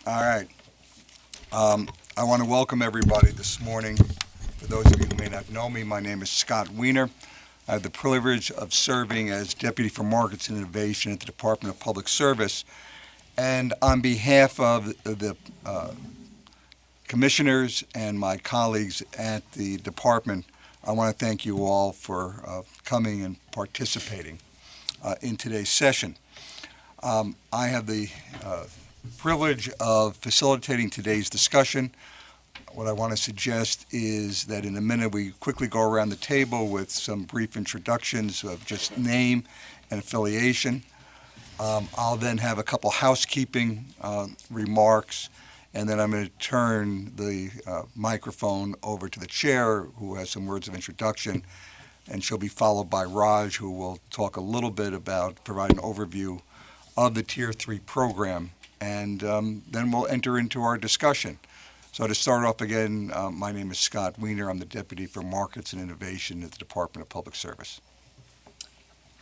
All right. I want to welcome everybody this morning. For those of you who may not know me, my name is Scott Wiener. I have the privilege of serving as Deputy for Markets and Innovation at the Department of Public Service. And on behalf of the commissioners and my colleagues at the department, I want to thank you all for coming and participating in today's session. I have the privilege of facilitating today's discussion. What I want to suggest is that in a minute we quickly go around the table with some brief introductions of just name and affiliation. I'll then have a couple housekeeping remarks, and then I'm going to turn the microphone over to the chair, who has some words of introduction, and she'll be followed by Raj, who will talk a little bit about, provide an overview of the Tier 3 program, and then we'll enter into our discussion. So to start off again, my name is Scott Wiener. I'm the Deputy for Markets and Innovation at the Department of Public Service.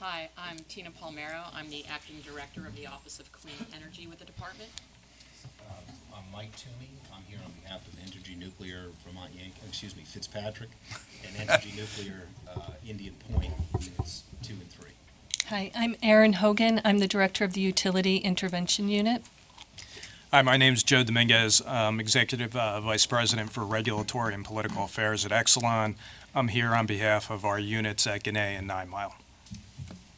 Hi, I'm Tina Palmero. I'm the Acting Director of the Office of Clean Energy with the department. I'm Mike Toomey. I'm here on behalf of Energy Nuclear Fitzpatrick, and Energy Nuclear Indian Point units 2 and 3. Hi, I'm Erin Hogan. I'm the Director of the Utility Intervention Unit. Hi, my name is Joe Dominguez. I'm Executive Vice President for Regulatory and Political Affairs at Exelon. I'm here on behalf of our units at Gannett and 9 Mile.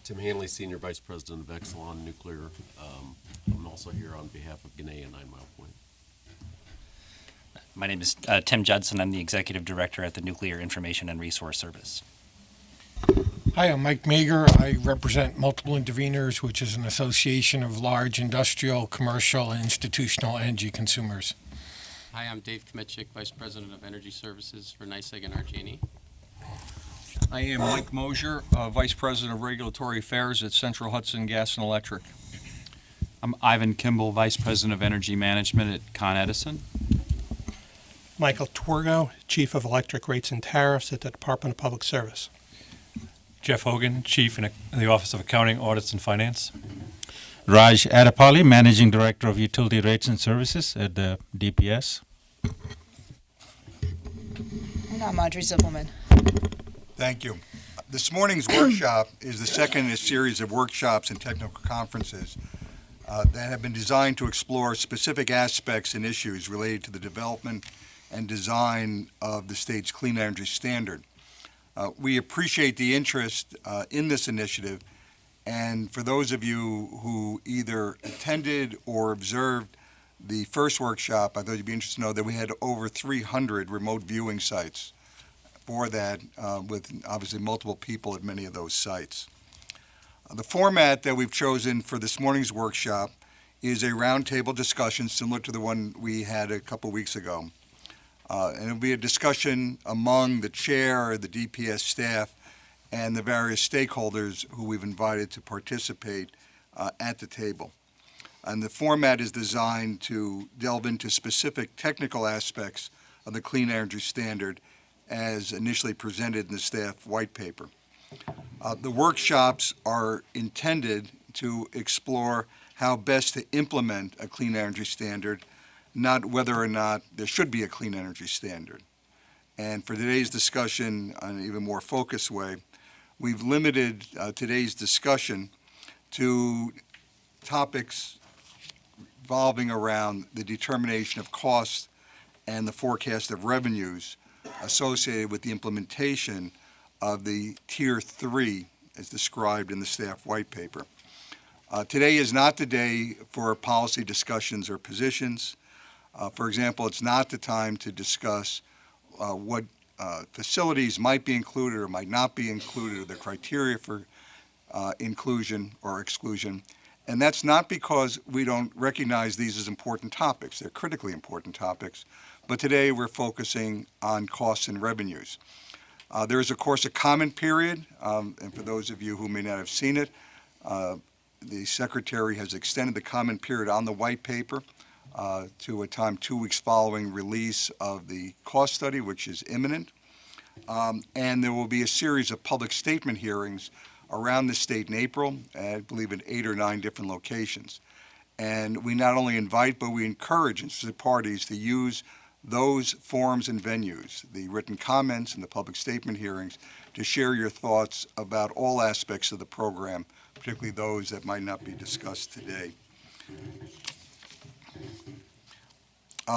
Tim Hanley, Senior Vice President of Exelon Nuclear. I'm also here on behalf of Gannett and 9 Mile Point. My name is Tim Judson. I'm the Executive Director at the Nuclear Information and Resource Service. Hi, I'm Mike Mager. I represent Multiple Interveners, which is an association of large industrial, commercial, and institutional energy consumers. Hi, I'm Dave Kmitchik, Vice President of Energy Services for NYSEG and RG&E. I am Mike Mosier, Vice President of Regulatory Affairs at Central Hudson Gas and Electric. I'm Ivan Kimball, Vice President of Energy Management at Con Edison. Michael Twergo, Chief of Electric Rates and Tariffs at the Department of Public Service. Jeff Hogan, Chief in the Office of Accounting, Audits, and Finance. Raj Adapalli, Managing Director of Utility Rates and Services at the DPS. And I'm Audrey Zippelman. Thank you. This morning's workshop is the second in a series of workshops and technical conferences that have been designed to explore specific aspects and issues related to the development and design of the state's clean energy standard. We appreciate the interest in this initiative, and for those of you who either attended or observed the first workshop, I thought you'd be interested to know that we had over 300 remote viewing sites for that, with obviously multiple people at many of those sites. The format that we've chosen for this morning's workshop is a roundtable discussion similar to the one we had a couple weeks ago. And it'll be a discussion among the chair, the DPS staff, and the various stakeholders who we've invited to participate at the table. And the format is designed to delve into specific technical aspects of the clean energy standard as initially presented in the staff white paper. The workshops are intended to explore how best to implement a clean energy standard, not whether or not there should be a clean energy standard. And for today's discussion, in an even more focused way, we've limited today's discussion to topics revolving around the determination of costs and the forecast of revenues associated with the implementation of the Tier 3 as described in the staff white paper. Today is not the day for policy discussions or positions. For example, it's not the time to discuss what facilities might be included or might not be included, or the criteria for inclusion or exclusion. And that's not because we don't recognize these as important topics. They're critically important topics. But today we're focusing on costs and revenues. There is, of course, a comment period, and for those of you who may not have seen it, the Secretary has extended the comment period on the white paper to a time 2 weeks following release of the cost study, which is imminent. And there will be a series of public statement hearings around the state in April, I believe in 8 or 9 different locations. And we not only invite, but we encourage interested parties to use those forums and venues, the written comments and the public statement hearings, to share your thoughts about all aspects of the program, particularly those that might not be discussed today.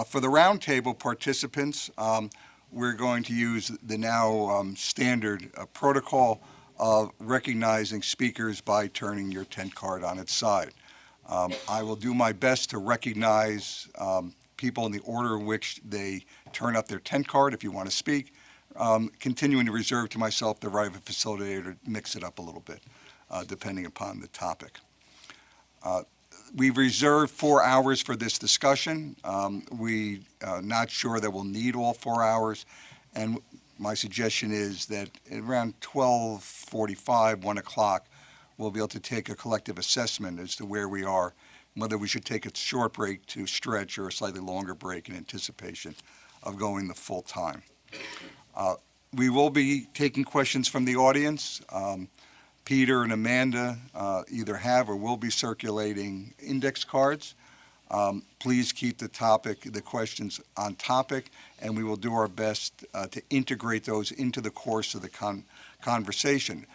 For the roundtable participants, we're going to use the now standard protocol of recognizing speakers by turning your tent card on its side. I will do my best to recognize people in the order in which they turn up their tent card if you want to speak, continuing to reserve to myself the right of a facilitator to mix it up a little bit, depending upon the topic. We've reserved 4 hours for this discussion. We're not sure that we'll need all 4 hours, and my suggestion is that around 12:45, 1 o'clock, we'll be able to take a collective assessment as to where we are, whether we should take a short break to stretch or a slightly longer break in anticipation of going the full time. We will be taking questions from the audience. Peter and Amanda either have or will be circulating index cards. Please keep the questions on topic, and we will do our best to integrate those into the course of the conversation.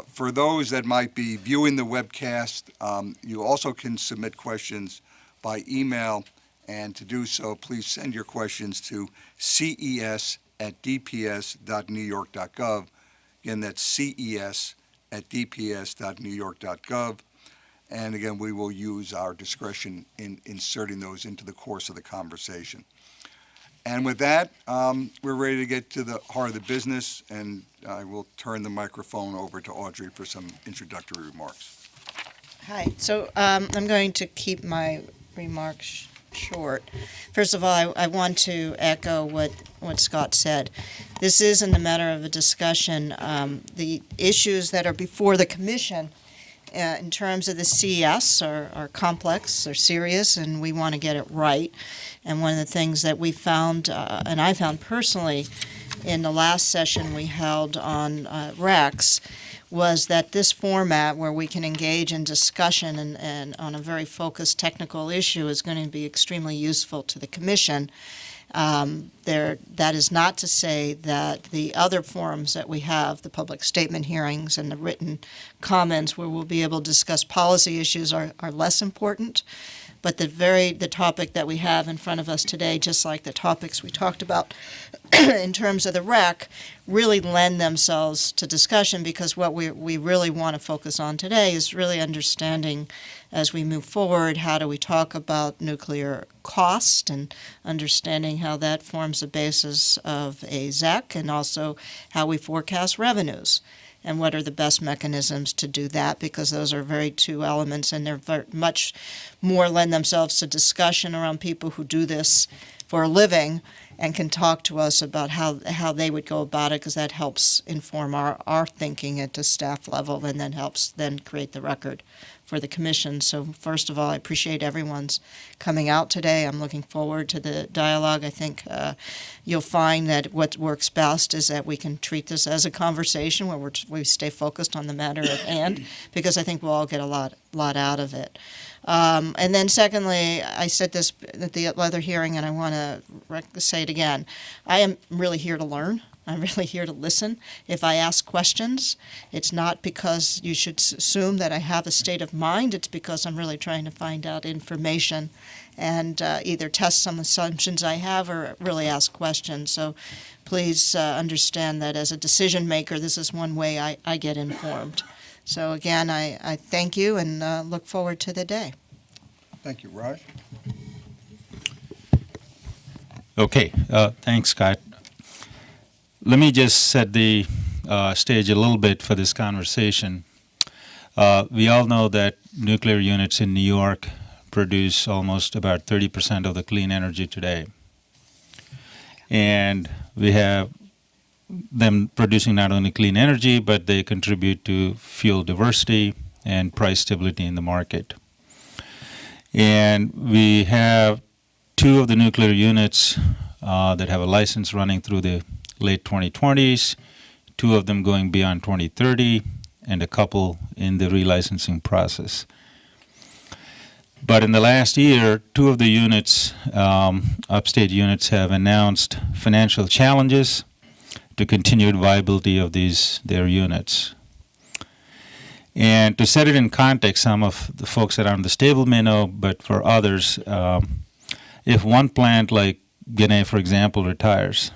For those that might be viewing the webcast, you also can submit questions by email, and to do so, please send your questions to ces@dps.newyork.gov. Again, that's ces@dps.newyork.gov. And again, we will use our discretion in inserting those into the course of the conversation. And with that, we're ready to get to the heart of the business, and I will turn the microphone over to Audrey for some introductory remarks. Hi. So I'm going to keep my remarks short. First of all, I want to echo what Scott said. This isn't a matter of a discussion. The issues that are before the Commission in terms of the CES are complex, are serious, and we want to get it right. And one of the things that we found, and I found personally, in the last session we held on RECs, was that this format where we can engage in discussion and on a very focused technical issue is going to be extremely useful to the Commission. That is not to say that the other forums that we have, the public statement hearings and the written comments where we'll be able to discuss policy issues are less important. But the topic that we have in front of us today, just like the topics we talked about in terms of the REC, really lend themselves to discussion, because what we really want to focus on today is really understanding, as we move forward, how do we talk about nuclear cost and understanding how that forms the basis of a ZEC, and also how we forecast revenues. And what are the best mechanisms to do that, because those are very two elements, and they're very much more lend themselves to discussion around people who do this for a living and can talk to us about how they would go about it, because that helps inform our thinking at the staff level, and then helps then create the record for the Commission. So first of all, I appreciate everyone's coming out today. I'm looking forward to the dialogue. I think you'll find that what works best is that we can treat this as a conversation where we stay focused on the matter at hand, because I think we'll all get a lot out of it. And then secondly, I said this at the other hearing, and I want to say it again. I am really here to learn. I'm really here to listen. If I ask questions, it's not because you should assume that I have a state of mind. It's because I'm really trying to find out information and either test some assumptions I have or really ask questions. So please understand that as a decision maker, this is one way I get informed. So again, I thank you and look forward to the day. Thank you. Raj? Okay, thanks, Scott. Let me just set the stage a little bit for this conversation. We all know that nuclear units in New York produce almost about 30% of the clean energy today. And we have them producing not only clean energy, but they contribute to fuel diversity and price stability in the market. And we have two of the nuclear units that have a license running through the late 2020s, two of them going beyond 2030, and a couple in the relicensing process. But in the last year, two of the units, upstate units, have announced financial challenges to continued viability of their units. And to set it in context, some of the folks around this table may know, but for others, if one plant like Guinea, for example, retires,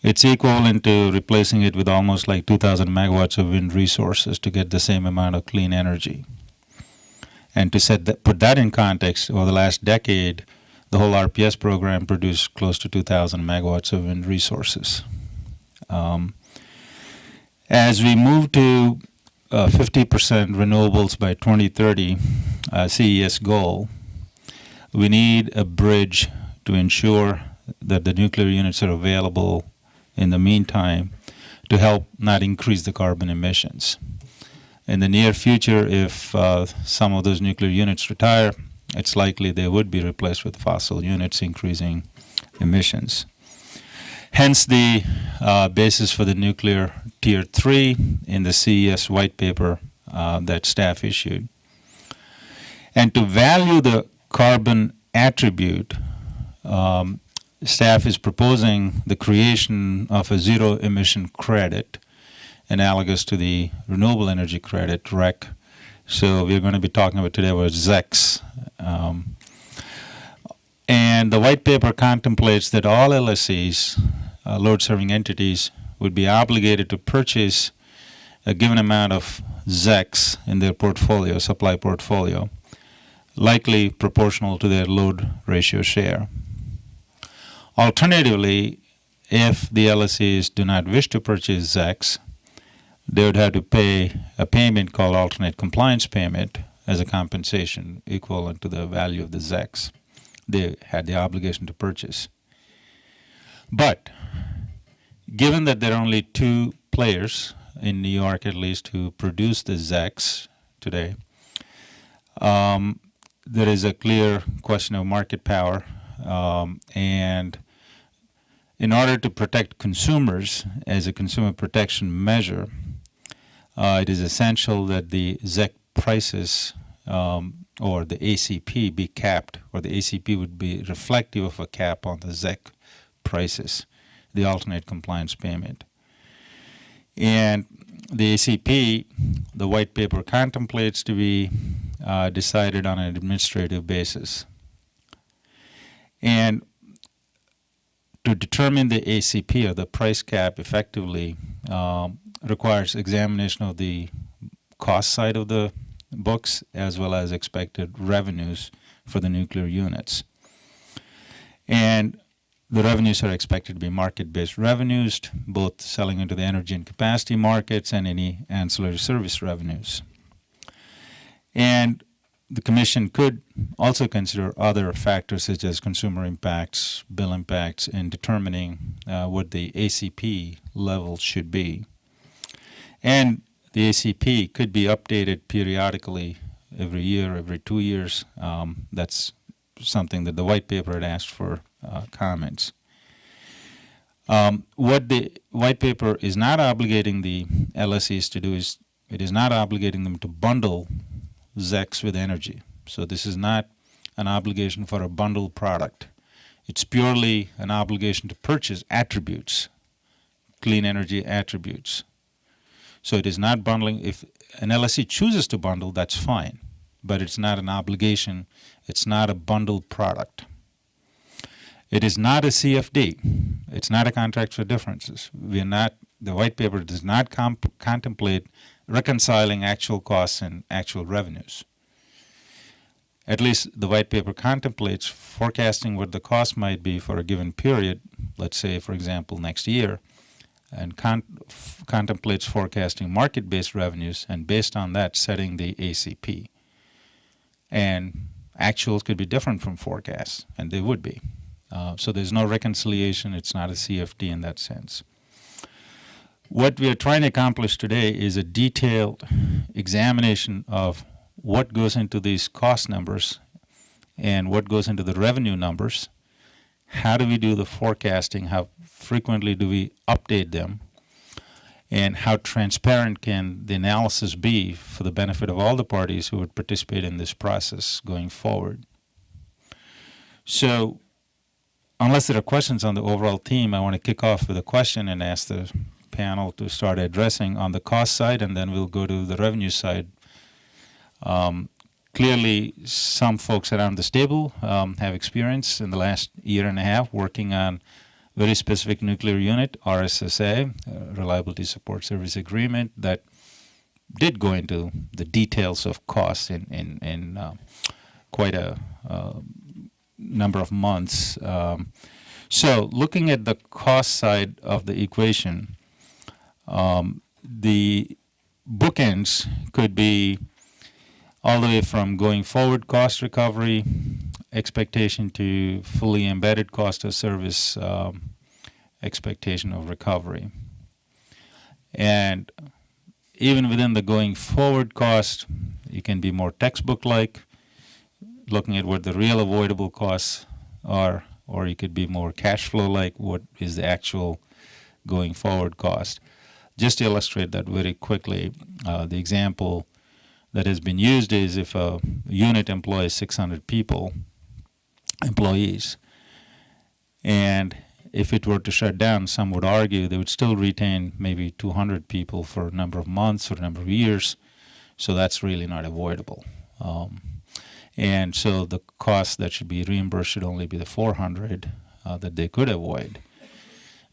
it's equivalent to replacing it with almost like 2,000 megawatts of wind resources to get the same amount of clean energy. And to put that in context, over the last decade, the whole RPS program produced close to 2,000 megawatts of wind resources. As we move to 50% renewables by 2030, CES goal, we need a bridge to ensure that the nuclear units are available in the meantime to help not increase the carbon emissions. In the near future, if some of those nuclear units retire, it's likely they would be replaced with fossil units, increasing emissions. Hence the basis for the nuclear Tier 3 in the CES white paper that staff issued. And to value the carbon attribute, staff is proposing the creation of a zero emission credit analogous to the renewable energy credit, REC. So we're going to be talking about today about ZECs. And the white paper contemplates that all LSEs, load-serving entities, would be obligated to purchase a given amount of ZECs in their portfolio, supply portfolio, likely proportional to their load ratio share. Alternatively, if the LSEs do not wish to purchase ZECs, they would have to pay a payment called alternate compliance payment as a compensation equivalent to the value of the ZECs they had the obligation to purchase. But given that there are only two players, in New York at least, who produce the ZECs today, there is a clear question of market power, and in order to protect consumers as a consumer protection measure, it is essential that the ZEC prices or the ACP be capped, or the ACP would be reflective of a cap on the ZEC prices, the alternate compliance payment. And the ACP, the white paper contemplates to be decided on an administrative basis. And to determine the ACP, or the price cap, effectively requires examination of the cost side of the books as well as expected revenues for the nuclear units. And the revenues are expected to be market-based revenues, both selling into the energy and capacity markets and any ancillary service revenues. And the Commission could also consider other factors such as consumer impacts, bill impacts, in determining what the ACP level should be. And the ACP could be updated periodically every year, every 2 years. That's something that the white paper had asked for comments. What the white paper is not obligating the LSEs to do is it is not obligating them to bundle ZECs with energy. So this is not an obligation for a bundled product. It's purely an obligation to purchase attributes, clean energy attributes. So it is not bundling. If an LSE chooses to bundle, that's fine, but it's not an obligation. It's not a bundled product. It is not a CFD. It's not a contract for differences. We are not. The white paper does not contemplate reconciling actual costs and actual revenues. At least the white paper contemplates forecasting what the cost might be for a given period, let's say, for example, next year, and contemplates forecasting market-based revenues, and based on that, setting the ACP. And actuals could be different from forecasts, and they would be. So there's no reconciliation. It's not a CFD in that sense. What we are trying to accomplish today is a detailed examination of what goes into these cost numbers and what goes into the revenue numbers. How do we do the forecasting? How frequently do we update them? and how transparent can the analysis be for the benefit of all the parties who would participate in this process going forward. So, unless there are questions on the overall theme, I want to kick off with a question and ask the panel to start addressing on the cost side, and then we'll go to the revenue side. Clearly, some folks around this table have experience in the last year and a half working on very specific nuclear unit, RSSA, Reliability Support Service Agreement, that did go into the details of costs in quite a number of months. So looking at the cost side of the equation, the bookends could be all the way from going forward cost recovery expectation to fully embedded cost of service expectation of recovery. And even within the going forward cost, you can be more textbook-like, looking at what the real avoidable costs are, or you could be more cash flow-like, what is the actual going forward cost. Just to illustrate that very quickly, the example that has been used is if a unit employs 600 employees, and if it were to shut down, some would argue they would still retain maybe 200 people for a number of months or a number of years, so that's really not avoidable. And so the cost that should be reimbursed should only be the 400 that they could avoid.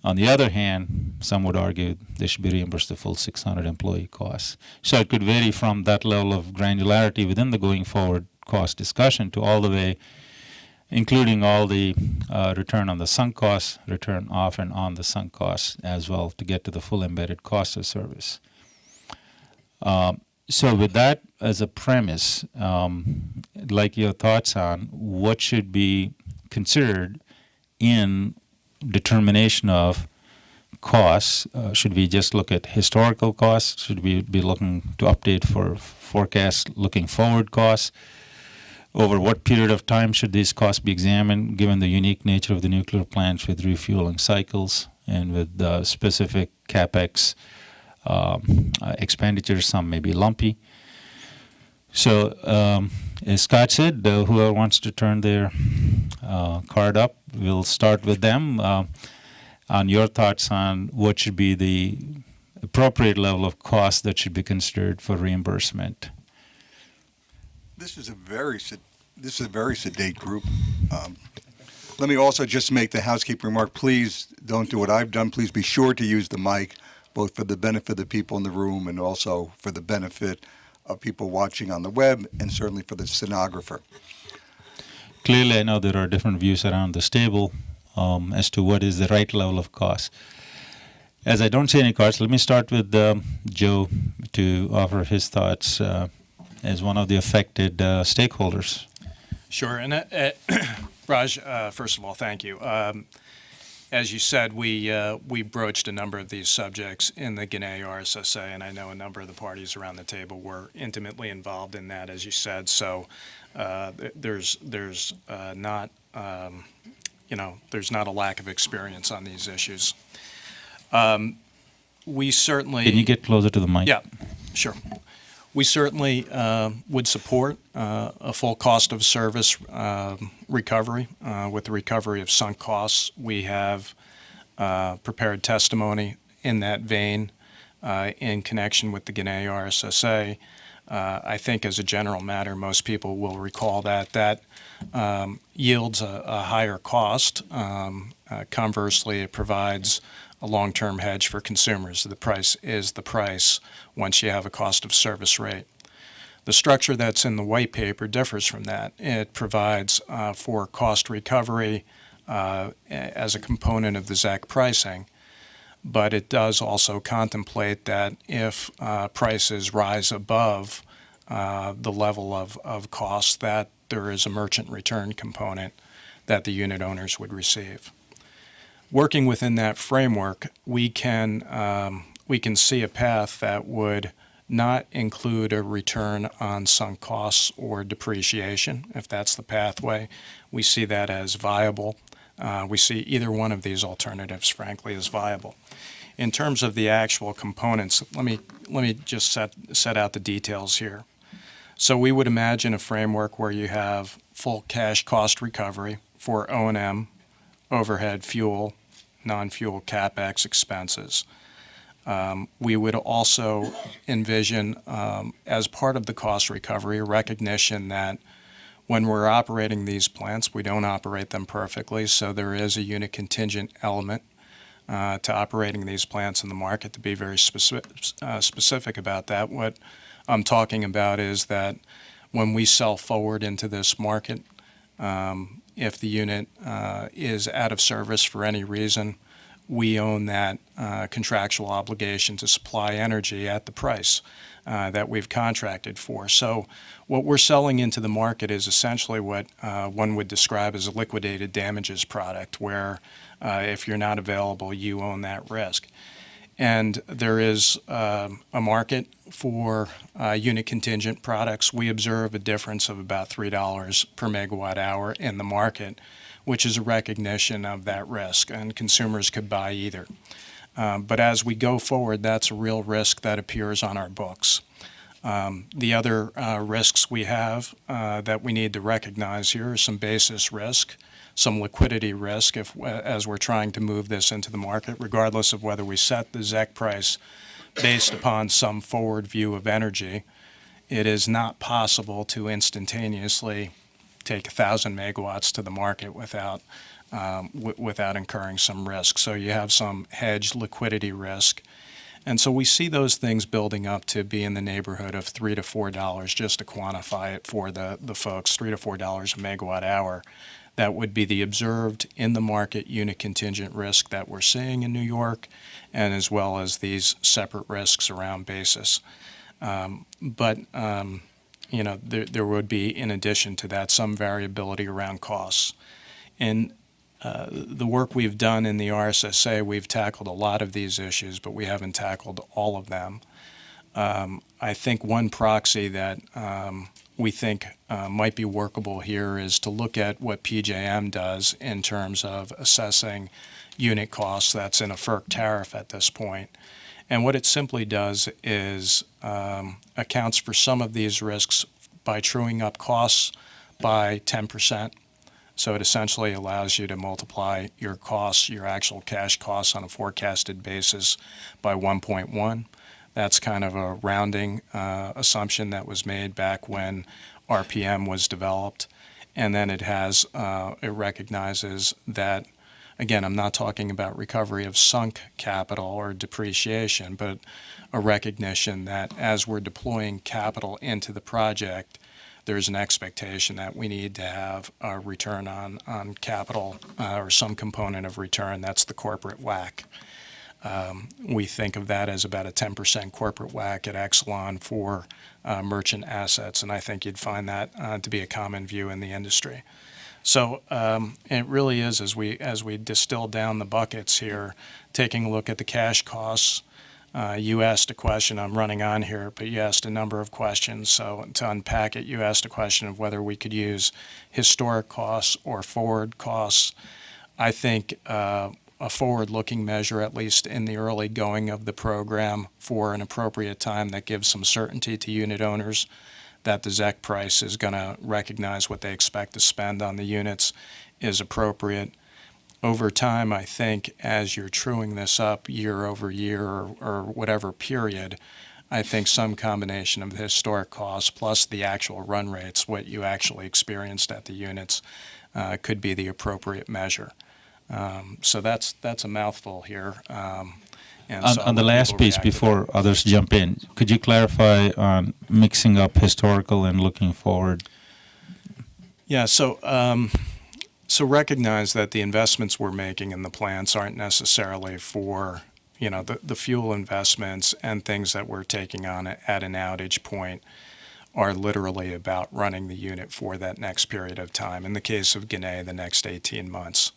On the other hand, some would argue they should be reimbursed the full 600 employee costs. So it could vary from that level of granularity within the going forward cost discussion to all the way, including all the return on the sunk costs, return off and on the sunk costs as well, to get to the full embedded cost of service. So with that as a premise, I'd like your thoughts on what should be considered in determination of costs. Should we just look at historical costs? Should we be looking to update for forecast looking forward costs? Over what period of time should these costs be examined, given the unique nature of the nuclear plants with refueling cycles and with specific CapEx expenditures? Some may be lumpy. So, as Scott said, whoever wants to turn their card up, we'll start with them on your thoughts on what should be the appropriate level of cost that should be considered for reimbursement. This is a very sedate group. Let me also just make the housekeeping remark. Please don't do what I've done. Please be sure to use the mic, both for the benefit of the people in the room and also for the benefit of people watching on the web, and certainly for the stenographer. Clearly, I know there are different views around this table as to what is the right level of cost. As I don't see any cards, let me start with Joe to offer his thoughts as one of the affected stakeholders. Sure. And Raj, first of all, thank you. As you said, we broached a number of these subjects in the Guinea RSSA, and I know a number of the parties around the table were intimately involved in that, as you said. So there's not there's not a lack of experience on these issues. We certainly. Can you get closer to the mic? Yeah, sure. We certainly would support a full cost of service recovery. With the recovery of sunk costs, we have prepared testimony in that vein in connection with the Guinea RSSA. I think as a general matter, most people will recall that yields a higher cost. Conversely, it provides a long-term hedge for consumers. The price is the price once you have a cost of service rate. The structure that's in the white paper differs from that. It provides for cost recovery as a component of the ZEC pricing, but it does also contemplate that if prices rise above the level of cost, that there is a merchant return component that the unit owners would receive. Working within that framework, we can see a path that would not include a return on sunk costs or depreciation. If that's the pathway, we see that as viable. We see either one of these alternatives, frankly, as viable. In terms of the actual components, let me just set out the details here. So we would imagine a framework where you have full cash cost recovery for O&M, overhead, fuel, non-fuel CapEx expenses. We would also envision, as part of the cost recovery, a recognition that when we're operating these plants, we don't operate them perfectly, so there is a unit contingent element to operating these plants in the market. To be very specific about that, what I'm talking about is that when we sell forward into this market, if the unit is out of service for any reason, we own that contractual obligation to supply energy at the price that we've contracted for. So what we're selling into the market is essentially what one would describe as a liquidated damages product, where if you're not available, you own that risk. And there is a market for unit contingent products. We observe a difference of about $3 per megawatt hour in the market, which is a recognition of that risk, and consumers could buy either. But as we go forward, that's a real risk that appears on our books. The other risks we have that we need to recognize here are some basis risk, some liquidity risk as we're trying to move this into the market, regardless of whether we set the ZEC price based upon some forward view of energy. It is not possible to instantaneously take 1,000 megawatts to the market without incurring some risk. So you have some hedged liquidity risk. And so we see those things building up to be in the neighborhood of $3 to $4, just to quantify it for the folks, $3 to $4 a megawatt hour. That would be the observed in the market unit contingent risk that we're seeing in New York, and as well as these separate risks around basis. But there would be, in addition to that, some variability around costs. In the work we've done in the RSSA, we've tackled a lot of these issues, but we haven't tackled all of them. I think one proxy that we think might be workable here is to look at what PJM does in terms of assessing unit costs that's in a FERC tariff at this point. And what it simply does is accounts for some of these risks by truing up costs by 10%. So it essentially allows you to multiply your costs, your actual cash costs on a forecasted basis by 1.1. That's kind of a rounding assumption that was made back when RPM was developed. And then it recognizes that, again, I'm not talking about recovery of sunk capital or depreciation, but a recognition that as we're deploying capital into the project, there's an expectation that we need to have a return on capital or some component of return. That's the corporate WACC. We think of that as about a 10% corporate WACC at Exelon for merchant assets, and I think you'd find that to be a common view in the industry. So it really is, as we distill down the buckets here, taking a look at the cash costs. You asked a question, I'm running on here, but you asked a number of questions. So to unpack it, you asked a question of whether we could use historic costs or forward costs. I think a forward-looking measure, at least in the early going of the program, for an appropriate time that gives some certainty to unit owners that the ZEC price is going to recognize what they expect to spend on the units is appropriate. Over time, I think, as you're truing this up year over year or whatever period, I think some combination of the historic costs plus the actual run rates, what you actually experienced at the units, could be the appropriate measure. So that's a mouthful here. On the last piece, before others jump in, could you clarify on mixing up historical and looking forward? Yeah, so recognize that the investments we're making in the plants aren't necessarily for, the fuel investments and things that we're taking on at an outage point are literally about running the unit for that next period of time. In the case of Ginna, the next 18 months.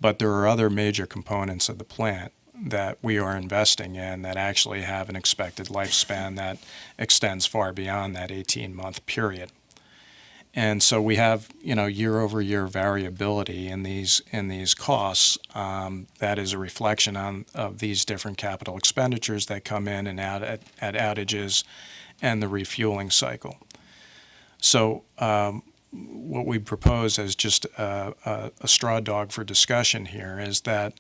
But there are other major components of the plant that we are investing in that actually have an expected lifespan that extends far beyond that 18-month period. And so we have, year-over-year variability in these costs. That is a reflection of these different capital expenditures that come in and out at outages and the refueling cycle. So what we propose as just a straw dog for discussion here is that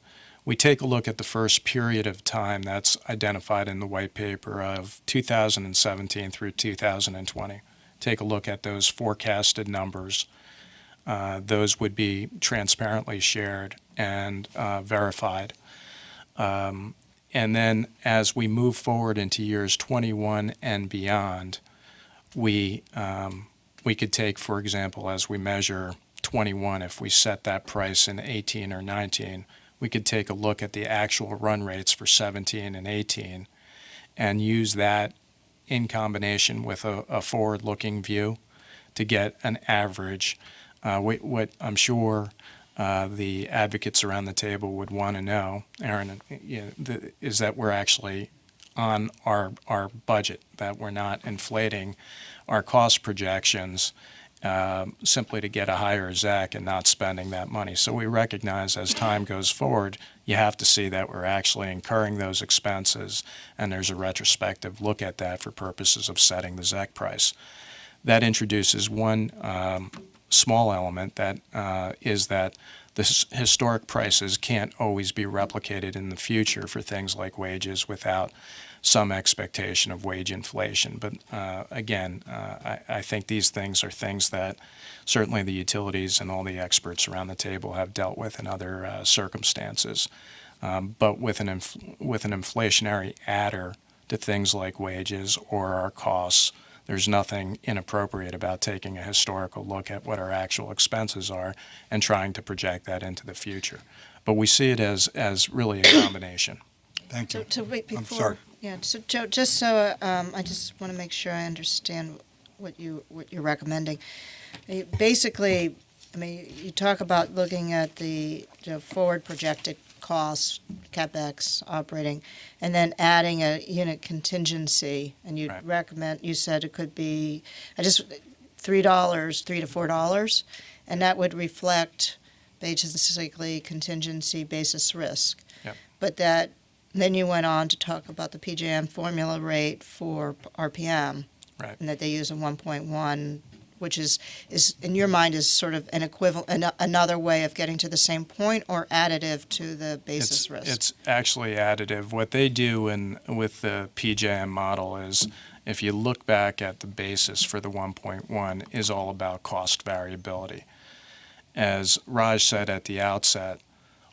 we take a look at the first period of time that's identified in the white paper of 2017 through 2020. Take a look at those forecasted numbers. Those would be transparently shared and verified. And then as we move forward into years 21 and beyond, we could take, for example, as we measure 21, if we set that price in 18 or 19, we could take a look at the actual run rates for 17 and 18 and use that in combination with a forward-looking view to get an average. What I'm sure the advocates around the table would want to know, Aaron, is that we're actually on our budget, that we're not inflating our cost projections simply to get a higher ZEC and not spending that money. So we recognize as time goes forward, you have to see that we're actually incurring those expenses, and there's a retrospective look at that for purposes of setting the ZEC price. That introduces one small element that is that the historic prices can't always be replicated in the future for things like wages without some expectation of wage inflation. But again, I think these things are things that certainly the utilities and all the experts around the table have dealt with in other circumstances. But with an inflationary adder to things like wages or our costs, there's nothing inappropriate about taking a historical look at what our actual expenses are and trying to project that into the future. But we see it as really a combination. Thank you. So wait, before. I'm sorry. Yeah, so Joe, just so I just want to make sure I understand what you're recommending. Basically, I mean, you talk about looking at the forward projected costs, CapEx, operating, and then adding a unit contingency, and you'd recommend, you said it could be $3 to $4, and that would reflect basically contingency basis risk. Yep. But that then you went on to talk about the PJM formula rate for RPM, right, and that they use a 1.1, which is in your mind is sort of an equivalent, another way of getting to the same point, or additive to the basis risk? It's actually additive. What they do with the PJM model is, if you look back at the basis for the 1.1, is all about cost variability. As Raj said at the outset,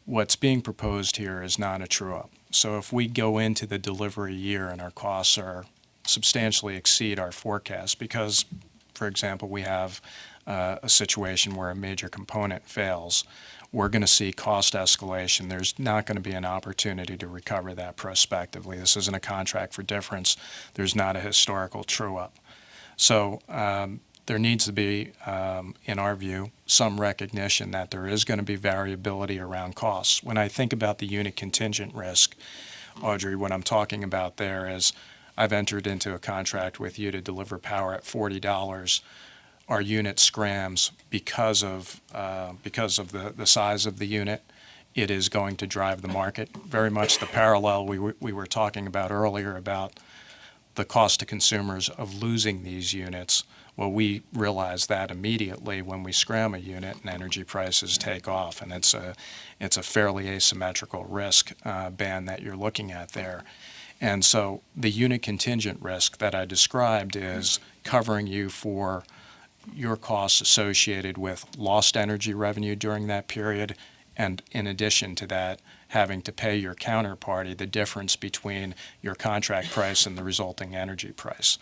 what's being proposed here is not a true-up. So if we go into the delivery year and our costs are substantially exceed our forecast because, for example, we have a situation where a major component fails, we're going to see cost escalation. There's not going to be an opportunity to recover that prospectively. This isn't a contract for difference. There's not a historical true-up. So there needs to be, in our view, some recognition that there is going to be variability around costs. When I think about the unit contingent risk, Audrey, what I'm talking about there is I've entered into a contract with you to deliver power at $40. Our unit scrams because of the size of the unit. It is going to drive the market. Very much the parallel we were talking about earlier about the cost to consumers of losing these units. Well, we realize that immediately when we scram a unit and energy prices take off, and it's a fairly asymmetrical risk band that you're looking at there. And so the unit contingent risk that I described is covering you for your costs associated with lost energy revenue during that period, and in addition to that, having to pay your counterparty the difference between your contract price and the resulting energy price.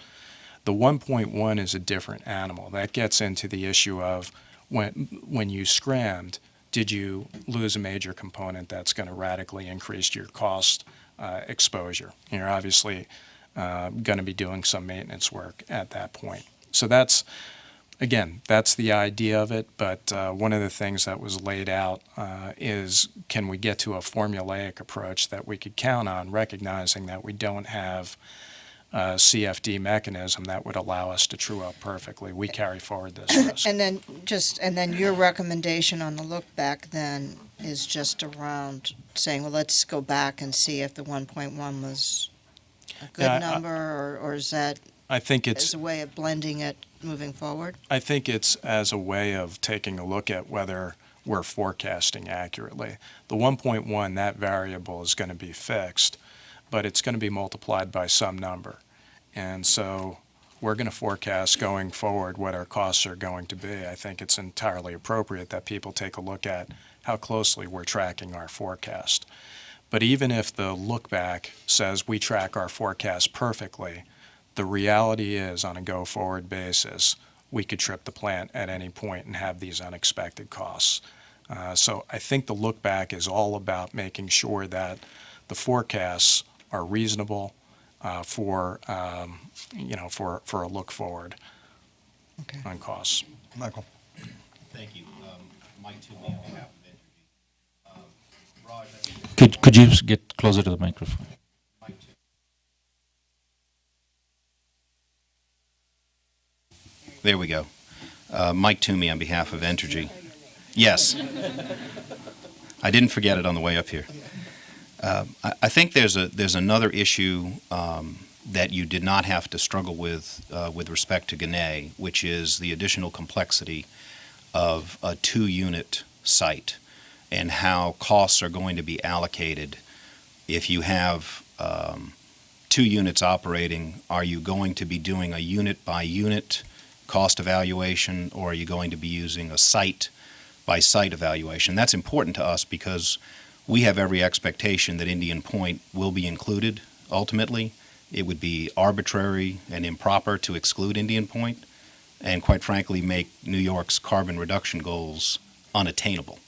The 1.1 is a different animal. That gets into the issue of when you scrammed, did you lose a major component that's going to radically increase your cost exposure? You're obviously going to be doing some maintenance work at that point. So that's the idea of it, but one of the things that was laid out is, can we get to a formulaic approach that we could count on, recognizing that we don't have CFD mechanism that would allow us to true up perfectly. We carry forward this risk. And then your recommendation on the look back then is just around saying, well, let's go back and see if the 1.1 was a good Yeah, number, or is that I think as a way of blending it moving forward? I think it's as a way of taking a look at whether we're forecasting accurately. The 1.1, that variable is going to be fixed, but it's going to be multiplied by some number. And so we're going to forecast going forward what our costs are going to be. I think it's entirely appropriate that people take a look at how closely we're tracking our forecast. But even if the look back says we track our forecast perfectly, the reality is on a go-forward basis, we could trip the plant at any point and have these unexpected costs. So I think the look back is all about making sure that the forecasts are reasonable for a look forward on costs. Michael. Thank you. Mike Toomey on behalf of Entergy. Raj, I think Could you get closer to the microphone? Mike Toomey. There we go. Mike Toomey on behalf of Entergy. Yes. I didn't forget it on the way up here. I think there's another issue that you did not have to struggle with respect to Ginna, which is the additional complexity of a 2-unit site and how costs are going to be allocated. If you have 2 units operating, are you going to be doing a unit-by-unit cost evaluation, or are you going to be using a site-by-site evaluation? That's important to us because we have every expectation that Indian Point will be included ultimately. It would be arbitrary and improper to exclude Indian Point and, quite frankly, make New York's carbon reduction goals unattainable.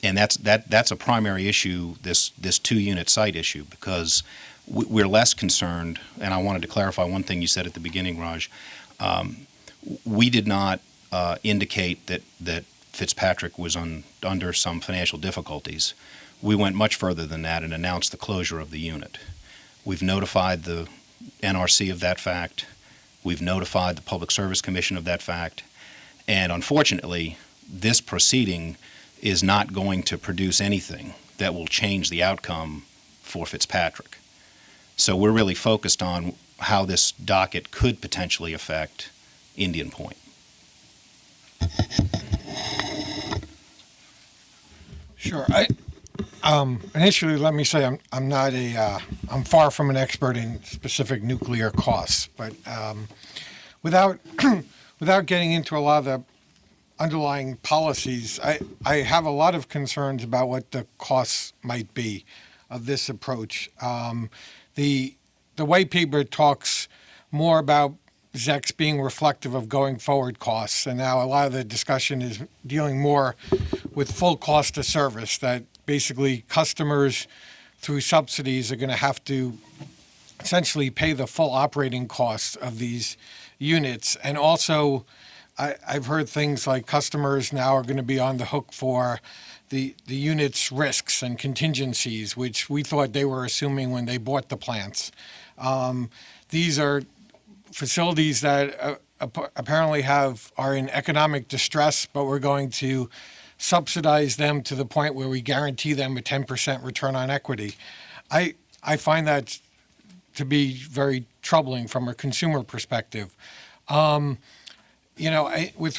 And that's a primary issue, this 2-unit site issue, because we're less concerned, and I wanted to clarify one thing you said at the beginning, Raj. We did not indicate that Fitzpatrick was under some financial difficulties. We went much further than that and announced the closure of the unit. We've notified the NRC of that fact. We've notified the Public Service Commission of that fact. And unfortunately, this proceeding is not going to produce anything that will change the outcome for Fitzpatrick. So we're really focused on how this docket could potentially affect Indian Point. Sure. Initially, let me say I'm far from an expert in specific nuclear costs, but without getting into a lot of the underlying policies, I have a lot of concerns about what the costs might be of this approach. The white paper talks more about ZECs being reflective of going forward costs, and now a lot of the discussion is dealing more with full cost of service, that basically customers through subsidies are going to have to essentially pay the full operating costs of these units. And also, I've heard things like customers now are going to be on the hook for the unit's risks and contingencies, which we thought they were assuming when they bought the plants. These are facilities that apparently are in economic distress, but we're going to subsidize them to the point where we guarantee them a 10% return on equity. I find that to be very troubling from a consumer perspective. With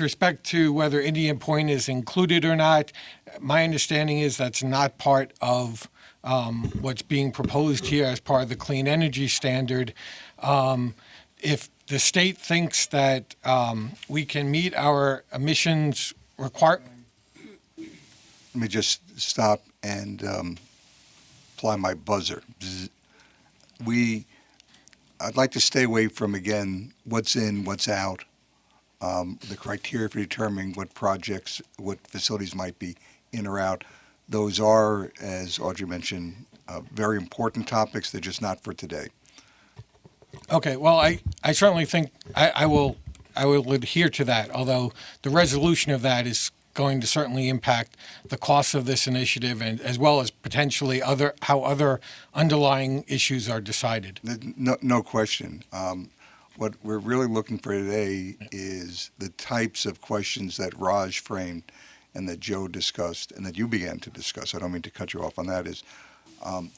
respect to whether Indian Point is included or not, my understanding is that's not part of what's being proposed here as part of the clean energy standard. If the state thinks that we can meet our emissions requirements. Let me just stop and apply my buzzer. I'd like to stay away from, again, what's in, what's out, the criteria for determining what projects, what facilities might be in or out. Those are, as Audrey mentioned, very important topics. They're just not for today. Okay, well, I certainly think I will adhere to that, although the resolution of that is going to certainly impact the costs of this initiative, and as well as potentially how other underlying issues are decided. No question. What we're really looking for today is the types of questions that Raj framed and that Joe discussed and that you began to discuss. I don't mean to cut you off on that. Is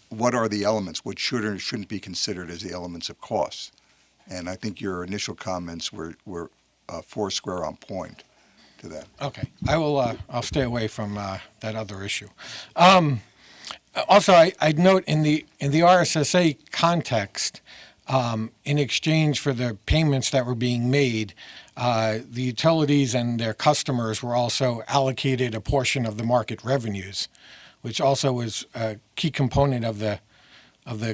what are the elements? What should or shouldn't be considered as the elements of cost? And I think your initial comments were four square on point to that. Okay, I'll stay away from that other issue. Also, I'd note in the RSSA context, in exchange for the payments that were being made, the utilities and their customers were also allocated a portion of the market revenues, which also was a key component of the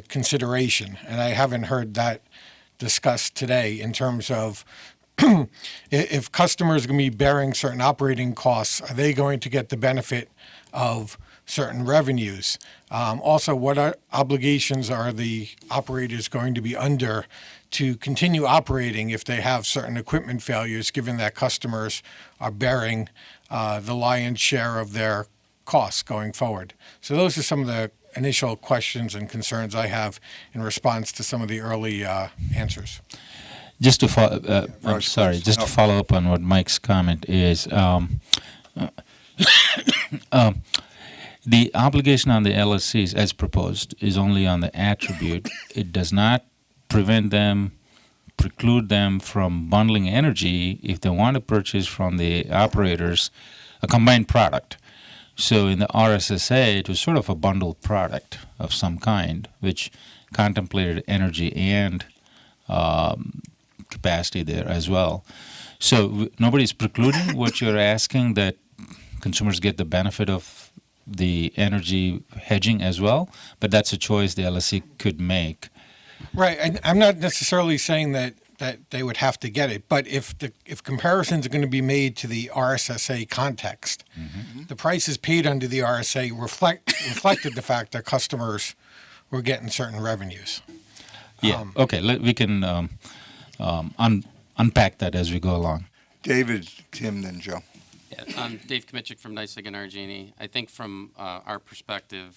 consideration. And I haven't heard that discussed today in terms of if customers are going to be bearing certain operating costs, are they going to get the benefit of certain revenues? Also, what obligations are the operators going to be under to continue operating if they have certain equipment failures, given that customers are bearing the lion's share of their costs going forward? So those are some of the initial questions and concerns I have in response to some of the early answers. Just to follow up on what Mike's comment is, the obligation on the LSCs as proposed is only on the attribute. It does not preclude them from bundling energy if they want to purchase from the operators a combined product. So in the RSSA, it was sort of a bundled product of some kind, which contemplated energy and capacity there as well. So nobody's precluding what you're asking, that consumers get the benefit of the energy hedging as well, but that's a choice the LSC could make. Right, and I'm not necessarily saying that they would have to get it, but if comparisons are going to be made to the RSSA context, the prices paid under the RSA reflected the fact that customers were getting certain revenues. Yeah, okay, we can unpack that as we go along. David, Tim, then Joe. Yeah, I'm Dave Kmitchik from NYSEG and Argini. I think from our perspective,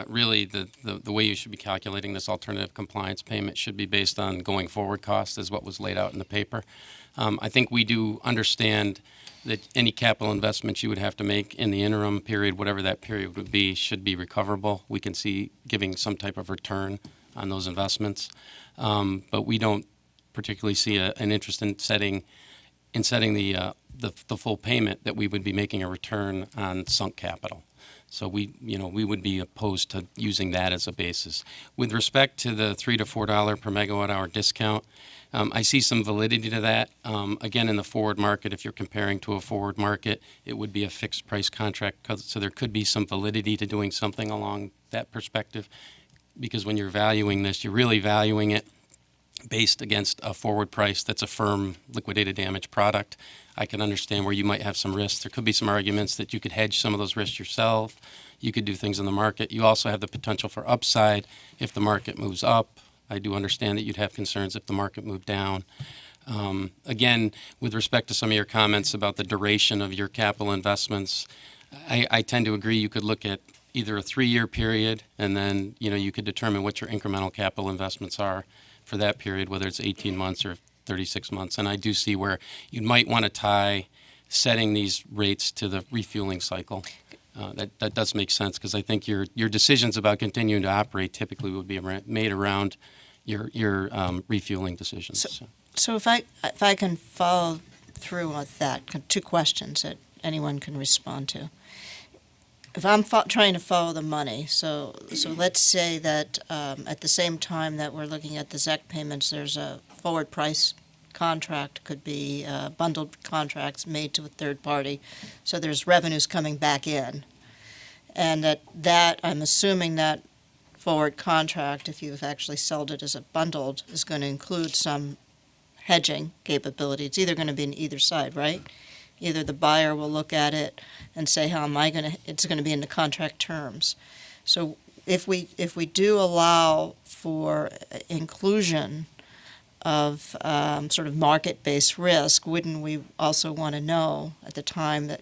really the way you should be calculating this alternative compliance payment should be based on going forward cost, as what was laid out in the paper. I think we do understand that any capital investments you would have to make in the interim period, whatever that period would be, should be recoverable. We can see giving some type of return on those investments, but we don't particularly see an interest in setting the full payment that we would be making a return on sunk capital. So we would be opposed to using that as a basis. With respect to the $3 to $4 per megawatt hour discount, I see some validity to that. Again, in the forward market, if you're comparing to a forward market, it would be a fixed price contract. So there could be some validity to doing something along that perspective, because when you're valuing this, you're really valuing it based against a forward price that's a firm liquidated damage product. I can understand where you might have some risks. There could be some arguments that you could hedge some of those risks yourself. You could do things in the market. You also have the potential for upside if the market moves up. I do understand that you'd have concerns if the market moved down. Again, with respect to some of your comments about the duration of your capital investments, I tend to agree you could look at either a 3-year period, and then you could determine what your incremental capital investments are for that period, whether it's 18 months or 36 months. And I do see where you might want to tie setting these rates to the refueling cycle. That does make sense, because I think your decisions about continuing to operate typically would be made around your refueling decisions. So if I can follow through with that, 2 questions that anyone can respond to. If I'm trying to follow the money, so let's say that at the same time that we're looking at the ZEC payments, there's a forward price contract, could be bundled contracts made to a third party, so there's revenues coming back in. And that I'm assuming that forward contract, if you've actually sold it as a bundled, is going to include some hedging capability. It's either going to be on either side, right? Either the buyer will look at it and say, how am I going to, it's going to be in the contract terms. So if we do allow for inclusion of sort of market-based risk, wouldn't we also want to know at the time that,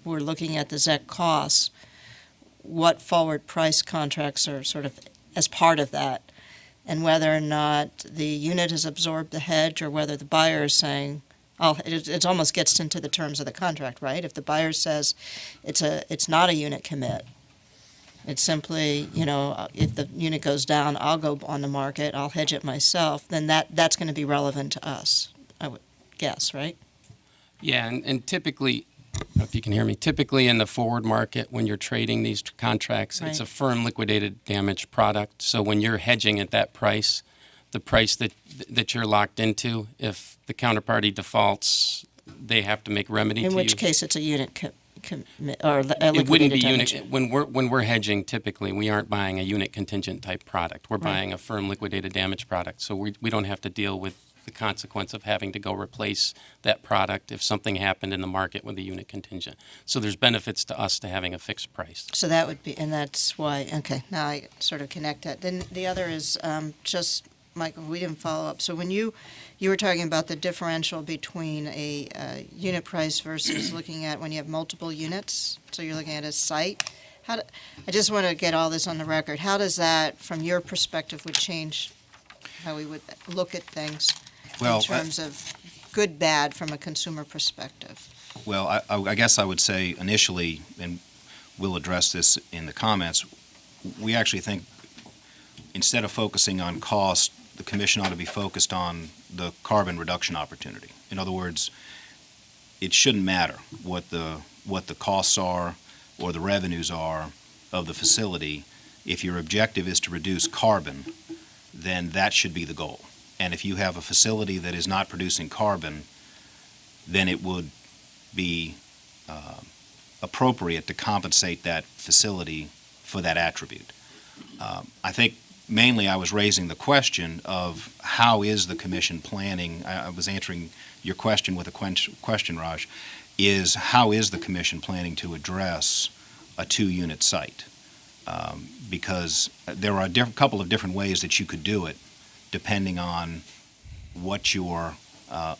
we're looking at the ZEC costs, what forward price contracts are sort of as part of that, and whether or not the unit has absorbed the hedge or whether the buyer is saying, it almost gets into the terms of the contract, right? If the buyer says it's not a unit commit, it's simply, if the unit goes down, I'll go on the market, I'll hedge it myself, then that's going to be relevant to us, I would guess, right? Yeah, and typically, I don't know if you can hear me, typically in the forward market, when you're trading these contracts, it's a Right. firm liquidated damage product. So when you're hedging at that price, the price that you're locked into, if the counterparty defaults, they have to make remedy to In you. which case, it's a unit commit, or a It wouldn't be liquidated damage. unit, when we're hedging, typically, we aren't buying a unit contingent type product. We're Right. buying a firm liquidated damage product. So we don't have to deal with the consequence of having to go replace that product if something happened in the market with a unit contingent. So there's benefits to us to having a fixed price. So that would be, and that's why, okay, now I sort of connect that. Then the other is just, Michael, we didn't follow up. So when you were talking about the differential between a unit price versus looking at when you have multiple units, so you're looking at a site, I just want to get all this on the record. How does that, from your perspective, would change how we would look at things Well, in terms of good, bad from a consumer perspective? Well, I guess I would say initially, and we'll address this in the comments, we actually think instead of focusing on cost, the commission ought to be focused on the carbon reduction opportunity. In other words, it shouldn't matter what the costs are or the revenues are of the facility. If your objective is to reduce carbon, then that should be the goal. And if you have a facility that is not producing carbon, then it would be appropriate to compensate that facility for that attribute. I think mainly I was raising the question of how is the commission planning, I was answering your question with a question, Raj, is how is the commission planning to address a 2-unit site? Because there are a couple of different ways that you could do it depending on what your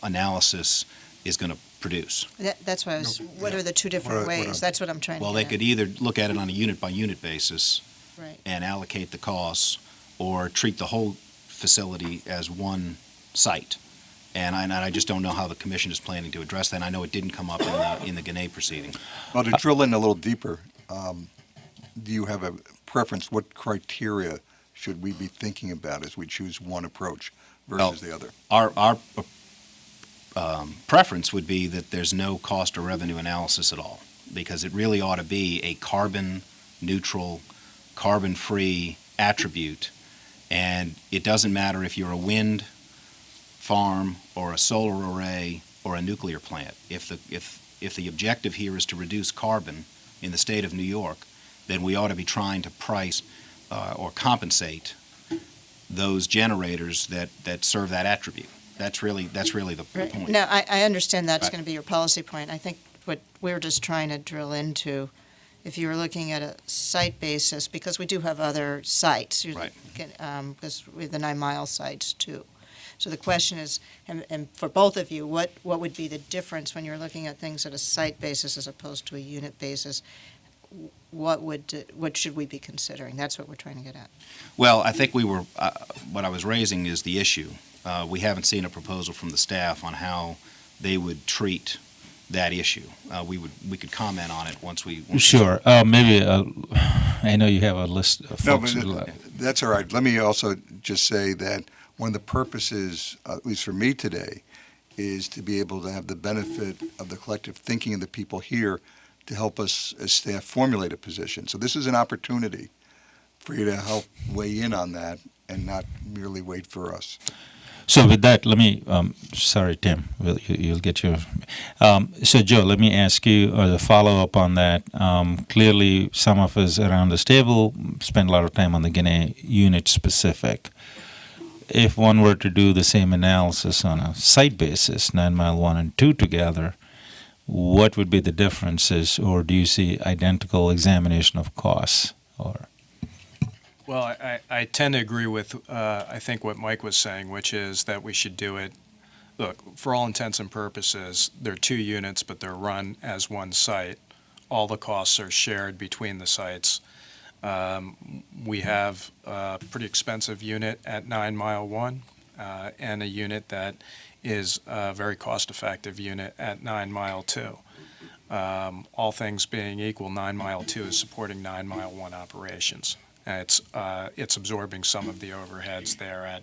analysis is going to produce. That's why what are the two different ways? That's what I'm trying to Well, get they at. could either look at it on a unit-by-unit basis Right. and allocate the costs, or treat the whole facility as one site. And I just don't know how the commission is planning to address that. And I know it didn't come up in the Gannett proceeding. Well, to drill in a little deeper, do you have a preference? What criteria should we be thinking about as we choose one approach versus the other? Our preference would be that there's no cost or revenue analysis at all, because it really ought to be a carbon-neutral, carbon-free attribute. And it doesn't matter if you're a wind farm or a solar array or a nuclear plant. If the objective here is to reduce carbon in the state of New York, then we ought to be trying to price or compensate those generators that serve that attribute. That's really the point. No, I understand that's Right. going to be your policy point. I think what we're just trying to drill into, if you were looking at a site basis, because we do have other sites, Right. Because we have the 9-mile sites too. So the question is, and for both of you, what would be the difference when you're looking at things at a site basis as opposed to a unit basis? What should we be considering? That's what we're trying to get at. Well, I think what I was raising is the issue. We haven't seen a proposal from the staff on how they would treat that issue. We could comment on it once we. Sure. Maybe I know you have a list of No, folks. but that's all right. Let me also just say that one of the purposes, at least for me today, is to be able to have the benefit of the collective thinking of the people here to help us as staff formulate a position. So this is an opportunity for you to help weigh in on that and not merely wait for us. So with that, let me, sorry, Tim, you'll get your, so Joe, let me ask you as a follow-up on that. Clearly, some of us around this table spend a lot of time on the Gannett unit specific. If one were to do the same analysis on a site basis, 9 Mile 1 and 2 together, what would be the differences, or do you see identical examination of costs? Or Well, I tend to agree with, I think what Mike was saying, which is that we should do it, look, for all intents and purposes, they're 2 units, but they're run as one site. All the costs are shared between the sites. We have a pretty expensive unit at 9 Mile 1 and a unit that is a very cost-effective unit at 9 Mile 2. All things being equal, 9 Mile 2 is supporting 9 Mile 1 operations. And it's absorbing some of the overheads there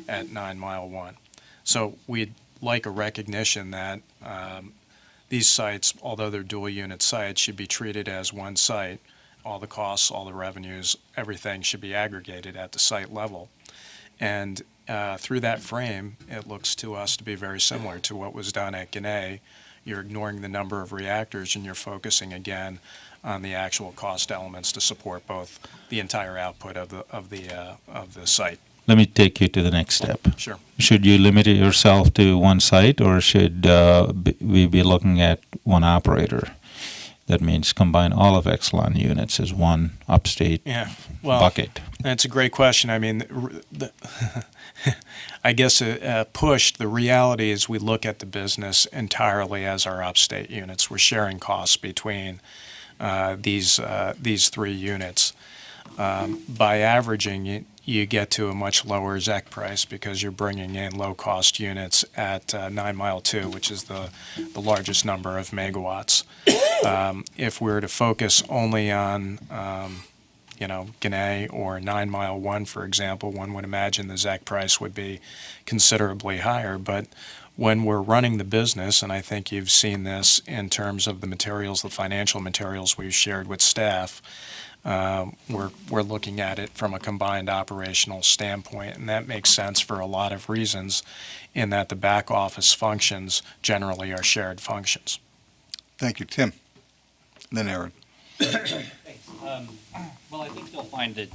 at 9 Mile 1. So we'd like a recognition that these sites, although they're dual unit sites, should be treated as one site. All the costs, all the revenues, everything should be aggregated at the site level. And through that frame, it looks to us to be very similar to what was done at Ginna. You're ignoring the number of reactors and you're focusing again on the actual cost elements to support both the entire output of the site. Let me take you to the next step. Sure. Should you limit it yourself to one site, or should we be looking at one operator? That means combine all of Exelon units as one upstate bucket. That's a great question. I mean, I guess pushed, the reality is we look at the business entirely as our upstate units. We're sharing costs between these 3 units. By averaging it, you get to a much lower ZEC price because you're bringing in low-cost units at 9 Mile 2, which is the largest number of megawatts. If we were to focus only on, Ginna or 9 Mile 1, for example, one would imagine the ZEC price would be considerably higher. But when we're running the business, and I think you've seen this in terms of the materials, the financial materials we've shared with staff, we're looking at it from a combined operational standpoint, and that makes sense for a lot of reasons in that the back office functions generally are shared functions. Thank you, Tim. And then Aaron. Thanks. Well, I think you'll find that,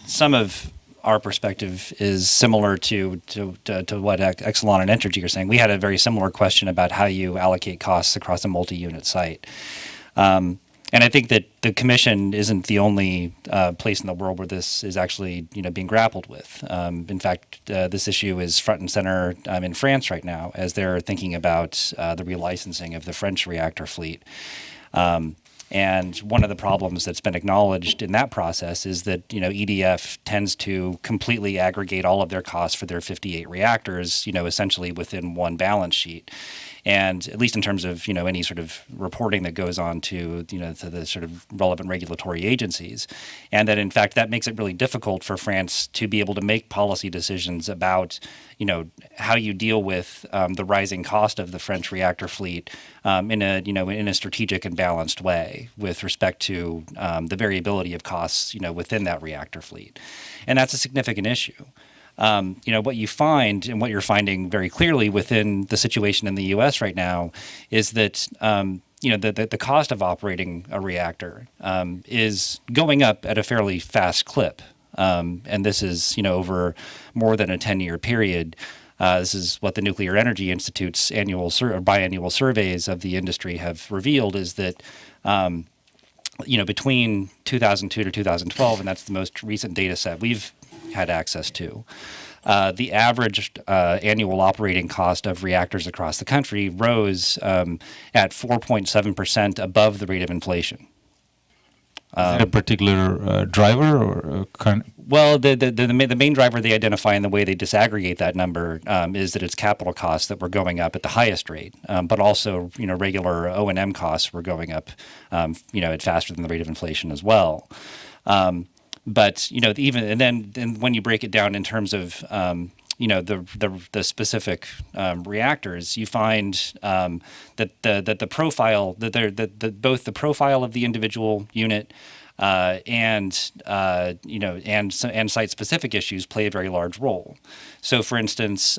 some of our perspective is similar to what Exelon and Entergy are saying. We had a very similar question about how you allocate costs across a multi-unit site. And I think that the commission isn't the only place in the world where this is actually, being grappled with. In fact, this issue is front and center in France right now as they're thinking about the relicensing of the French reactor fleet. And one of the problems that's been acknowledged in that process is that, EDF tends to completely aggregate all of their costs for their 58 reactors, essentially within one balance sheet. And at least in terms of, any sort of reporting that goes on to, to the sort of relevant regulatory agencies. And that, in fact, that makes it really difficult for France to be able to make policy decisions about, how you deal with the rising cost of the French reactor fleet in a strategic and balanced way with respect to the variability of costs, within that reactor fleet. And that's a significant issue. What you find and what you're finding very clearly within the situation in the U.S. right now is that, the cost of operating a reactor is going up at a fairly fast clip. And this is, over more than a 10-year period. This is what the Nuclear Energy Institute's annual or biannual surveys of the industry have revealed is that, between 2002 to 2012, and that's the most recent data set we've had access to, the average annual operating cost of reactors across the country rose at 4.7% above the rate of inflation. Is there a particular driver or Well, the main driver they identify in the way they disaggregate that number is that it's capital costs that were going up at the highest rate, but also regular O&M costs were going up at faster than the rate of inflation as well. But even and then when you break it down in terms of the specific reactors, you find that the profile that both the profile of the individual unit and site specific issues play a very large role. So, for instance,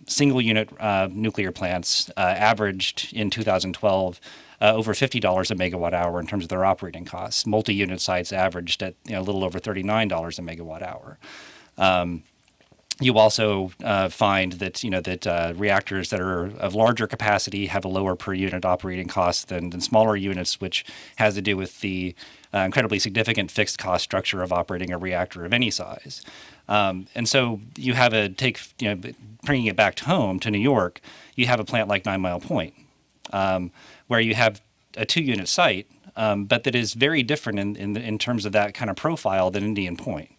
single unit nuclear plants averaged in 2012. Over $50 a megawatt hour in terms of their operating costs. Multi-unit sites averaged at a little over $39 a megawatt hour. you also find that reactors that are of larger capacity have a lower per unit operating cost than smaller units, which has to do with the incredibly significant fixed cost structure of operating a reactor of any size. And so you have bringing it back home to New York, you have a plant like 9 Mile Point, where you have a 2-unit site, but that is very different in terms of that kind of profile than Indian Point.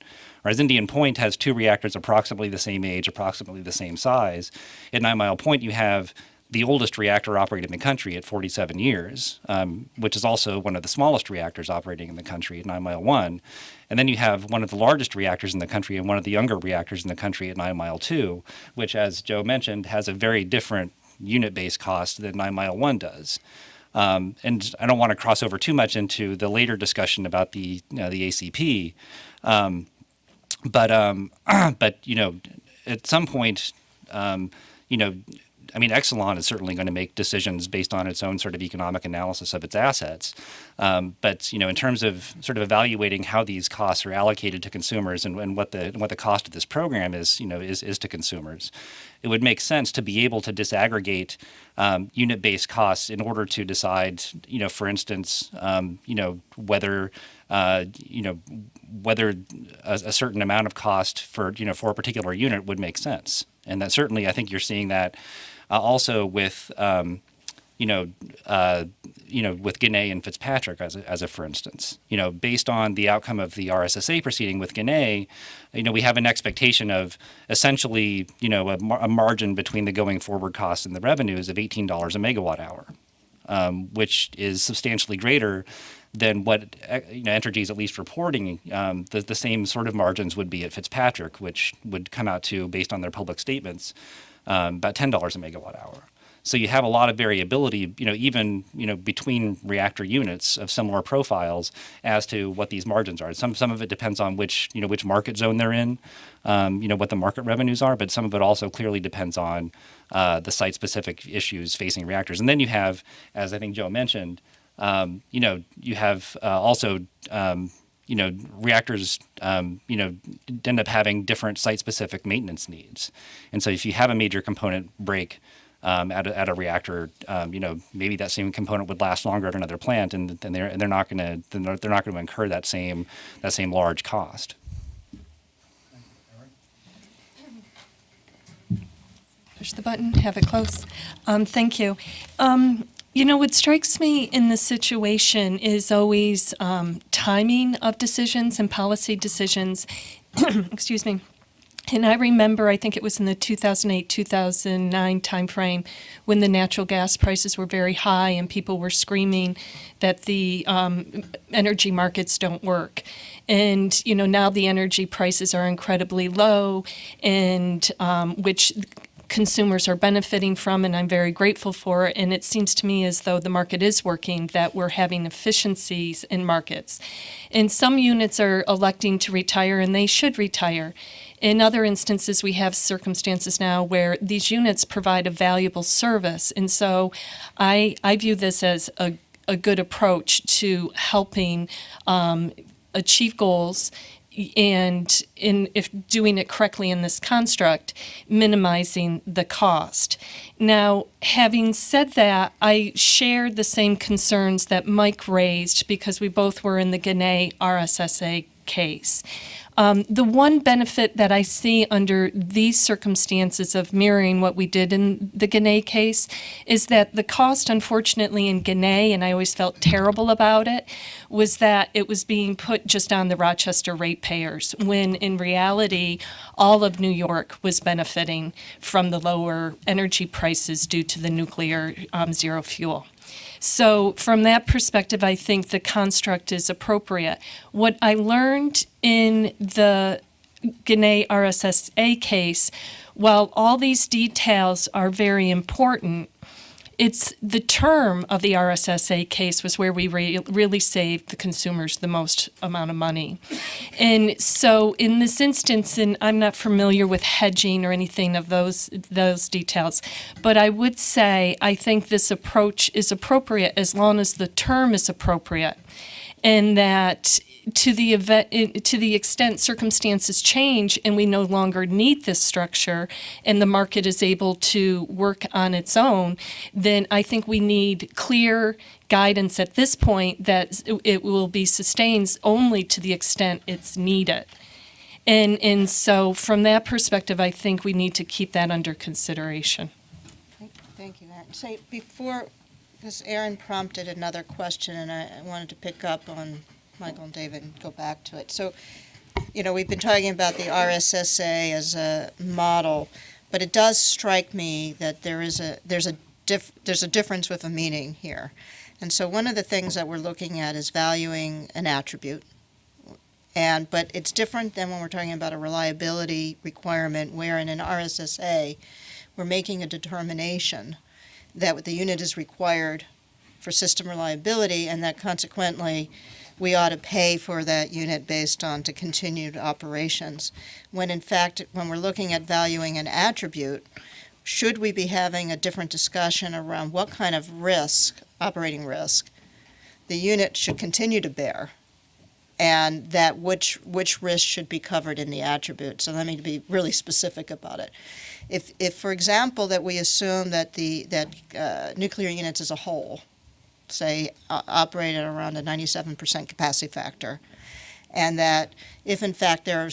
Whereas Indian Point has 2 reactors approximately the same age, approximately the same size. At 9 Mile Point, you have the oldest reactor operating in the country at 47 years, which is also one of the smallest reactors operating in the country at 9 Mile 1. And then you have one of the largest reactors in the country and one of the younger reactors in the country at 9 Mile 2, which, as Joe mentioned, has a very different unit-based cost than 9 Mile 1 does. And I don't want to cross over too much into the later discussion about the ACP. But at some point, Exelon is certainly going to make decisions based on its own sort of economic analysis of its assets. But in terms of sort of evaluating how these costs are allocated to consumers and what the cost of this program is to consumers, it would make sense to be able to disaggregate unit-based costs in order to decide, for instance, whether a certain amount of cost for a particular unit would make sense. And that certainly, I think you're seeing that also with with Ginna and Fitzpatrick as a for instance. Based on the outcome of the RSSA proceeding with Ginna, we have an expectation of essentially a margin between the going forward costs and the revenues of $18 a megawatt hour, which is substantially greater than what Entergy is at least reporting. The same sort of margins would be at Fitzpatrick, which would come out to, based on their public statements, about $10 a megawatt hour. So you have a lot of variability, even between reactor units of similar profiles as to what these margins are. Some of it depends on which market zone they're in, what the market revenues are, but some of it also clearly depends on the site-specific issues facing reactors. And then you have, as I think Joe mentioned, you have also reactors end up having different site-specific maintenance needs. And so if you have a major component break at a reactor, maybe that same component would last longer at another plant, and they're not going to incur that same large cost. Push the button, have it close. Thank you. What strikes me in this situation is always timing of decisions and policy decisions. Excuse me. And I remember, I think it was in the 2008-2009 timeframe when the natural gas prices were very high and people were screaming that the energy markets don't work. And, now the energy prices are incredibly low, and which consumers are benefiting from, and I'm very grateful for it. And it seems to me as though the market is working, that we're having efficiencies in markets. And some units are electing to retire, and they should retire. In other instances, we have circumstances now where these units provide a valuable service. And so I view this as a good approach to helping achieve goals, and if doing it correctly in this construct, minimizing the cost. Now, having said that, I share the same concerns that Mike raised because we both were in the Ginna RSSA case. The one benefit that I see under these circumstances of mirroring what we did in the Ginna case is that the cost, unfortunately, in Ginna, and I always felt terrible about it, was that it was being put just on the Rochester ratepayers, when in reality, all of New York was benefiting from the lower energy prices due to the nuclear zero fuel. So from that perspective, I think the construct is appropriate. What I learned in the Ginna RSSA case, while all these details are very important, it's the term of the RSSA case was where we really saved the consumers the most amount of money. And so in this instance, and I'm not familiar with hedging or anything of those details, but I would say I think this approach is appropriate as long as the term is appropriate, and that to the extent circumstances change and we no longer need this structure and the market is able to work on its own, then I think we need clear guidance at this point that it will be sustained only to the extent it's needed. And so from that perspective, I think we need to keep that under consideration. Thank you, Aaron. Say, before, because Aaron prompted another question, and I wanted to pick up on Michael and David and go back to it. So, we've been talking about the RSSA as a model, but it does strike me that there's a difference with a meaning here. And so one of the things that we're looking at is valuing an attribute. But it's different than when we're talking about a reliability requirement, where in an RSSA, we're making a determination that the unit is required for system reliability and that consequently we ought to pay for that unit based on to continued operations. When in fact, when we're looking at valuing an attribute, should we be having a different discussion around what kind of risk, operating risk, the unit should continue to bear, and that which risk should be covered in the attribute? So let me be really specific about it. If for example, that we assume that nuclear units as a whole, say, operate at around a 97% capacity factor, and that if in fact there are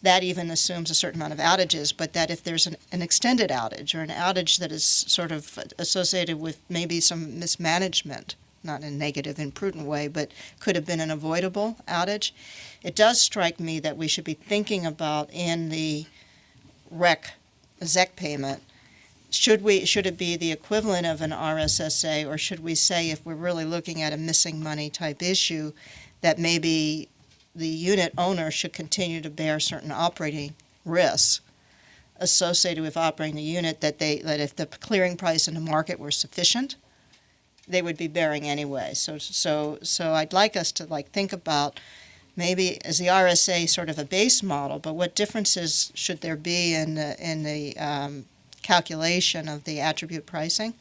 that even assumes a certain amount of outages, but that if there's an extended outage or an outage that is sort of associated with maybe some mismanagement, not in a negative, imprudent way, but could have been an avoidable outage, it does strike me that we should be thinking about in the ZEC payment, should it be the equivalent of an RSSA, or should we say, if we're really looking at a missing money type issue, that maybe the unit owner should continue to bear certain operating risks associated with operating the unit, that if the clearing price in the market were sufficient, they would be bearing anyway. So I'd like us to think about maybe as the RSA sort of a base model, but what differences should there be in the calculation of the attribute pricing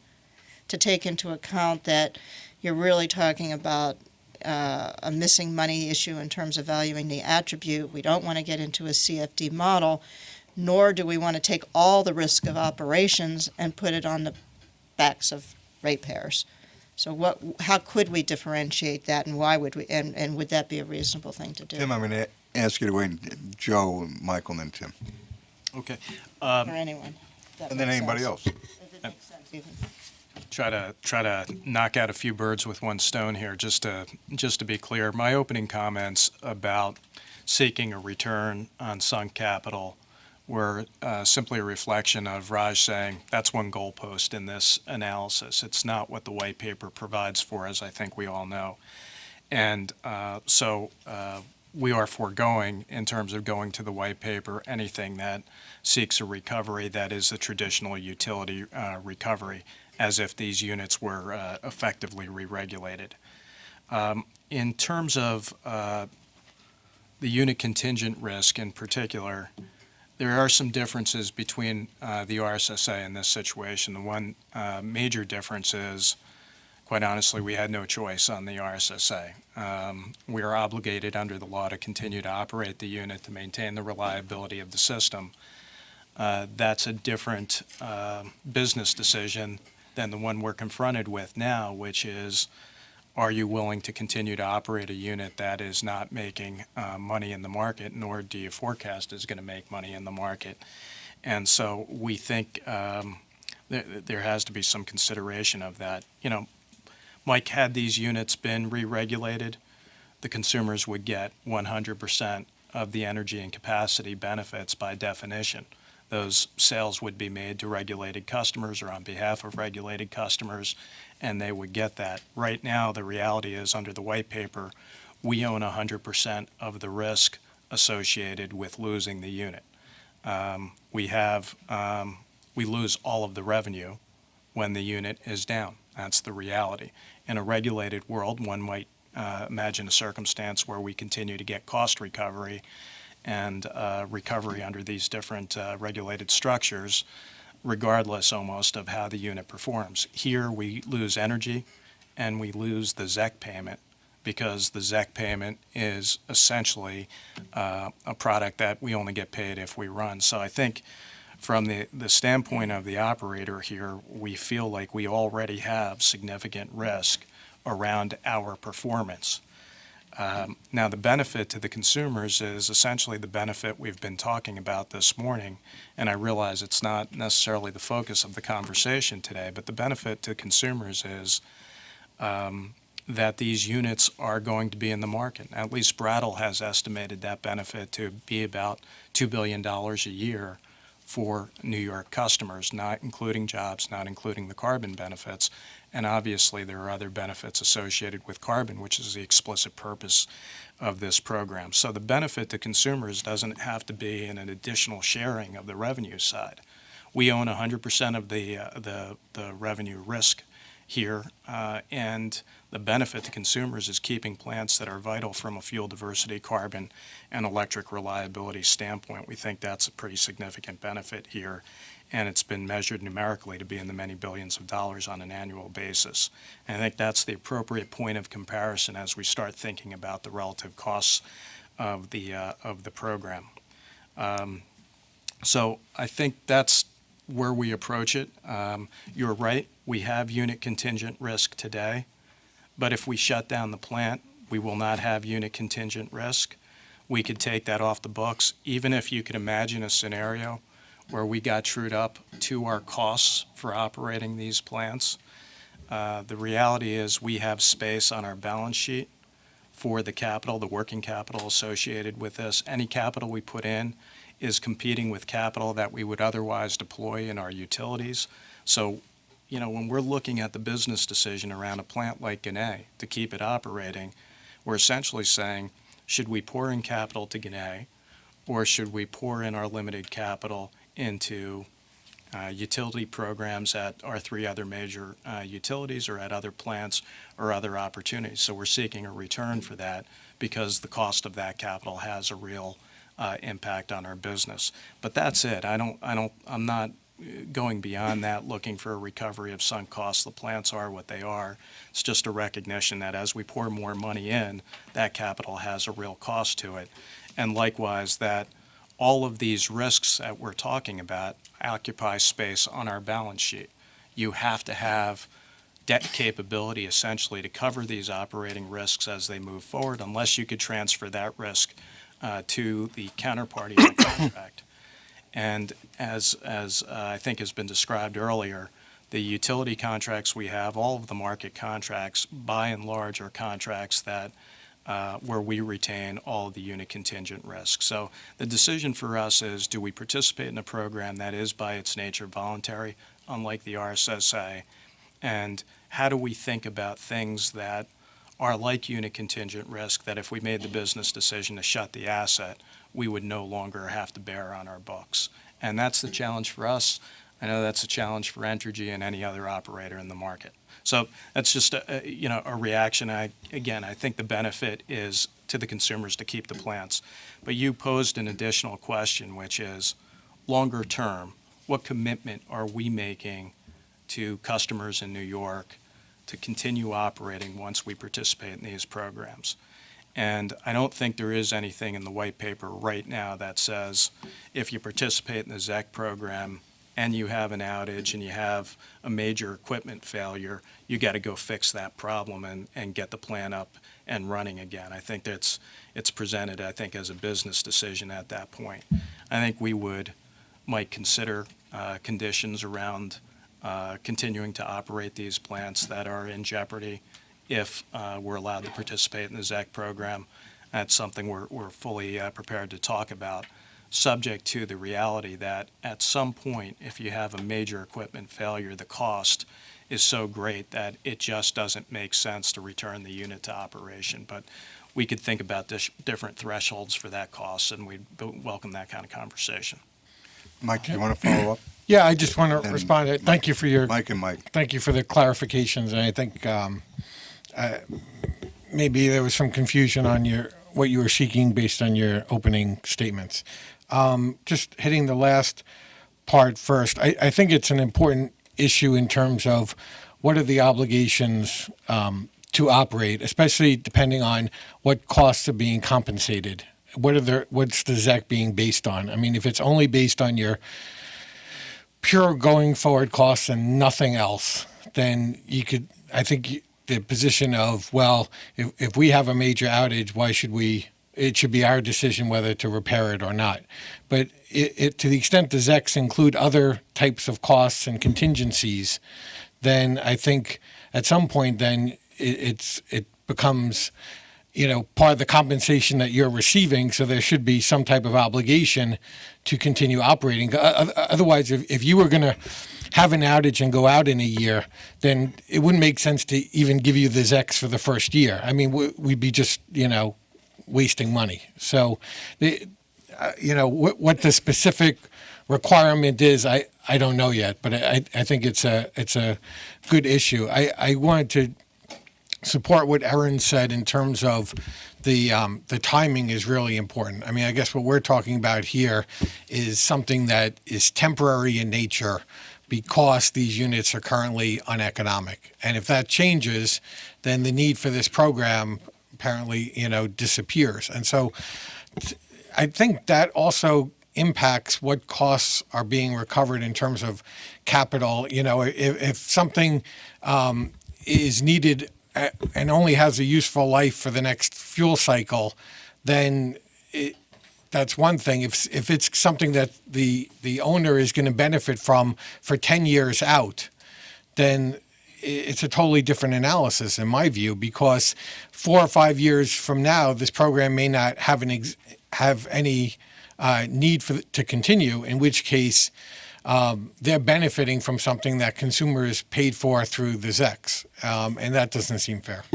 to take into account that you're really talking about a missing money issue in terms of valuing the attribute. We don't want to get into a CFD model, nor do we want to take all the risk of operations and put it on the backs of ratepayers. So how could we differentiate that, and why would we, and would that be a reasonable thing to do? Tim, I'm going to ask you to wait, Joe, Michael, and then Tim. Okay. Or anyone. And then anybody else. If it makes sense even. Try to knock out a few birds with one stone here, just to be clear. My opening comments about seeking a return on sunk capital were simply a reflection of Raj saying that's one goalpost in this analysis. It's not what the white paper provides for, as I think we all know. And so we are foregoing, in terms of going to the white paper, anything that seeks a recovery that is a traditional utility recovery, as if these units were effectively re-regulated. In terms of the unit contingent risk in particular, there are some differences between the RSSA in this situation. The one major difference is, quite honestly, we had no choice on the RSSA. We are obligated under the law to continue to operate the unit to maintain the reliability of the system. That's a different business decision than the one we're confronted with now, which is, are you willing to continue to operate a unit that is not making money in the market, nor do you forecast is going to make money in the market? And so we think there has to be some consideration of that. Mike, had these units been re-regulated, the consumers would get 100% of the energy and capacity benefits by definition. Those sales would be made to regulated customers or on behalf of regulated customers, and they would get that. Right now, the reality is, under the white paper, we own 100% of the risk associated with losing the unit. We lose all of the revenue when the unit is down. That's the reality. In a regulated world, one might imagine a circumstance where we continue to get cost recovery and recovery under these different regulated structures, regardless almost of how the unit performs. Here we lose energy and we lose the ZEC payment because the ZEC payment is essentially a product that we only get paid if we run. So I think from the standpoint of the operator here, we feel like we already have significant risk around our performance. Now, the benefit to the consumers is essentially the benefit we've been talking about this morning, and I realize it's not necessarily the focus of the conversation today, but the benefit to consumers is that these units are going to be in the market. At least Brattle has estimated that benefit to be about $2 billion a year for New York customers, not including jobs, not including the carbon benefits. And obviously, there are other benefits associated with carbon, which is the explicit purpose of this program. So the benefit to consumers doesn't have to be in an additional sharing of the revenue side. We own 100% of the revenue risk here, and the benefit to consumers is keeping plants that are vital from a fuel diversity, carbon, and electric reliability standpoint. We think that's a pretty significant benefit here, and it's been measured numerically to be in the many billions of dollars on an annual basis. And I think that's the appropriate point of comparison as we start thinking about the relative costs of the program. So I think that's where we approach it. You're right, we have unit contingent risk today, but if we shut down the plant, we will not have unit contingent risk. We could take that off the books, even if you could imagine a scenario where we got trued up to our costs for operating these plants. The reality is we have space on our balance sheet for the capital, the working capital associated with this. Any capital we put in is competing with capital that we would otherwise deploy in our utilities. So, you know, when we're looking at the business decision around a plant like Gannett to keep it operating, we're essentially saying, should we pour in capital to Gannett, or should we pour in our limited capital into utility programs at our three other major utilities or at other plants or other opportunities? So we're seeking a return for that because the cost of that capital has a real impact on our business. But that's it. I'm not going beyond that, looking for a recovery of sunk costs. The plants are what they are. It's just a recognition that as we pour more money in, that capital has a real cost to it. And likewise, that all of these risks that we're talking about occupy space on our balance sheet. You have to have debt capability essentially to cover these operating risks as they move forward, unless you could transfer that risk to the counterparty in the contract. And as I think has been described earlier, the utility contracts we have, all of the market contracts, by and large, are contracts that where we retain all of the unit contingent risk. So the decision for us is, do we participate in a program that is by its nature voluntary, unlike the RSSA, and how do we think about things that are like unit contingent risk, that if we made the business decision to shut the asset, we would no longer have to bear on our books. And that's the challenge for us. I know that's a challenge for Entergy and any other operator in the market. So that's just a reaction. I think the benefit is to the consumers to keep the plants. But you posed an additional question, which is longer term, what commitment are we making to customers in New York to continue operating once we participate in these programs? And I don't think there is anything in the white paper right now that says if you participate in the ZEC program and you have an outage and you have a major equipment failure, you got to go fix that problem and get the plant up and running again. I think it's presented, I think, as a business decision at that point. I think we might consider conditions around continuing to operate these plants that are in jeopardy if we're allowed to participate in the ZEC program. That's something we're fully prepared to talk about, subject to the reality that at some point, if you have a major equipment failure, the cost is so great that it just doesn't make sense to return the unit to operation. But we could think about different thresholds for that cost, and we'd welcome that kind of conversation. Mike, do you want to follow up? Yeah, I just want to respond. Thank you for your Mike and Mike. Thank you for the clarifications, and I think maybe there was some confusion on what you were seeking based on your opening statements. Just hitting the last part first, I think it's an important issue in terms of what are the obligations to operate, especially depending on what costs are being compensated. What's the ZEC being based on? I mean, if it's only based on your pure going forward costs and nothing else, then I think the position of, well, if we have a major outage, why should we? It should be our decision whether to repair it or not. But to the extent the ZECs include other types of costs and contingencies, then I think at some point then it becomes, part of the compensation that you're receiving. So there should be some type of obligation to continue operating. Otherwise, if you were going to have an outage and go out in a year, then it wouldn't make sense to even give you the ZECs for the first year. I mean, we'd be just, wasting money. So, what the specific requirement is, I don't know yet, but I think it's a good issue. I wanted to support what Erin said in terms of the timing is really important. I mean, I guess what we're talking about here is something that is temporary in nature because these units are currently uneconomic. And if that changes, then the need for this program apparently, disappears. And so I think that also impacts what costs are being recovered in terms of capital. If something is needed and only has a useful life for the next fuel cycle, then that's one thing. If it's something that the owner is going to benefit from for 10 years out, then it's a totally different analysis in my view, because 4 or 5 years from now, this program may not have any need to continue, in which case they're benefiting from something that consumers paid for through the ZECs, and that doesn't seem fair.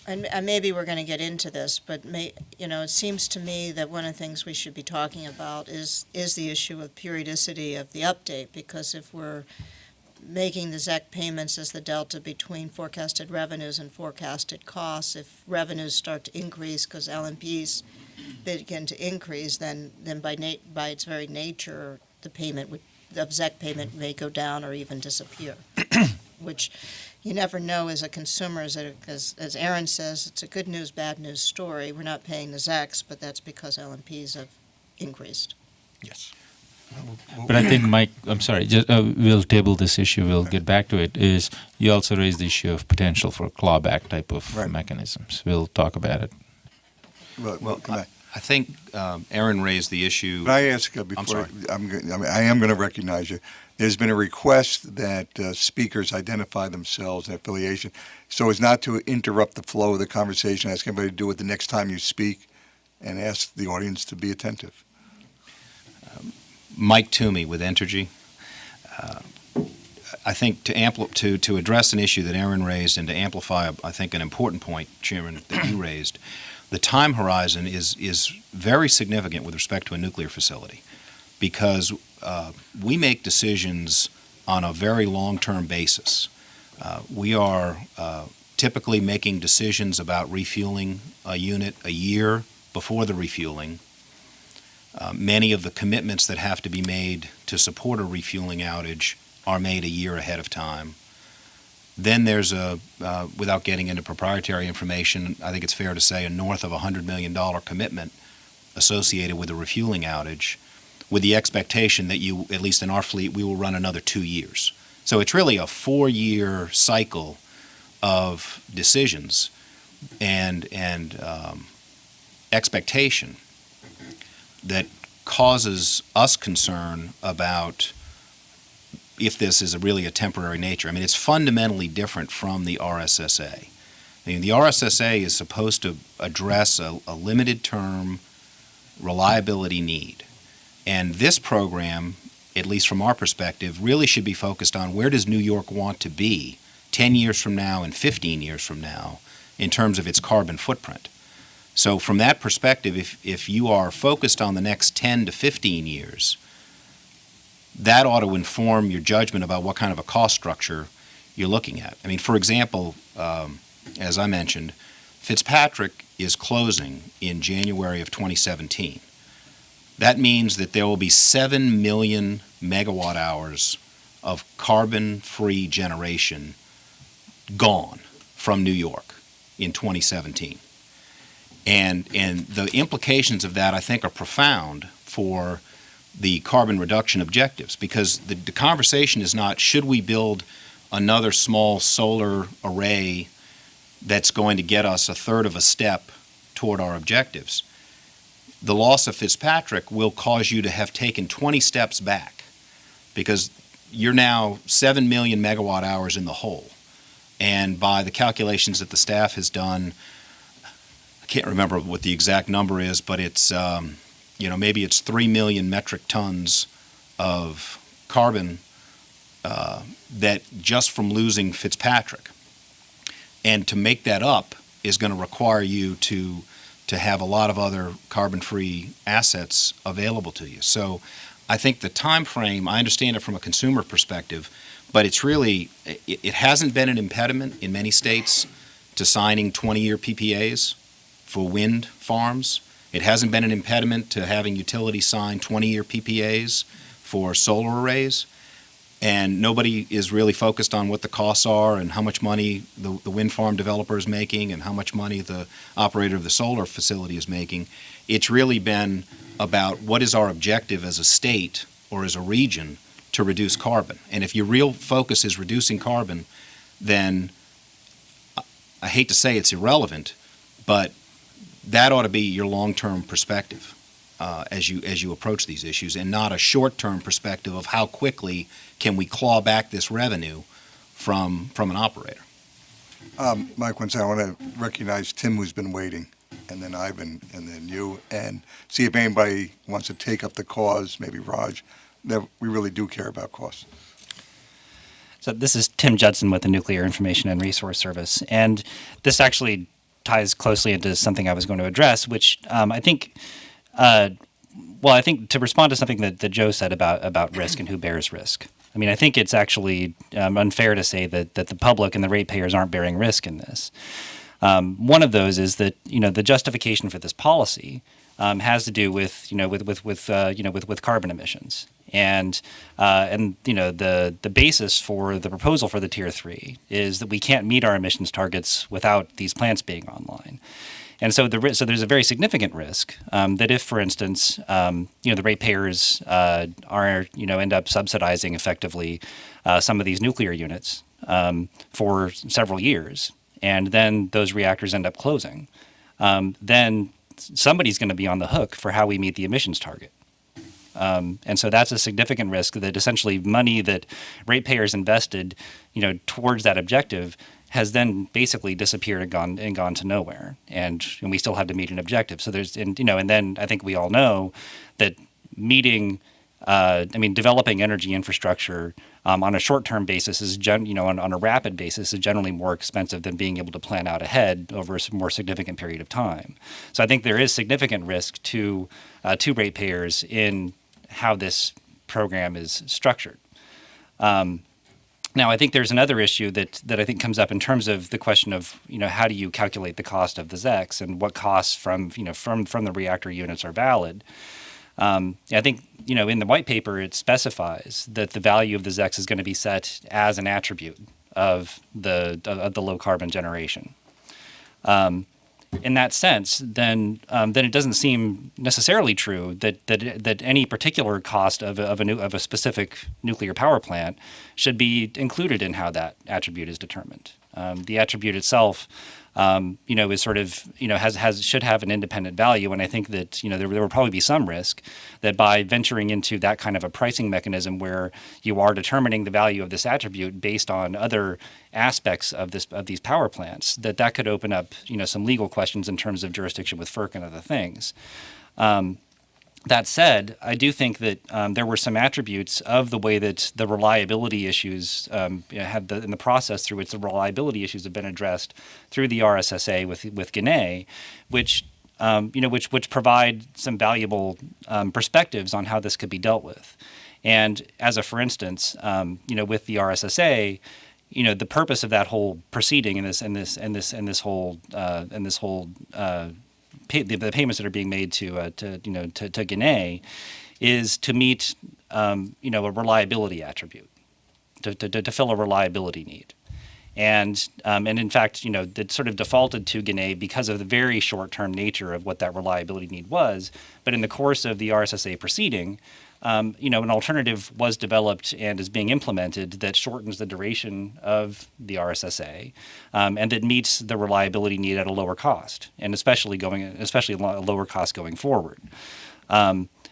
And maybe we're going to get into this, but it seems to me that one of the things we should be talking about is the issue of periodicity of the update, because if we're making the ZEC payments as the delta between forecasted revenues and forecasted costs, if revenues start to increase because LMPs begin to increase, then by its very nature, the ZEC payment may go down or even disappear, which you never know as a consumer. As Aaron says, it's a good news, bad news story. We're not paying the ZECs, but that's because LMPs have increased. Yes. But I think, Mike, I'm sorry, we'll table this issue, we'll get back to it, is you also raised the issue of potential for clawback type of mechanisms. We'll talk about it. Well, I think Aaron raised the issue. Can I ask before? I am going to recognize you. There's been a request that speakers identify themselves and affiliation, so as not to interrupt the flow of the conversation. Ask everybody to do it the next time you speak, and ask the audience to be attentive. Mike Toomey with Entergy. I think to address an issue that Aaron raised and to amplify, I think, an important point, Chairman, that you raised, the time horizon is very significant with respect to a nuclear facility, because we make decisions on a very long-term basis. We are typically making decisions about refueling a unit a year before the refueling. Many of the commitments that have to be made to support a refueling outage are made a year ahead of time. Then there's without getting into proprietary information, I think it's fair to say a north of $100 million commitment associated with a refueling outage, with the expectation that at least in our fleet, we will run another 2 years. So it's really a 4-year cycle of decisions and expectation that causes us concern about if this is really a temporary nature. I mean, it's fundamentally different from the RSSA. I mean, the RSSA is supposed to address a limited term reliability need. And this program, at least from our perspective, really should be focused on where does New York want to be 10 years from now and 15 years from now in terms of its carbon footprint. So from that perspective, if you are focused on the next 10 to 15 years, that ought to inform your judgment about what kind of a cost structure you're looking at. I mean, for example, as I mentioned, Fitzpatrick is closing in January of 2017. That means that there will be 7 million megawatt hours of carbon-free generation gone from New York in 2017. And the implications of that, I think, are profound for the carbon reduction objectives, because the conversation is not, should we build another small solar array that's going to get us a third of a step toward our objectives. The loss of Fitzpatrick will cause you to have taken 20 steps back, because you're now 7 million megawatt hours in the hole. And by the calculations that the staff has done, I can't remember what the exact number is, but it's, maybe it's 3 million metric tons of carbon that just from losing Fitzpatrick. And to make that up is going to require you to have a lot of other carbon-free assets available to you. So I think the time frame, I understand it from a consumer perspective, but it's really, it hasn't been an impediment in many states to signing 20-year PPAs for wind farms. It hasn't been an impediment to having utilities sign 20-year PPAs for solar arrays. And nobody is really focused on what the costs are and how much money the wind farm developer is making and how much money the operator of the solar facility is making. It's really been about what is our objective as a state or as a region to reduce carbon. And if your real focus is reducing carbon, then I hate to say it's irrelevant, but that ought to be your long-term perspective as you approach these issues, and not a short-term perspective of how quickly can we claw back this revenue from an operator. Mike, once I want to recognize Tim, who's been waiting, and then Ivan, and then you, and see if anybody wants to take up the cause, maybe Raj, that we really do care about costs. So this is Tim Judson with the Nuclear Information and Resource Service, and this actually ties closely into something I was going to address, which I think to respond to something that Joe said about risk and who bears risk. I mean, I think it's actually unfair to say that the public and the ratepayers aren't bearing risk in this. One of those is that the justification for this policy has to do with carbon emissions, and the basis for the proposal for the Tier 3 is that we can't meet our emissions targets without these plants being online. And so there's a very significant risk that if, for instance, the ratepayers end up subsidizing effectively some of these nuclear units for several years, and then those reactors end up closing, then somebody's going to be on the hook for how we meet the emissions target. And so that's a significant risk that essentially money that ratepayers invested, towards that objective has then basically disappeared and gone to nowhere, and we still have to meet an objective. So and then I think we all know that developing energy infrastructure on a short-term basis is on a rapid basis is generally more expensive than being able to plan out ahead over a more significant period of time. So I think there is significant risk to ratepayers in how this program is structured. Now, I think there's another issue that I think comes up in terms of the question of, how do you calculate the cost of the ZECs and what costs from the reactor units are valid. I think, in the white paper, it specifies that the value of the ZECs is going to be set as an attribute of the low carbon generation. In that sense, then it doesn't seem necessarily true that any particular cost of a specific nuclear power plant should be included in how that attribute is determined. The attribute itself, is sort of should have an independent value, and I think that there will probably be some risk that by venturing into that kind of a pricing mechanism where you are determining the value of this attribute based on other aspects of these power plants, that could open up some legal questions in terms of jurisdiction with FERC and other things. That said, I do think that there were some attributes of the way that the reliability issues in the process through which the reliability issues have been addressed through the RSSA with Guinea, which provide some valuable perspectives on how this could be dealt with. And for instance, with the RSSA, the purpose of that whole proceeding and this whole the payments that are being made to Guinea is to meet a reliability attribute, to fill a reliability need. And in fact, that sort of defaulted to Gannett because of the very short-term nature of what that reliability need was. But in the course of the RSSA proceeding, an alternative was developed and is being implemented that shortens the duration of the RSSA, and that meets the reliability need at a lower cost, and especially a lower cost going forward.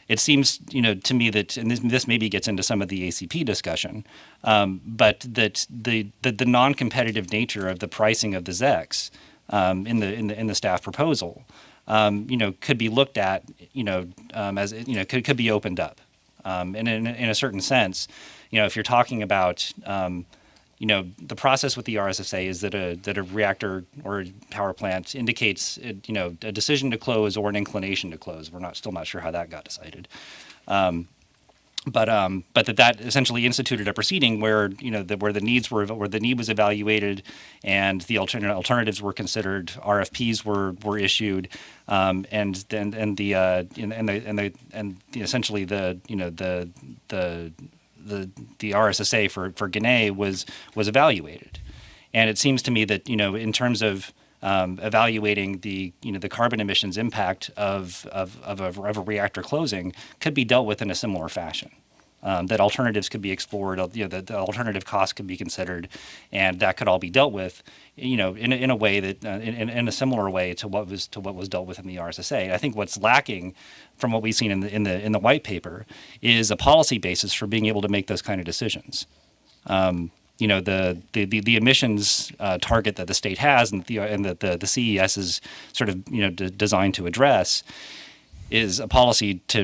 It seems, to me that, and this maybe gets into some of the ACP discussion, but that the non-competitive nature of the pricing of the ZECs in the staff proposal, could be looked at, as could be opened up. And in a certain sense, if you're talking about, the process with the RSSA is that a reactor or a power plant indicates, a decision to close or an inclination to close. We're still not sure how that got decided. But that essentially instituted a proceeding where where the need was evaluated, and the alternatives were considered, RFPs were issued, and essentially the RSSA for Gannett was evaluated. And it seems to me that in terms of evaluating the carbon emissions impact of a reactor closing could be dealt with in a similar fashion. That alternatives could be explored, the alternative costs could be considered, and that could all be dealt with, in a way that in a similar way to what was dealt with in the RSSA. I think what's lacking from what we've seen in the white paper is a policy basis for being able to make those kind of decisions. The emissions target that the state has and that the CES is sort of designed to address is a policy to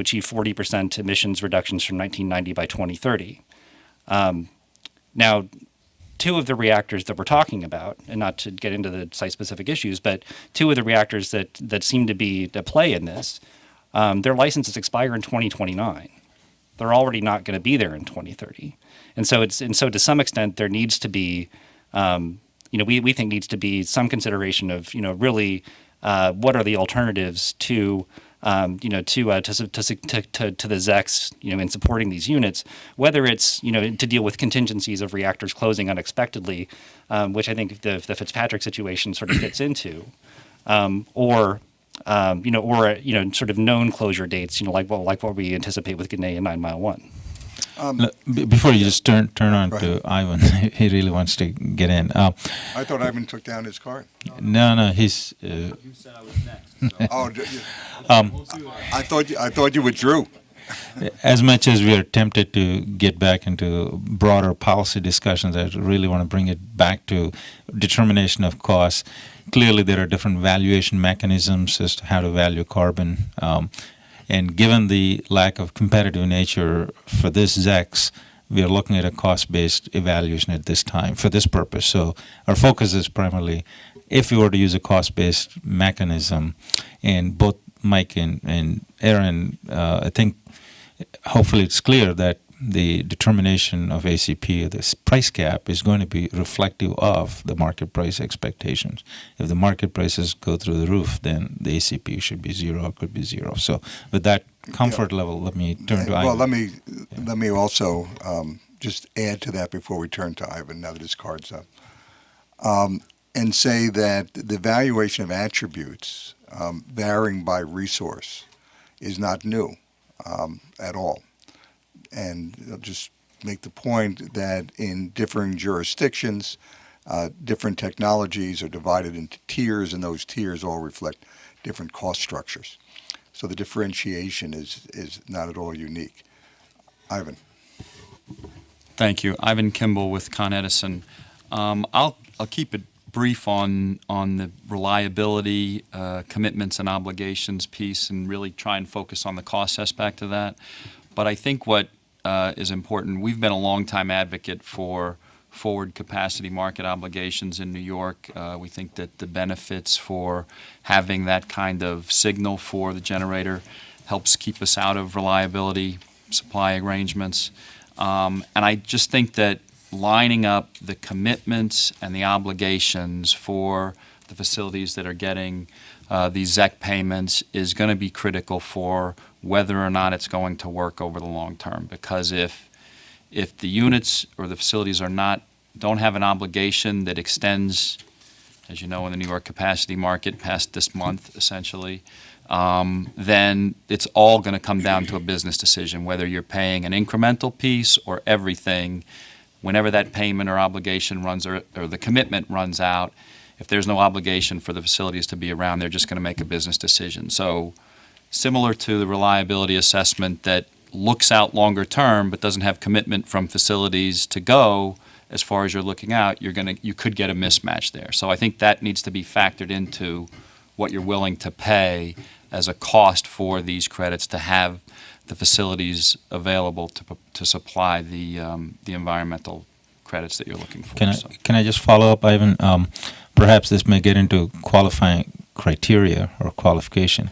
achieve 40% emissions reductions from 1990 by 2030. Now, two of the reactors that we're talking about, and not to get into the site-specific issues, but two of the reactors that seem to be at play in this, their licenses expire in 2029. They're already not going to be there in 2030. And so to some extent there needs to be, we think needs to be some consideration of, really what are the alternatives to the ZECs, in supporting these units, whether it's, to deal with contingencies of reactors closing unexpectedly, which I think the Fitzpatrick situation sort of fits into, or sort of known closure dates, like what we anticipate with Gannett and 9 Mile 1. Before you just turn on to Ivan, he really wants to get in. I thought Ivan took down his card. No, he's. You said I was next. So. I thought you withdrew. As much as we are tempted to get back into broader policy discussions, I really want to bring it back to determination of costs. Clearly, there are different valuation mechanisms as to how to value carbon. And given the lack of competitive nature for this ZECs, we are looking at a cost-based evaluation at this time for this purpose. So our focus is primarily, if we were to use a cost-based mechanism, and both Mike and Aaron, I think hopefully it's clear that the determination of ACP, this price cap, is going to be reflective of the market price expectations. If the market prices go through the roof, then the ACP should be zero, or could be zero. So with that comfort level, let me turn to Ivan. Well, let me also just add to that before we turn to Ivan, now that his card's up, and say that the valuation of attributes varying by resource is not new at all. And I'll just make the point that in differing jurisdictions, different technologies are divided into tiers, and those tiers all reflect different cost structures. So the differentiation is not at all unique. Ivan. Thank you. Ivan Kimball with Con Edison. I'll keep it brief on the reliability commitments and obligations piece, and really try and focus on the cost aspect of that. But I think what is important, we've been a long-time advocate for forward capacity market obligations in New York. We think that the benefits for having that kind of signal for the generator helps keep us out of reliability supply arrangements. And I just think that lining up the commitments and the obligations for the facilities that are getting these ZEC payments is going to be critical for whether or not it's going to work over the long term. Because if the units or the facilities are not don't have an obligation that extends, as you know, in the New York capacity market past this month, essentially, then it's all going to come down to a business decision, whether you're paying an incremental piece or everything. Whenever that payment or obligation runs or the commitment runs out, if there's no obligation for the facilities to be around, they're just going to make a business decision. So similar to the reliability assessment that looks out longer term but doesn't have commitment from facilities to go as far as you're looking out, you could get a mismatch there. So I think that needs to be factored into what you're willing to pay as a cost for these credits to have the facilities available to supply the environmental credits that you're looking for. Can I just follow up, Ivan? Perhaps this may get into qualifying criteria or qualification.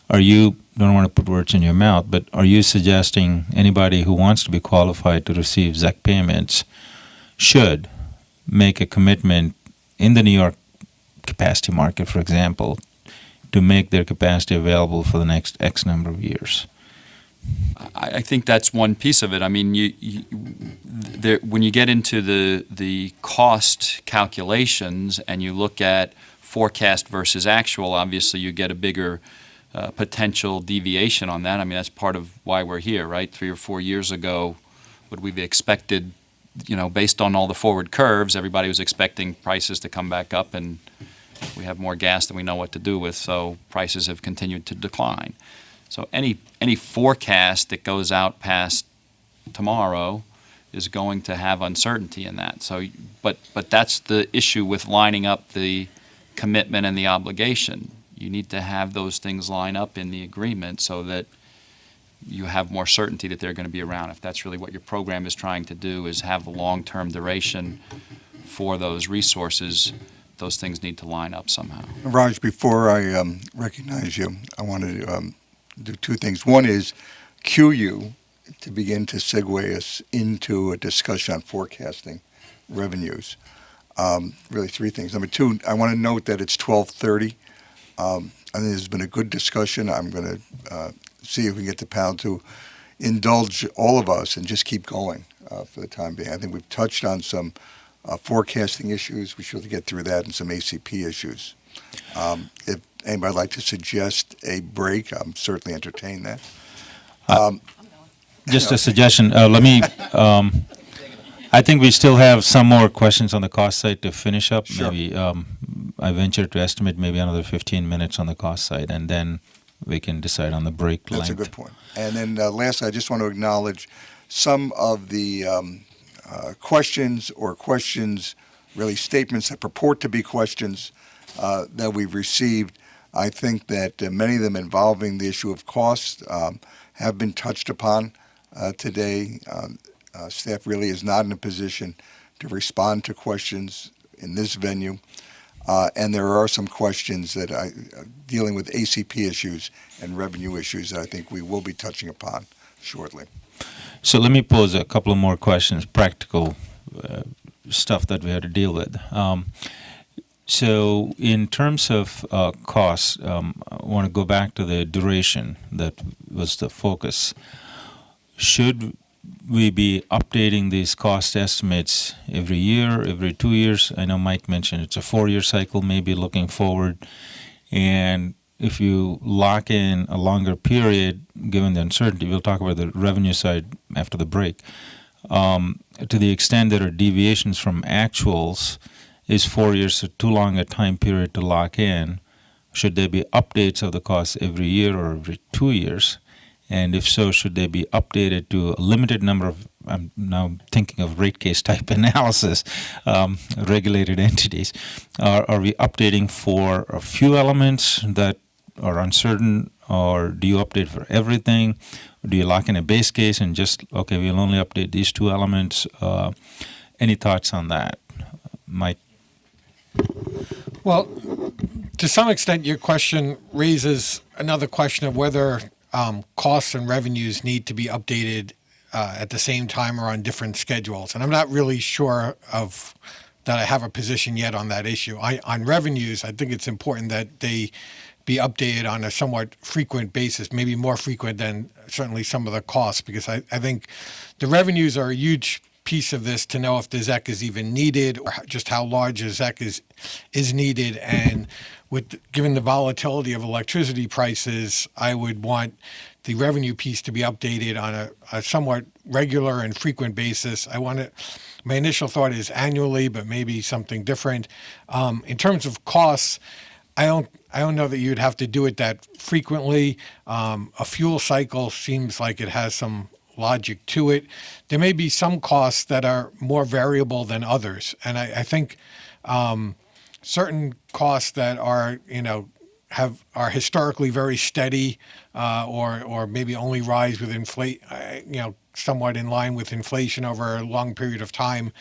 Don't want to put words in your mouth, but are you suggesting anybody who wants to be qualified to receive ZEC payments should make a commitment in the New York capacity market, for example, to make their capacity available for the next X number of years? I think that's one piece of it. I mean, when you get into the cost calculations and you look at forecast versus actual, obviously you get a bigger potential deviation on that. I mean, that's part of why we're here, right? 3 or 4 years ago, would we be expected, based on all the forward curves, everybody was expecting prices to come back up, and we have more gas than we know what to do with, so prices have continued to decline. So any forecast that goes out past tomorrow is going to have uncertainty in that. So, but that's the issue with lining up the commitment and the obligation. You need to have those things line up in the agreement so that you have more certainty that they're going to be around. If that's really what your program is trying to do, is have a long-term duration for those resources, those things need to line up somehow. Raj, before I recognize you, I want to do two things. One is cue you to begin to segue us into a discussion on forecasting revenues. Really three things. Number two, I want to note that it's 12:30. I think there's been a good discussion. I'm going to see if we can get the panel to indulge all of us and just keep going for the time being. I think we've touched on some forecasting issues. We should get through that and some ACP issues. If anybody would like to suggest a break, I'm certainly entertain that. Just a suggestion. I think we still have some more questions on the cost side to finish up. Sure. Maybe I venture to estimate maybe another 15 minutes on the cost side, and then we can decide on the break length. That's a good point. And then lastly, I just want to acknowledge some of the questions, really statements that purport to be questions that we've received. I think that many of them involving the issue of cost have been touched upon today. Staff really is not in a position to respond to questions in this venue. And there are some questions that dealing with ACP issues and revenue issues that I think we will be touching upon shortly. So let me pose a couple of more questions, practical stuff that we had to deal with. So in terms of costs, I want to go back to the duration that was the focus. Should we be updating these cost estimates every year, every 2 years? I know Mike mentioned it's a 4-year cycle, maybe looking forward. And if you lock in a longer period, given the uncertainty, we'll talk about the revenue side after the break. To the extent there are deviations from actuals, is 4 years too long a time period to lock in? Should there be updates of the costs every year or every 2 years? And if so, should they be updated to a limited number of, I'm now thinking of rate case type analysis, regulated entities? Are we updating for a few elements that are uncertain, or do you update for everything? Do you lock in a base case and just, okay, we'll only update these 2 elements? Any thoughts on that? Mike? Well, to some extent, your question raises another question of whether costs and revenues need to be updated at the same time or on different schedules. And I'm not really sure of that I have a position yet on that issue. On revenues, I think it's important that they be updated on a somewhat frequent basis, maybe more frequent than certainly some of the costs, because I think the revenues are a huge piece of this to know if the ZEC is even needed or just how large a ZEC is needed. And given the volatility of electricity prices, I would want the revenue piece to be updated on a somewhat regular and frequent basis. My initial thought is annually, but maybe something different. In terms of costs, I don't know that you'd have to do it that frequently. A fuel cycle seems like it has some logic to it. There may be some costs that are more variable than others, and I think certain costs that are are historically very steady, or maybe only rise with somewhat in line with inflation over a long period of time,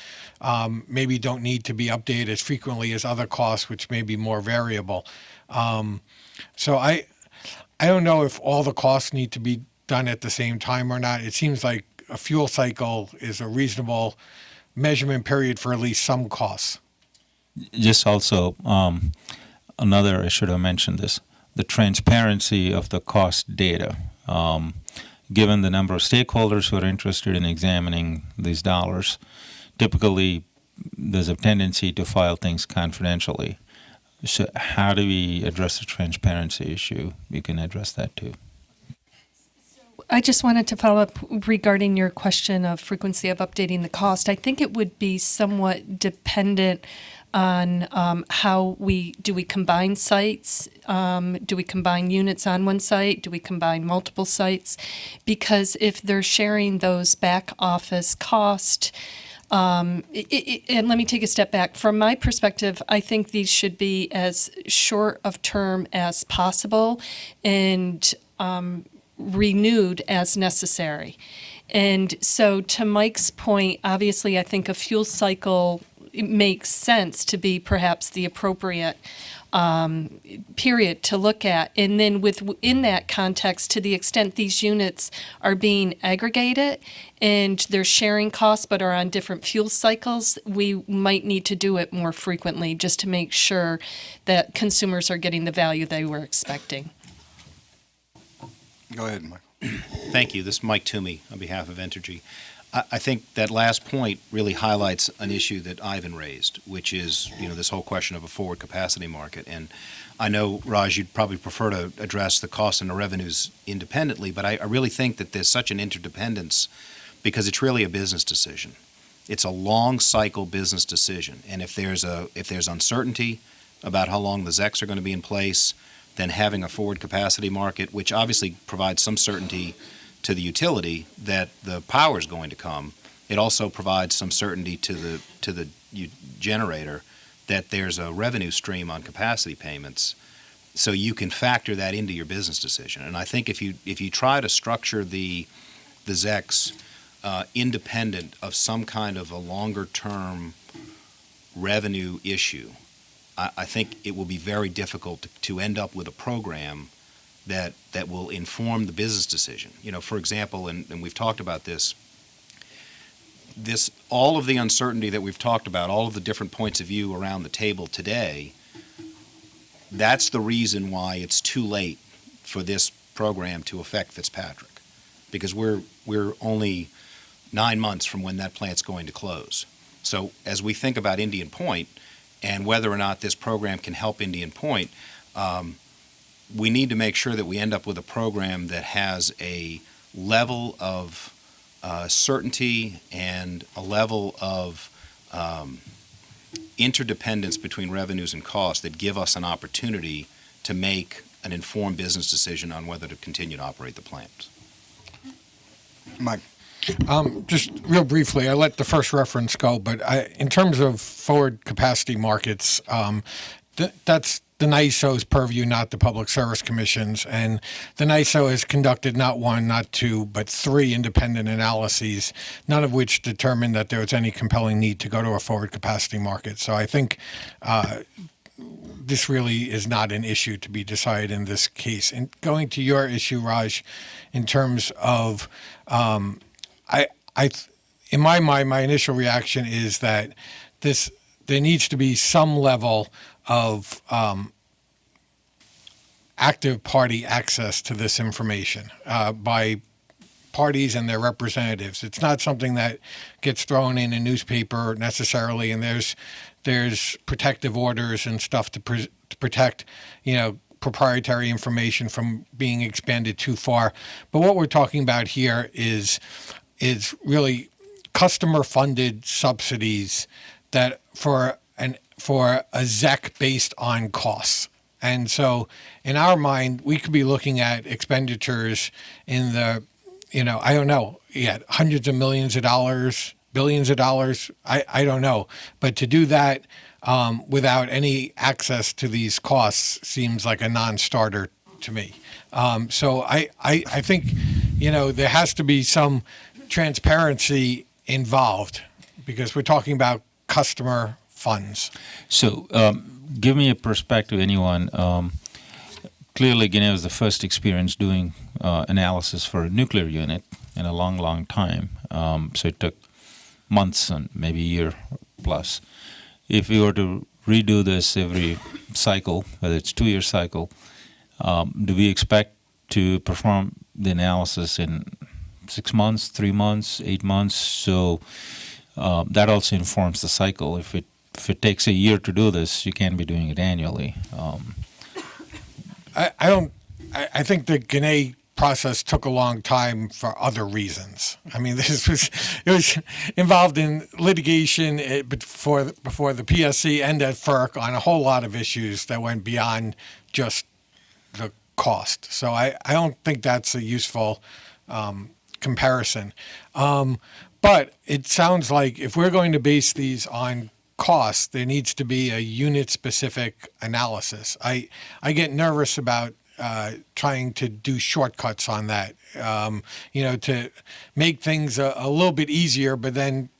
maybe don't need to be updated as frequently as other costs, which may be more variable. So I don't know if all the costs need to be done at the same time or not. It seems like a fuel cycle is a reasonable measurement period for at least some costs. Just also, I should have mentioned this, the transparency of the cost data. Given the number of stakeholders who are interested in examining these dollars, typically there's a tendency to file things confidentially. So how do we address the transparency issue? We can address that too. I just wanted to follow up regarding your question of frequency of updating the cost. I think it would be somewhat dependent on how we combine sites? Do we combine units on one site? Do we combine multiple sites? Because if they're sharing those back office costs, and let me take a step back. From my perspective, I think these should be as short of term as possible and renewed as necessary. And so to Mike's point, obviously I think a fuel cycle, it makes sense to be perhaps the appropriate period to look at. And then within that context, to the extent these units are being aggregated and they're sharing costs but are on different fuel cycles, we might need to do it more frequently just to make sure that consumers are getting the value they were expecting. Go ahead, Mike. Thank you. This is Mike Toomey on behalf of Entergy. I think that last point really highlights an issue that Ivan raised, which is, this whole question of a forward capacity market. And I know, Raj, you'd probably prefer to address the costs and the revenues independently, but I really think that there's such an interdependence because it's really a business decision. It's a long cycle business decision. And if there's uncertainty about how long the ZECs are going to be in place, then having a forward capacity market, which obviously provides some certainty to the utility that the power is going to come, it also provides some certainty to the generator that there's a revenue stream on capacity payments, so you can factor that into your business decision. And I think if you try to structure the ZECs independent of some kind of a longer term revenue issue, I think it will be very difficult to end up with a program that will inform the business decision. For example, and we've talked about this, all of the uncertainty that we've talked about, all of the different points of view around the table today, that's the reason why it's too late for this program to affect Fitzpatrick, because we're only 9 months from when that plant's going to close. So as we think about Indian Point and whether or not this program can help Indian Point, we need to make sure that we end up with a program that has a level of certainty and a level of interdependence between revenues and costs that give us an opportunity to make an informed business decision on whether to continue to operate the plant. Mike. Just real briefly, I let the first reference go, but in terms of forward capacity markets, that's the NYISO's purview, not the Public Service Commission's. And the NYISO has conducted not one, not two, but 3 independent analyses, none of which determined that there was any compelling need to go to a forward capacity market. So I think this really is not an issue to be decided in this case. And going to your issue, Raj, in terms of, in my mind, my initial reaction is that there needs to be some level of active party access to this information by parties and their representatives. It's not something that gets thrown in a newspaper necessarily, and there's protective orders and stuff to protect, proprietary information from being expanded too far. But what we're talking about here is really customer-funded subsidies that for a ZEC based on costs. And so in our mind, we could be looking at expenditures in the, I don't know yet, hundreds of millions of dollars, billions of dollars, I don't know. But to do that without any access to these costs seems like a non-starter to me. So I think, there has to be some transparency involved because we're talking about customer funds. So give me a perspective, anyone. Clearly, Guinea was the first experience doing analysis for a nuclear unit in a long, long time. So it took months and maybe a year plus. If we were to redo this every cycle, whether it's 2-year cycle, do we expect to perform the analysis in 6 months, 3 months, 8 months? So that also informs the cycle. If it takes a year to do this, you can't be doing it annually. I think the Guinea process took a long time for other reasons. I mean, it was involved in litigation before the PSC and at FERC on a whole lot of issues that went beyond just the cost. So I don't think that's a useful comparison. But it sounds like if we're going to base these on costs, there needs to be a unit-specific analysis. I get nervous about trying to do shortcuts on that, to make things a little bit easier, but then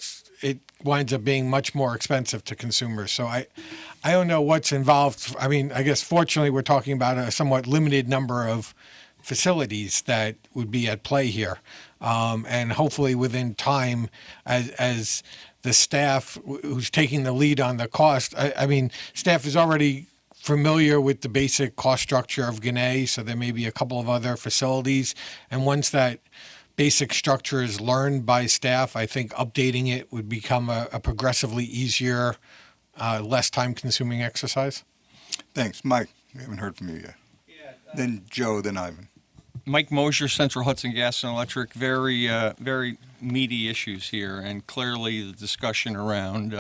it winds up being much more expensive to consumers. So I don't know what's involved. I mean, I guess fortunately we're talking about a somewhat limited number of facilities that would be at play here. And hopefully within time, as the staff who's taking the lead on the cost, I mean, staff is already familiar with the basic cost structure of Guinea, so there may be a couple of other facilities. And once that basic structure is learned by staff, I think updating it would become a progressively easier, less time-consuming exercise. Thanks. Mike, we haven't heard from you yet. Then Joe, then Ivan. Mike Mosier, Central Hudson Gas and Electric, very meaty issues here, and clearly the discussion around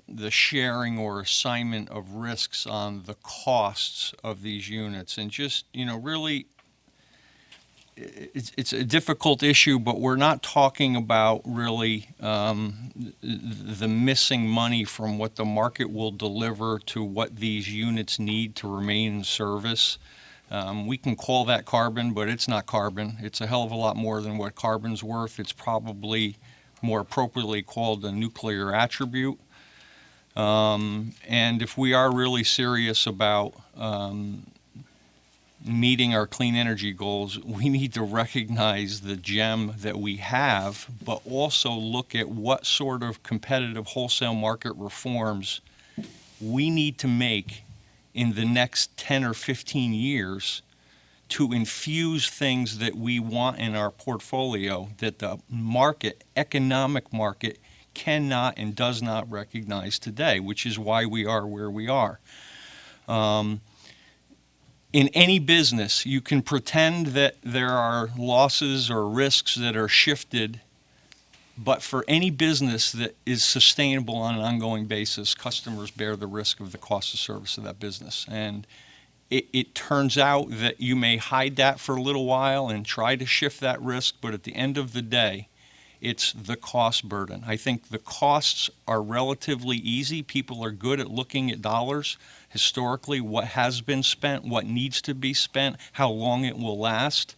the sharing or assignment of risks on the costs of these units, and just, really, it's a difficult issue, but we're not talking about really the missing money from what the market will deliver to what these units need to remain in service. We can call that carbon, but it's not carbon. It's a hell of a lot more than what carbon's worth. It's probably more appropriately called a nuclear attribute. And if we are really serious about meeting our clean energy goals, we need to recognize the gem that we have, but also look at what sort of competitive wholesale market reforms we need to make in the next 10 or 15 years to infuse things that we want in our portfolio that the market, economic market, cannot and does not recognize today, which is why we are where we are. In any business, you can pretend that there are losses or risks that are shifted, but for any business that is sustainable on an ongoing basis, customers bear the risk of the cost of service of that business. And it turns out that you may hide that for a little while and try to shift that risk, but at the end of the day, it's the cost burden. I think the costs are relatively easy. People are good at looking at dollars, historically, what has been spent, what needs to be spent, how long it will last.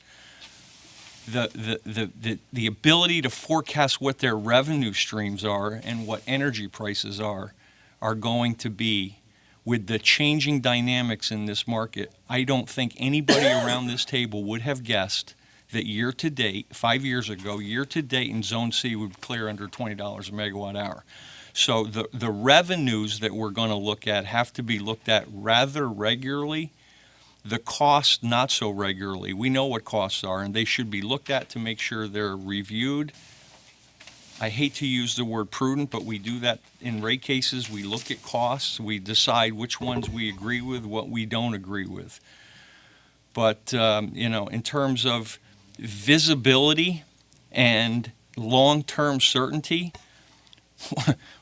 The ability to forecast what their revenue streams are and what energy prices are going to be with the changing dynamics in this market. I don't think anybody around this table would have guessed that year to date, 5 years ago, year to date in Zone C would clear under $20 a megawatt hour. So the revenues that we're going to look at have to be looked at rather regularly The costs, not so regularly. We know what costs are, and they should be looked at to make sure they're reviewed. I hate to use the word prudent, but we do that in rate cases. We look at costs, we decide which ones we agree with, what we don't agree with. But, in terms of visibility and long-term certainty,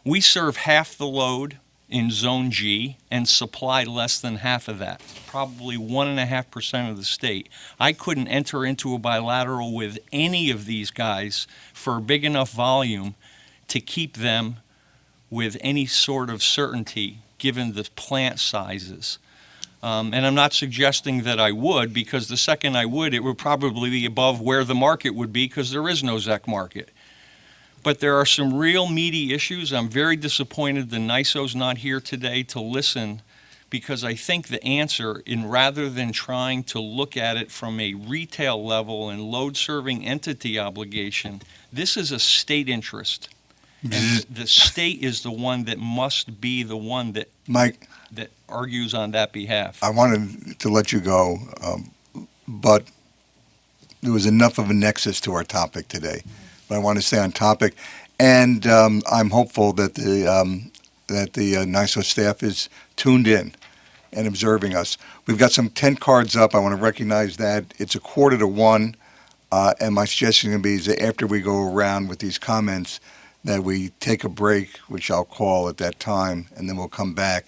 we serve half the load in Zone G and supply less than half of that, probably 1.5% of the state. I couldn't enter into a bilateral with any of these guys for a big enough volume to keep them with any sort of certainty, given the plant sizes. And I'm not suggesting that I would, because the second I would, it would probably be above where the market would be, because there is no ZEC market. But there are some real meaty issues. I'm very disappointed the NISO's not here today to listen, because I think the answer, rather than trying to look at it from a retail level and load-serving entity obligation, this is a state interest. And the state is the one that must be the one that Mike, that argues on that behalf. I wanted to let you go, but there was enough of a nexus to our topic today. But I want to stay on topic, and I'm hopeful that the NISO staff is tuned in and observing us. We've got some 10 cards up. I want to recognize that. It's 1:45, and my suggestion is going to be is that after we go around with these comments, that we take a break, which I'll call at that time, and then we'll come back.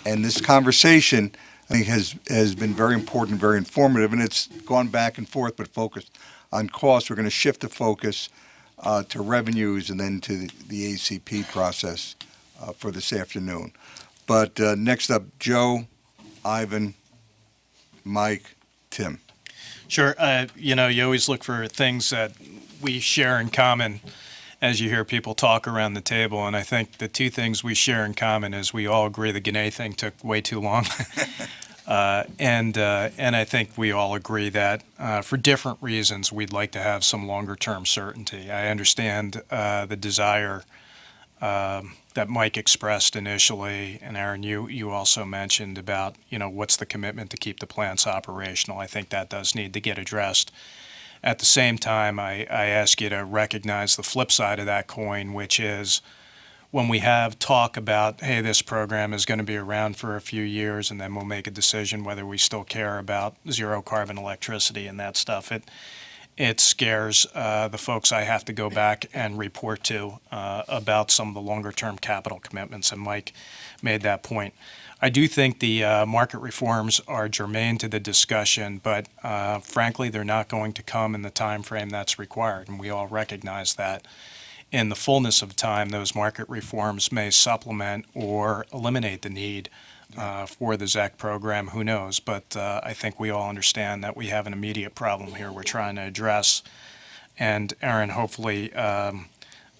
And this conversation, I think, has been very important, very informative, and it's gone back and forth, but focused on costs. We're going to shift the focus to revenues and then to the ACP process for this afternoon. But next up, Joe, Ivan, Mike, Tim. Sure. You always look for things that we share in common as you hear people talk around the table. And I think the two things we share in common is we all agree the Gannett thing took way too long. And I think we all agree that for different reasons, we'd like to have some longer-term certainty. I understand the desire that Mike expressed initially, and Aaron, you also mentioned about, what's the commitment to keep the plants operational. I think that does need to get addressed. At the same time, I ask you to recognize the flip side of that coin, which is when we have talk about, hey, this program is going to be around for a few years, and then we'll make a decision whether we still care about zero carbon electricity and that stuff. It scares the folks I have to go back and report to about some of the longer term capital commitments, and Mike made that point. I do think the market reforms are germane to the discussion, but frankly, they're not going to come in the time frame that's required, and we all recognize that. In the fullness of time, those market reforms may supplement or eliminate the need for the ZEC program. Who knows? But I think we all understand that we have an immediate problem here we're trying to address. And Aaron, hopefully,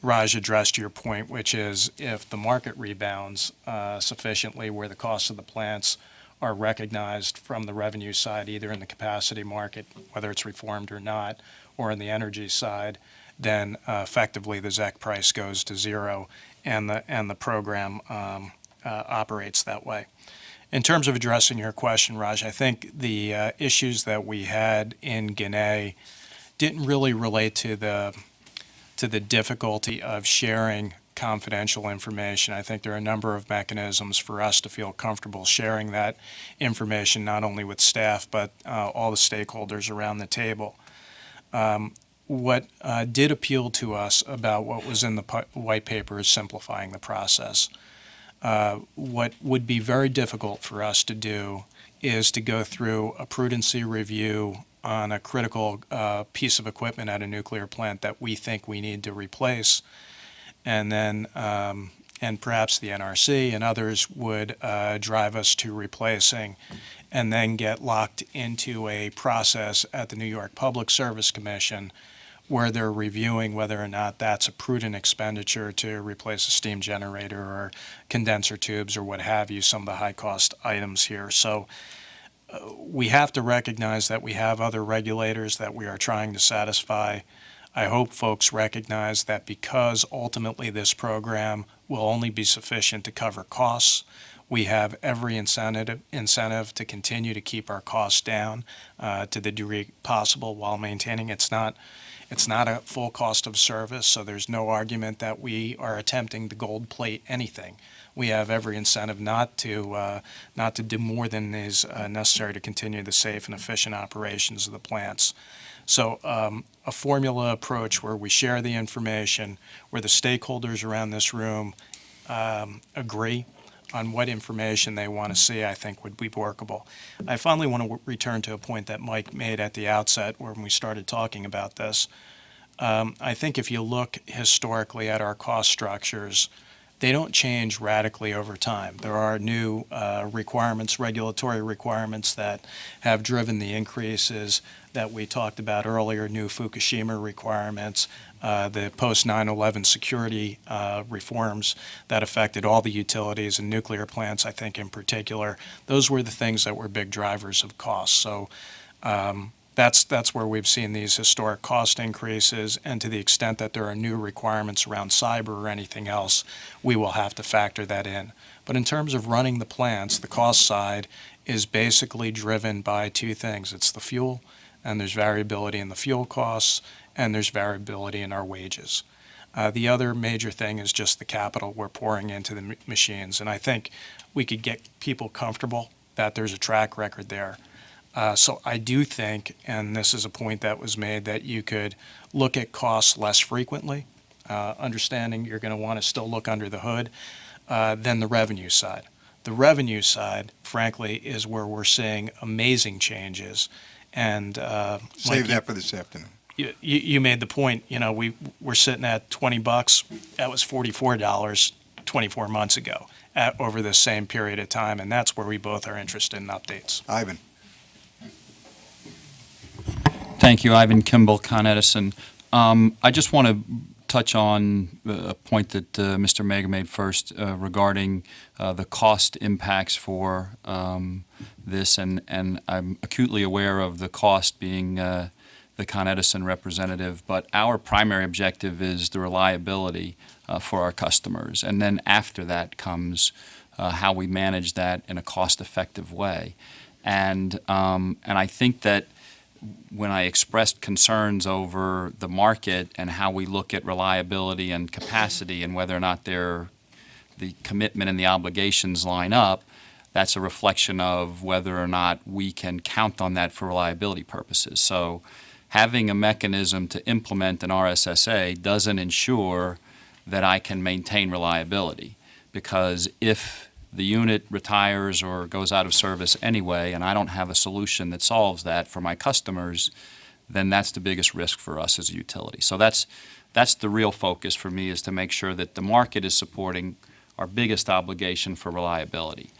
Raj addressed your point, which is if the market rebounds sufficiently where the costs of the plants are recognized from the revenue side, either in the capacity market, whether it's reformed or not, or in the energy side, then effectively the ZEC price goes to zero and the program operates that way. In terms of addressing your question, Raj, I think the issues that we had in Gannett didn't really relate to the difficulty of sharing confidential information. I think there are a number of mechanisms for us to feel comfortable sharing that information, not only with staff, but all the stakeholders around the table. What did appeal to us about what was in the white paper is simplifying the process. What would be very difficult for us to do is to go through a prudency review on a critical piece of equipment at a nuclear plant that we think we need to replace, and then and perhaps the NRC and others would drive us to replacing, and then get locked into a process at the New York Public Service Commission where they're reviewing whether or not that's a prudent expenditure to replace a steam generator or condenser tubes or what have you, some of the high-cost items here. So we have to recognize that we have other regulators that we are trying to satisfy. I hope folks recognize that because ultimately this program will only be sufficient to cover costs, we have every incentive to continue to keep our costs down to the degree possible while maintaining. It's not a full cost of service, so there's no argument that we are attempting to gold plate anything. We have every incentive not to do more than is necessary to continue the safe and efficient operations of the plants. So a formula approach where we share the information, where the stakeholders around this room agree on what information they want to see, I think would be workable. I finally want to return to a point that Mike made at the outset when we started talking about this. I think if you look historically at our cost structures, they don't change radically over time. There are new requirements, regulatory requirements that have driven the increases that we talked about earlier, new Fukushima requirements, the post-9/11 security reforms that affected all the utilities and nuclear plants, I think in particular. Those were the things that were big drivers of costs. So that's where we've seen these historic cost increases, and to the extent that there are new requirements around cyber or anything else, we will have to factor that in. But in terms of running the plants, the cost side is basically driven by two things. It's the fuel, and there's variability in the fuel costs, and there's variability in our wages. The other major thing is just the capital we're pouring into the machines, and I think we could get people comfortable that there's a track record there. So I do think, and this is a point that was made, that you could look at costs less frequently, understanding you're going to want to still look under the hood, than the revenue side. The revenue side, frankly, is where we're seeing amazing changes. And Save that for this afternoon. You made the point, we're sitting at $20. That was $44 24 months ago over the same period of time, and that's where we both are interested in updates. Ivan. Thank you, Ivan Kimball, Con Edison. I just want to touch on a point that Mr. Mega made first regarding the cost impacts for this, and I'm acutely aware of the cost being the Con Edison representative, but our primary objective is the reliability for our customers, and then after that comes how we manage that in a cost-effective way. And I think that when I expressed concerns over the market and how we look at reliability and capacity and whether or not the commitment and the obligations line up, that's a reflection of whether or not we can count on that for reliability purposes. So having a mechanism to implement an RSSA doesn't ensure that I can maintain reliability, because if the unit retires or goes out of service anyway, and I don't have a solution that solves that for my customers, then that's the biggest risk for us as a utility. So that's the real focus for me, is to make sure that the market is supporting our biggest obligation for reliability.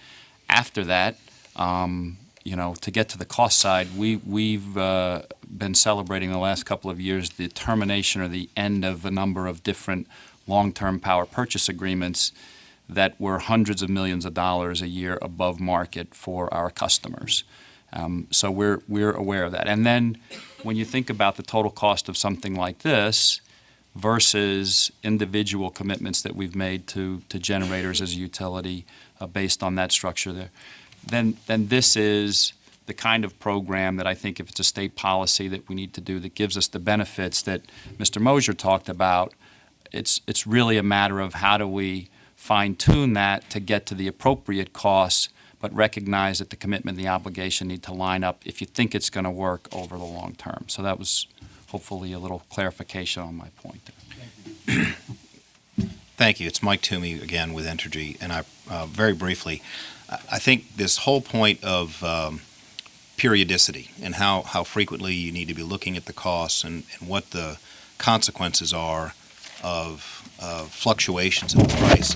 After that, to get to the cost side, we've been celebrating the last couple of years the termination or the end of a number of different long-term power purchase agreements that were hundreds of millions of dollars a year above market for our customers. So we're aware of that. And then when you think about the total cost of something like this versus individual commitments that we've made to generators as a utility based on that structure there, then this is the kind of program that I think, if it's a state policy that we need to do that gives us the benefits that Mr. Mosier talked about, it's really a matter of how do we fine-tune that to get to the appropriate costs, but recognize that the commitment and the obligation need to line up if you think it's going to work over the long term. So that was hopefully a little clarification on my point there. Thank you. It's Mike Toomey again with Entergy, and I very briefly, I think this whole point of periodicity and how frequently you need to be looking at the costs and what the consequences are of fluctuations in the price.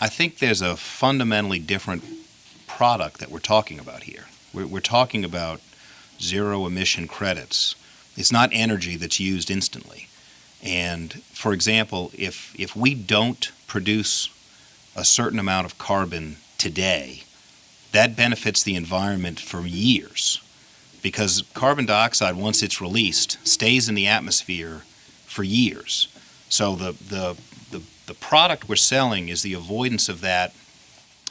I think there's a fundamentally different product that we're talking about here. We're talking about zero emission credits. It's not energy that's used instantly. And for example, if we don't produce a certain amount of carbon today, that benefits the environment for years, because carbon dioxide, once it's released, stays in the atmosphere for years. So the product we're selling is the avoidance of that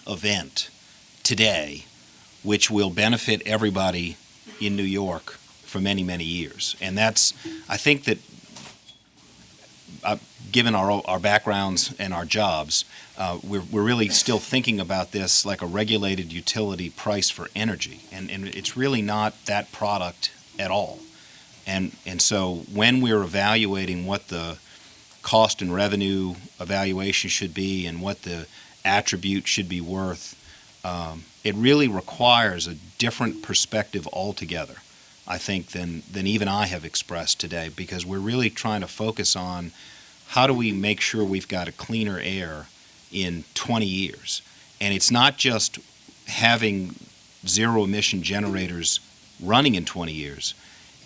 event today, which will benefit everybody in New York for many, many years. And that's, I think that, given our backgrounds and our jobs, we're really still thinking about this like a regulated utility price for energy. And it's really not that product at all. And so when we're evaluating what the cost and revenue evaluation should be and what the attribute should be worth, it really requires a different perspective altogether, I think, than even I have expressed today, because we're really trying to focus on how do we make sure we've got a cleaner air in 20 years. And it's not just having zero emission generators running in 20 years,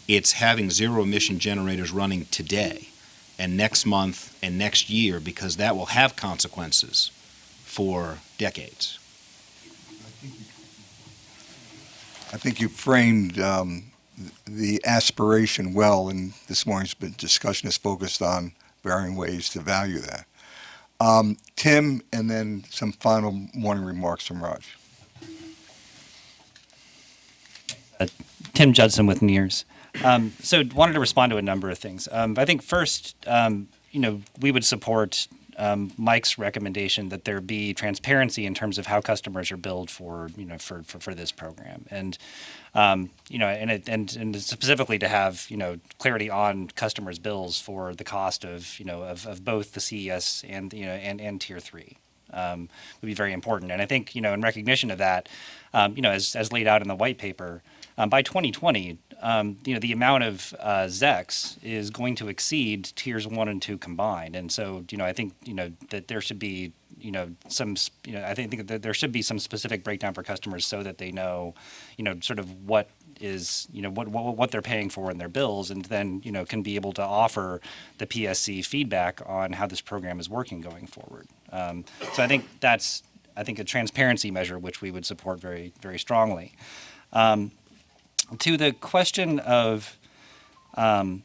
it's having zero emission generators running today and next month and next year, because that will have consequences for decades. I think you framed the aspiration well, and this morning's discussion is focused on varying ways to value that. Tim, and then some final morning remarks from Raj. Tim Judson with NEARS. So wanted to respond to a number of things. I think first, we would support Mike's recommendation that there be transparency in terms of how customers are billed for this program, and and specifically to have clarity on customers' bills for the cost of of both the CES and and Tier 3 would be very important. And I think in recognition of that, as laid out in the white paper, by 2020. The amount of ZECs is going to exceed tiers 1 and 2 combined, and so I think that there should be I think that there should be some specific breakdown for customers so that they know sort of what is what they're paying for in their bills, and then can be able to offer the PSC feedback on how this program is working going forward. So I think that's a transparency measure which we would support very, very strongly. To the question of, that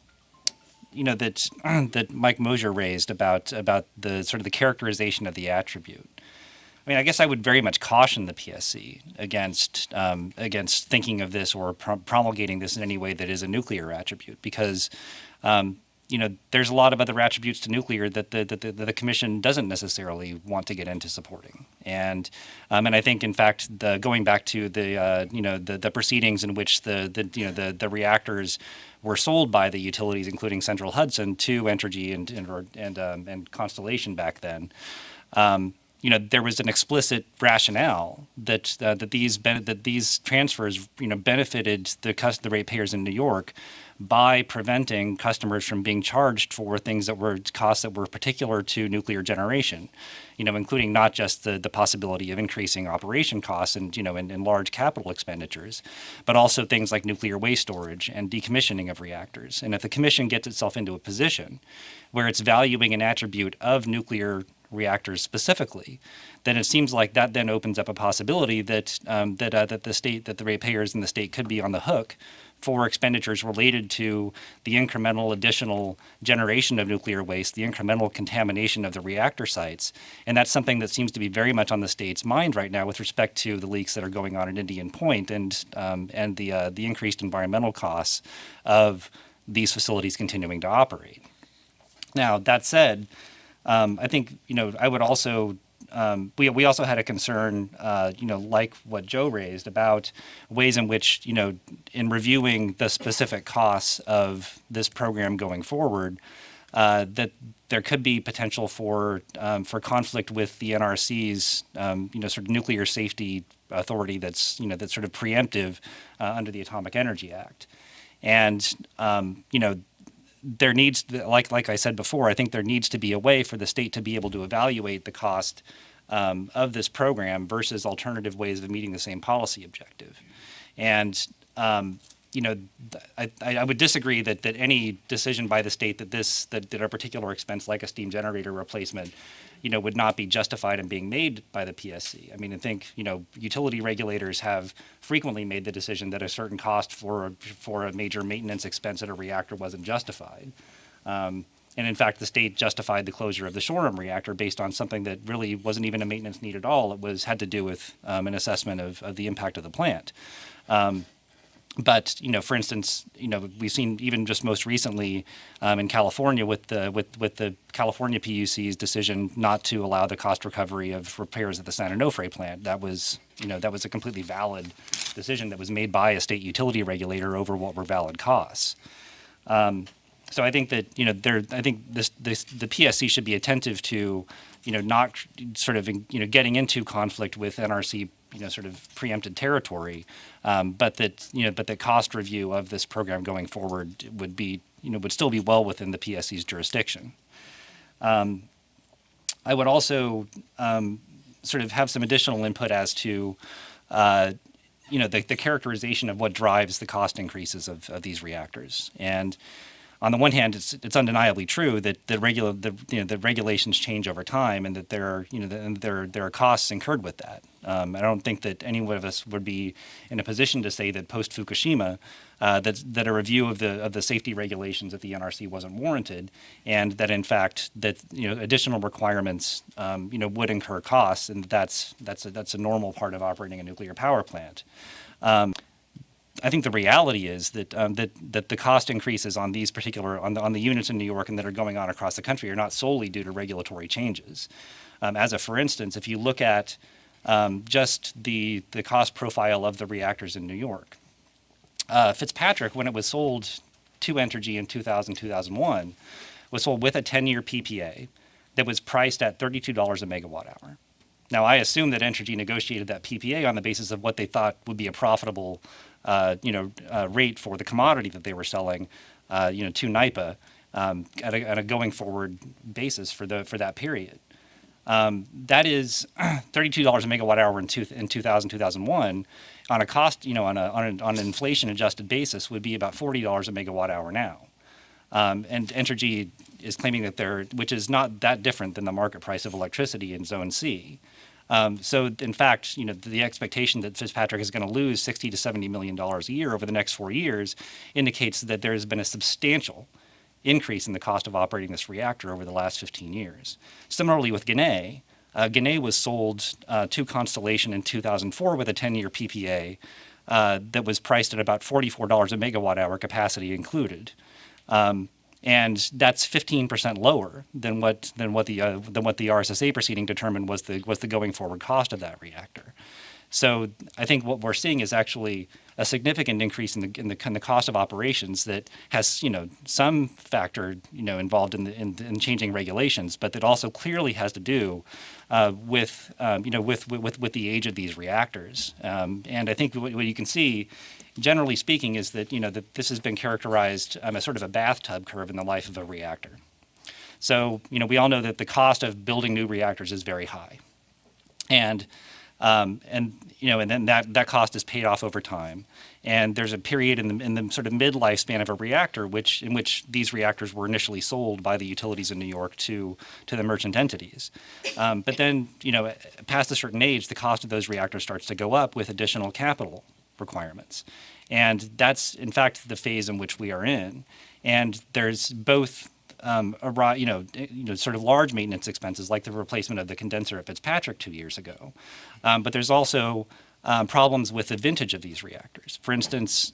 Mike Mosier raised about the sort of the characterization of the attribute. I mean, I guess I would very much caution the PSC against thinking of this or promulgating this in any way that is a nuclear attribute, because there's a lot of other attributes to nuclear that the Commission doesn't necessarily want to get into supporting. And I think, in fact, going back to the proceedings in which the reactors were sold by the utilities, including Central Hudson, to Entergy and Constellation back then, there was an explicit rationale that these transfers benefited the ratepayers in New York by preventing customers from being charged for things that were costs that were particular to nuclear generation, including not just the possibility of increasing operation costs and large capital expenditures, but also things like nuclear waste storage and decommissioning of reactors. And if the Commission gets itself into a position where it's valuing an attribute of nuclear reactors specifically, then it seems like that then opens up a possibility that the ratepayers in the state could be on the hook for expenditures related to the incremental additional generation of nuclear waste, the incremental contamination of the reactor sites. And that's something that seems to be very much on the state's mind right now with respect to the leaks that are going on at Indian Point and the increased environmental costs of these facilities continuing to operate. Now, that said, I think, I would also we also had a concern, like what Joe raised about ways in which, in reviewing the specific costs of this program going forward, that there could be potential for conflict with the NRC's, sort of nuclear safety authority that's sort of preemptive under the Atomic Energy Act. And, there needs, like I said before, I think there needs to be a way for the state to be able to evaluate the cost of this program versus alternative ways of meeting the same policy objective. And I would disagree that any decision by the state that a particular expense like a steam generator replacement would not be justified in being made by the PSC. I mean, I think utility regulators have frequently made the decision that a certain cost for a major maintenance expense at a reactor wasn't justified. And in fact, the state justified the closure of the Shoreham reactor based on something that really wasn't even a maintenance need at all. It had to do with an assessment of the impact of the plant. But for instance, we've seen even just most recently in California with the California PUC's decision not to allow the cost recovery of repairs at the San Onofre plant. That was a completely valid decision that was made by a state utility regulator over what were valid costs. So I think that the PSC should be attentive to not sort of getting into conflict with NRC sort of preempted territory, but that cost review of this program going forward would still be well within the PSC's jurisdiction. I would also sort of have some additional input as to the characterization of what drives the cost increases of these reactors. And on the one hand, it's undeniably true that the regulations change over time, and that there are costs incurred with that. I don't think that any one of us would be in a position to say that post Fukushima, that a review of the safety regulations at the NRC wasn't warranted, and that in fact that additional requirements would incur costs, and that's a normal part of operating a nuclear power plant. I think the reality is that that the cost increases on these particular on the units in New York and that are going on across the country are not solely due to regulatory changes. For instance, if you look at just the cost profile of the reactors in New York, Fitzpatrick, when it was sold to Entergy in 2000-2001, was sold with a 10-year PPA that was priced at $32 a megawatt hour. Now, I assume that Entergy negotiated that PPA on the basis of what they thought would be a profitable rate for the commodity that they were selling, to NYPA at a going forward basis for that period. That is $32 a megawatt hour in 2000-2001 on a cost, on an inflation adjusted basis would be about $40 a megawatt hour now. And Entergy is claiming that which is not that different than the market price of electricity in Zone C. So in fact, the expectation that Fitzpatrick is going to lose $60 to $70 million a year over the next 4 years indicates that there has been a substantial increase in the cost of operating this reactor over the last 15 years. Similarly with Ginna, Ginna was sold to Constellation in 2004 with a 10-year PPA that was priced at about $44 a megawatt hour capacity included. And that's 15% lower than what the RSSA proceeding determined was the going forward cost of that reactor. So I think what we're seeing is actually a significant increase in the cost of operations that has some factor involved in changing regulations, but that also clearly has to do with the age of these reactors. And I think what you can see, generally speaking, is that that this has been characterized as sort of a bathtub curve in the life of a reactor. So we all know that the cost of building new reactors is very high, and then that cost is paid off over time. And there's a period in the sort of mid-life span of a reactor in which these reactors were initially sold by the utilities in New York to the merchant entities. But then past a certain age, the cost of those reactors starts to go up with additional capital requirements. And that's in fact the phase in which we are in. And there's both sort of large maintenance expenses like the replacement of the condenser at Fitzpatrick 2 years ago. But there's also problems with the vintage of these reactors. For instance,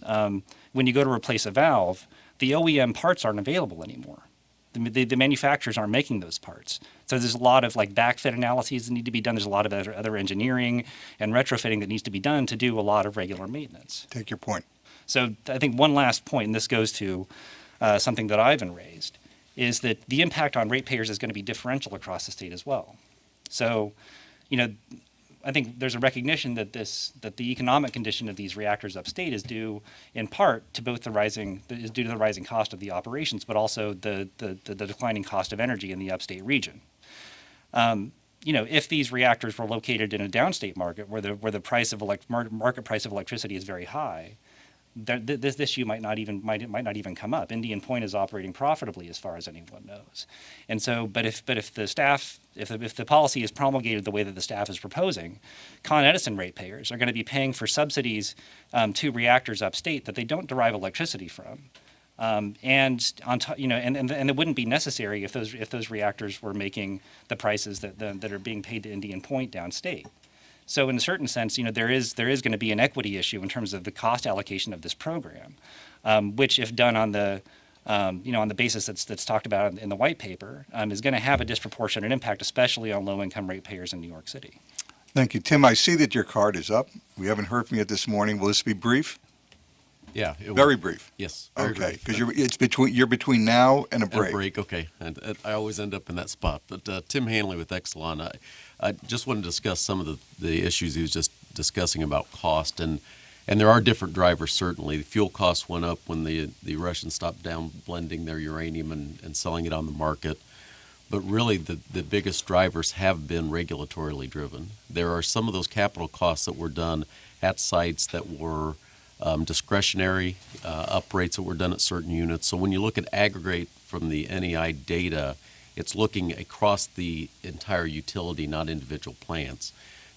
when you go to replace a valve, the OEM parts aren't available anymore. The manufacturers aren't making those parts. So there's a lot of backfit analyses that need to be done. There's a lot of other engineering and retrofitting that needs to be done to do a lot of regular maintenance. Take your point. So I think one last point, and this goes to something that Ivan raised, is that the impact on ratepayers is going to be differential across the state as well. So, I think there's a recognition that the economic condition of these reactors upstate is due in part to both the rising cost of the operations, but also the declining cost of energy in the upstate region. If these reactors were located in a downstate market where the market price of electricity is very high, this issue might not even come up. Indian Point is operating profitably as far as anyone knows, and so if the policy is promulgated the way that the staff is proposing, Con Edison ratepayers are going to be paying for subsidies to reactors upstate that they don't derive electricity from, And on top, and it wouldn't be necessary if those reactors were making the prices that are being paid to Indian Point downstate. So in a certain sense, there is going to be an equity issue in terms of the cost allocation of this program, which, if done on the on the basis that's talked about in the white paper, is going to have a disproportionate impact, especially on low-income ratepayers in New York City. Thank you. Tim, I see that your card is up. We haven't heard from you this morning. Will this be brief? Yeah. Very brief. Yes. Okay, because you're between now and a break. And a break, okay. And I always end up in that spot. But Tim Hanley with Exelon, I just want to discuss some of the issues he was just discussing about cost. And there are different drivers, certainly. The fuel costs went up when the Russians stopped down blending their uranium and selling it on the market. But really, the biggest drivers have been regulatorily driven. There are some of those capital costs that were done at sites that were discretionary uprates that were done at certain units. So when you look at aggregate from the NEI data, it's looking across the entire utility, not individual plants.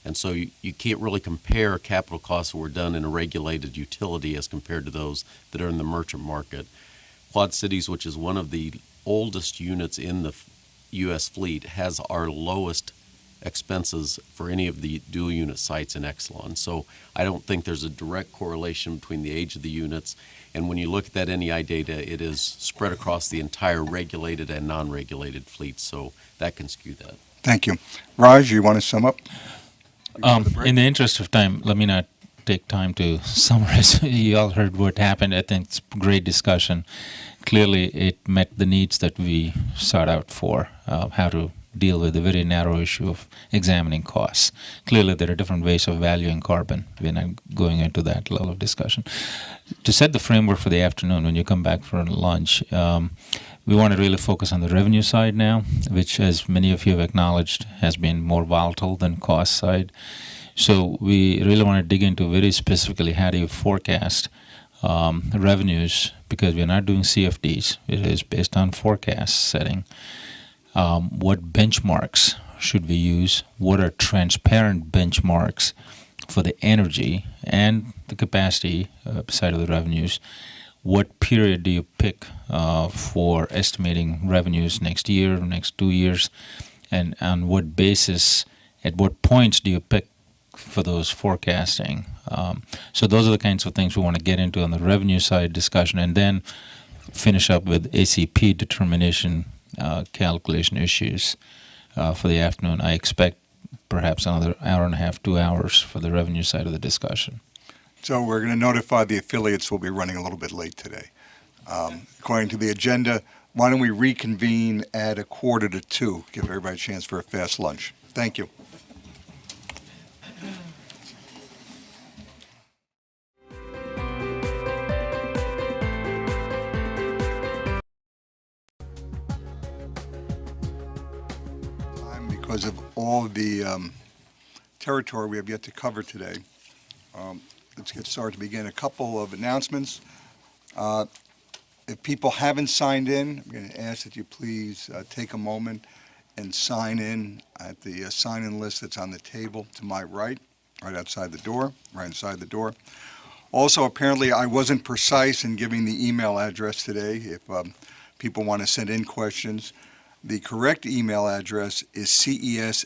And so you can't really compare capital costs that were done in a regulated utility as compared to those that are in the merchant market. Quad Cities, which is one of the oldest units in the U.S. fleet, has our lowest expenses for any of the dual unit sites in Exelon. So I don't think there's a direct correlation between the age of the units. And when you look at that NEI data, it is spread across the entire regulated and non-regulated fleet. So that can skew that. Thank you. Raj, you want to sum up? In the interest of time, let me not take time to summarize. You all heard what happened. I think it's a great discussion. Clearly, it met the needs that we sought out for, how to deal with the very narrow issue of examining costs. Clearly, there are different ways of valuing carbon. We're not going into that level of discussion. To set the framework for the afternoon, when you come back for lunch, we want to really focus on the revenue side now, which, as many of you have acknowledged, has been more volatile than cost side. So we really want to dig into very specifically how do you forecast revenues, because we're not doing CFDs. It is based on forecast setting. What benchmarks should we use? What are transparent benchmarks for the energy and the capacity side of the revenues? What period do you pick for estimating revenues next year, next 2 years? And on what basis, at what points do you pick for those forecasting? So those are the kinds of things we want to get into on the revenue side discussion, and then finish up with ACP determination calculation issues for the afternoon. I expect perhaps another hour and a half, 2 hours for the revenue side of the discussion. So we're going to notify the affiliates we'll be running a little bit late today. According to the agenda, why don't we reconvene at 1:45, give everybody a chance for a fast lunch. Thank you. Because of all the territory we have yet to cover today, let's get started to begin. A couple of announcements. If people haven't signed in, I'm going to ask that you please take a moment and sign in at the sign-in list that's on the table to my right outside the door, right inside the door. Also, apparently, I wasn't precise in giving the email address today. If people want to send in questions, the correct email address is ces@dps.ny.gov,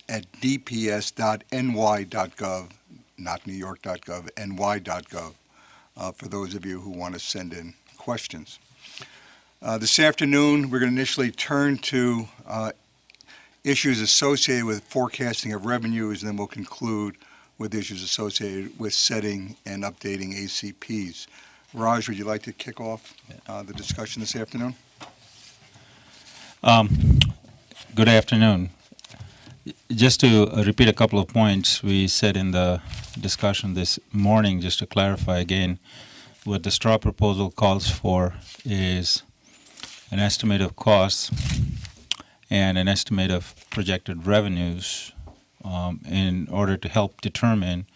not newyork.gov, ny.gov, for those of you who want to send in questions. This afternoon, we're going to initially turn to issues associated with forecasting of revenues, and then we'll conclude with issues associated with setting and updating ACPs. Raj, would you like to kick off the discussion this afternoon? Good afternoon. Just to repeat a couple of points we said in the discussion this morning, just to clarify again, what the straw proposal calls for is an estimate of costs and an estimate of projected revenues in order to help determine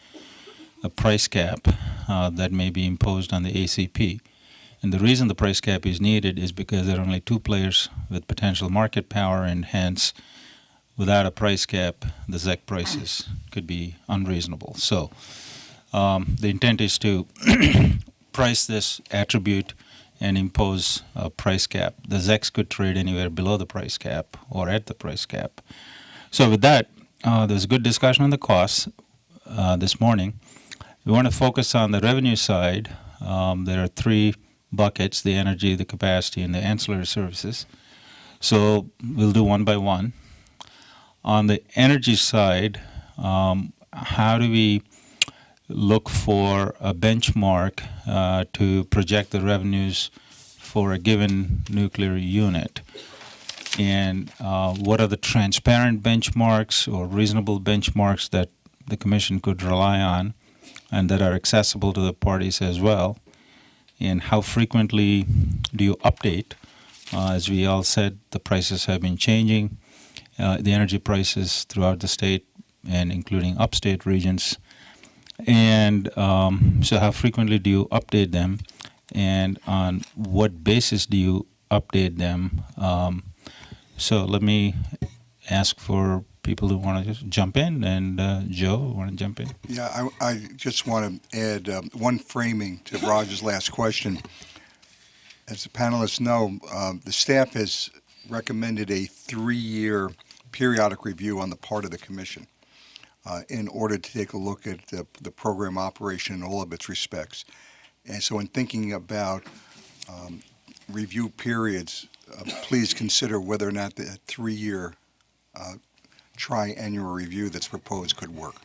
a price cap that may be imposed on the ACP. And the reason the price cap is needed is because there are only two players with potential market power, and hence, without a price cap, the ZEC prices could be unreasonable. So the intent is to price this attribute and impose a price cap. The ZECs could trade anywhere below the price cap or at the price cap. So with that, there's a good discussion on the costs this morning. We want to focus on the revenue side. There are three buckets: the energy, the capacity, and the ancillary services. So we'll do one by one. On the energy side, how do we look for a benchmark to project the revenues for a given nuclear unit? And what are the transparent benchmarks or reasonable benchmarks that the Commission could rely on and that are accessible to the parties as well? And how frequently do you update? As we all said, the prices have been changing, the energy prices throughout the state and including upstate regions. And so how frequently do you update them, and on what basis do you update them? So let me ask for people who want to just jump in, and Joe, want to jump in? Yeah, I just want to add one framing to Raj's last question. As the panelists know, the staff has recommended a 3-year periodic review on the part of the Commission in order to take a look at the program operation in all of its respects. And so in thinking about review periods, please consider whether or not the 3-year tri-annual review that's proposed could work.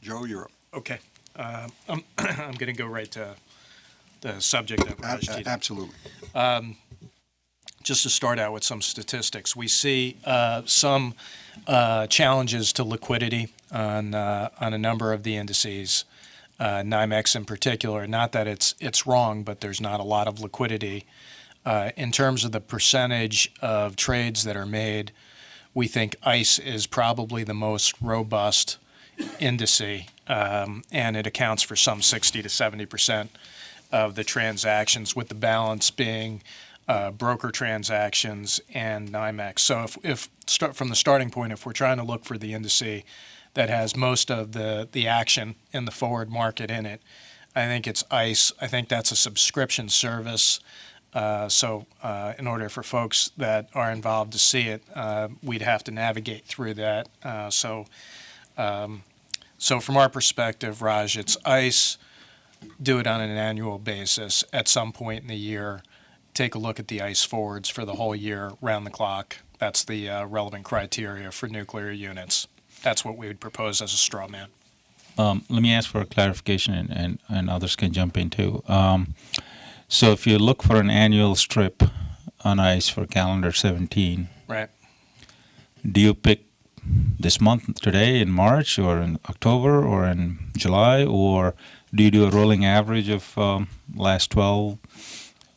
Joe, you're up. Okay. I'm going to go right to the subject that Raj teed up. Absolutely. Just to start out with some statistics, we see some challenges to liquidity on a number of the indices, NYMEX in particular. Not that it's wrong, but there's not a lot of liquidity. In terms of the percentage of trades that are made, we think ICE is probably the most robust indice, and it accounts for some 60 to 70% of the transactions, with the balance being broker transactions and NYMEX. So if start from the starting point, if we're trying to look for the indice that has most of the action in the forward market in it, I think it's ICE. I think that's a subscription service. So in order for folks that are involved to see it, we'd have to navigate through that. So from our perspective, Raj, it's ICE. Do it on an annual basis at some point in the year. Take a look at the ICE forwards for the whole year, round the clock. That's the relevant criteria for nuclear units. That's what we would propose as a straw man. Let me ask for a clarification, and others can jump in too. So if you look for an annual strip on ICE for calendar 17, right? Do you pick this month, today, in March, or in October, or in July, or do you do a rolling average of last 12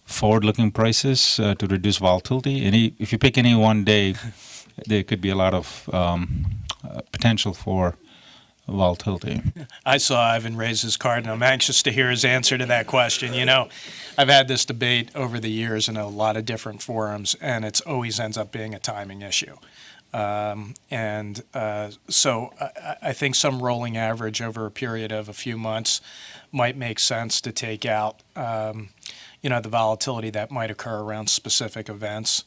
forward-looking prices to reduce volatility? If you pick any one day, there could be a lot of potential for volatility. I saw Ivan raise his card, and I'm anxious to hear his answer to that question. You know, I've had this debate over the years in a lot of different forums, and it's always ends up being a timing issue. So I think some rolling average over a period of a few months might make sense to take out, the volatility that might occur around specific events.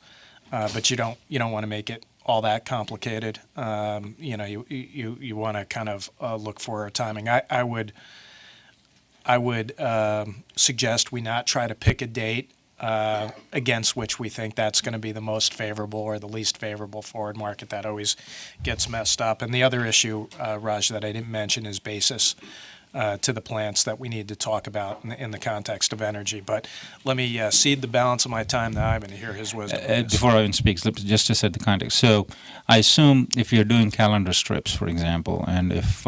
But you don't want to make it all that complicated. You want to kind of look for a timing. I would suggest we not try to pick a date against which we think that's going to be the most favorable or the least favorable forward market. That always gets messed up. And the other issue, Raj, that I didn't mention is basis to the plants that we need to talk about in the context of energy. But let me cede the balance of my time to Ivan to hear his wisdom. Before Ivan speaks, just to set the context. So I assume if you're doing calendar strips, for example, and if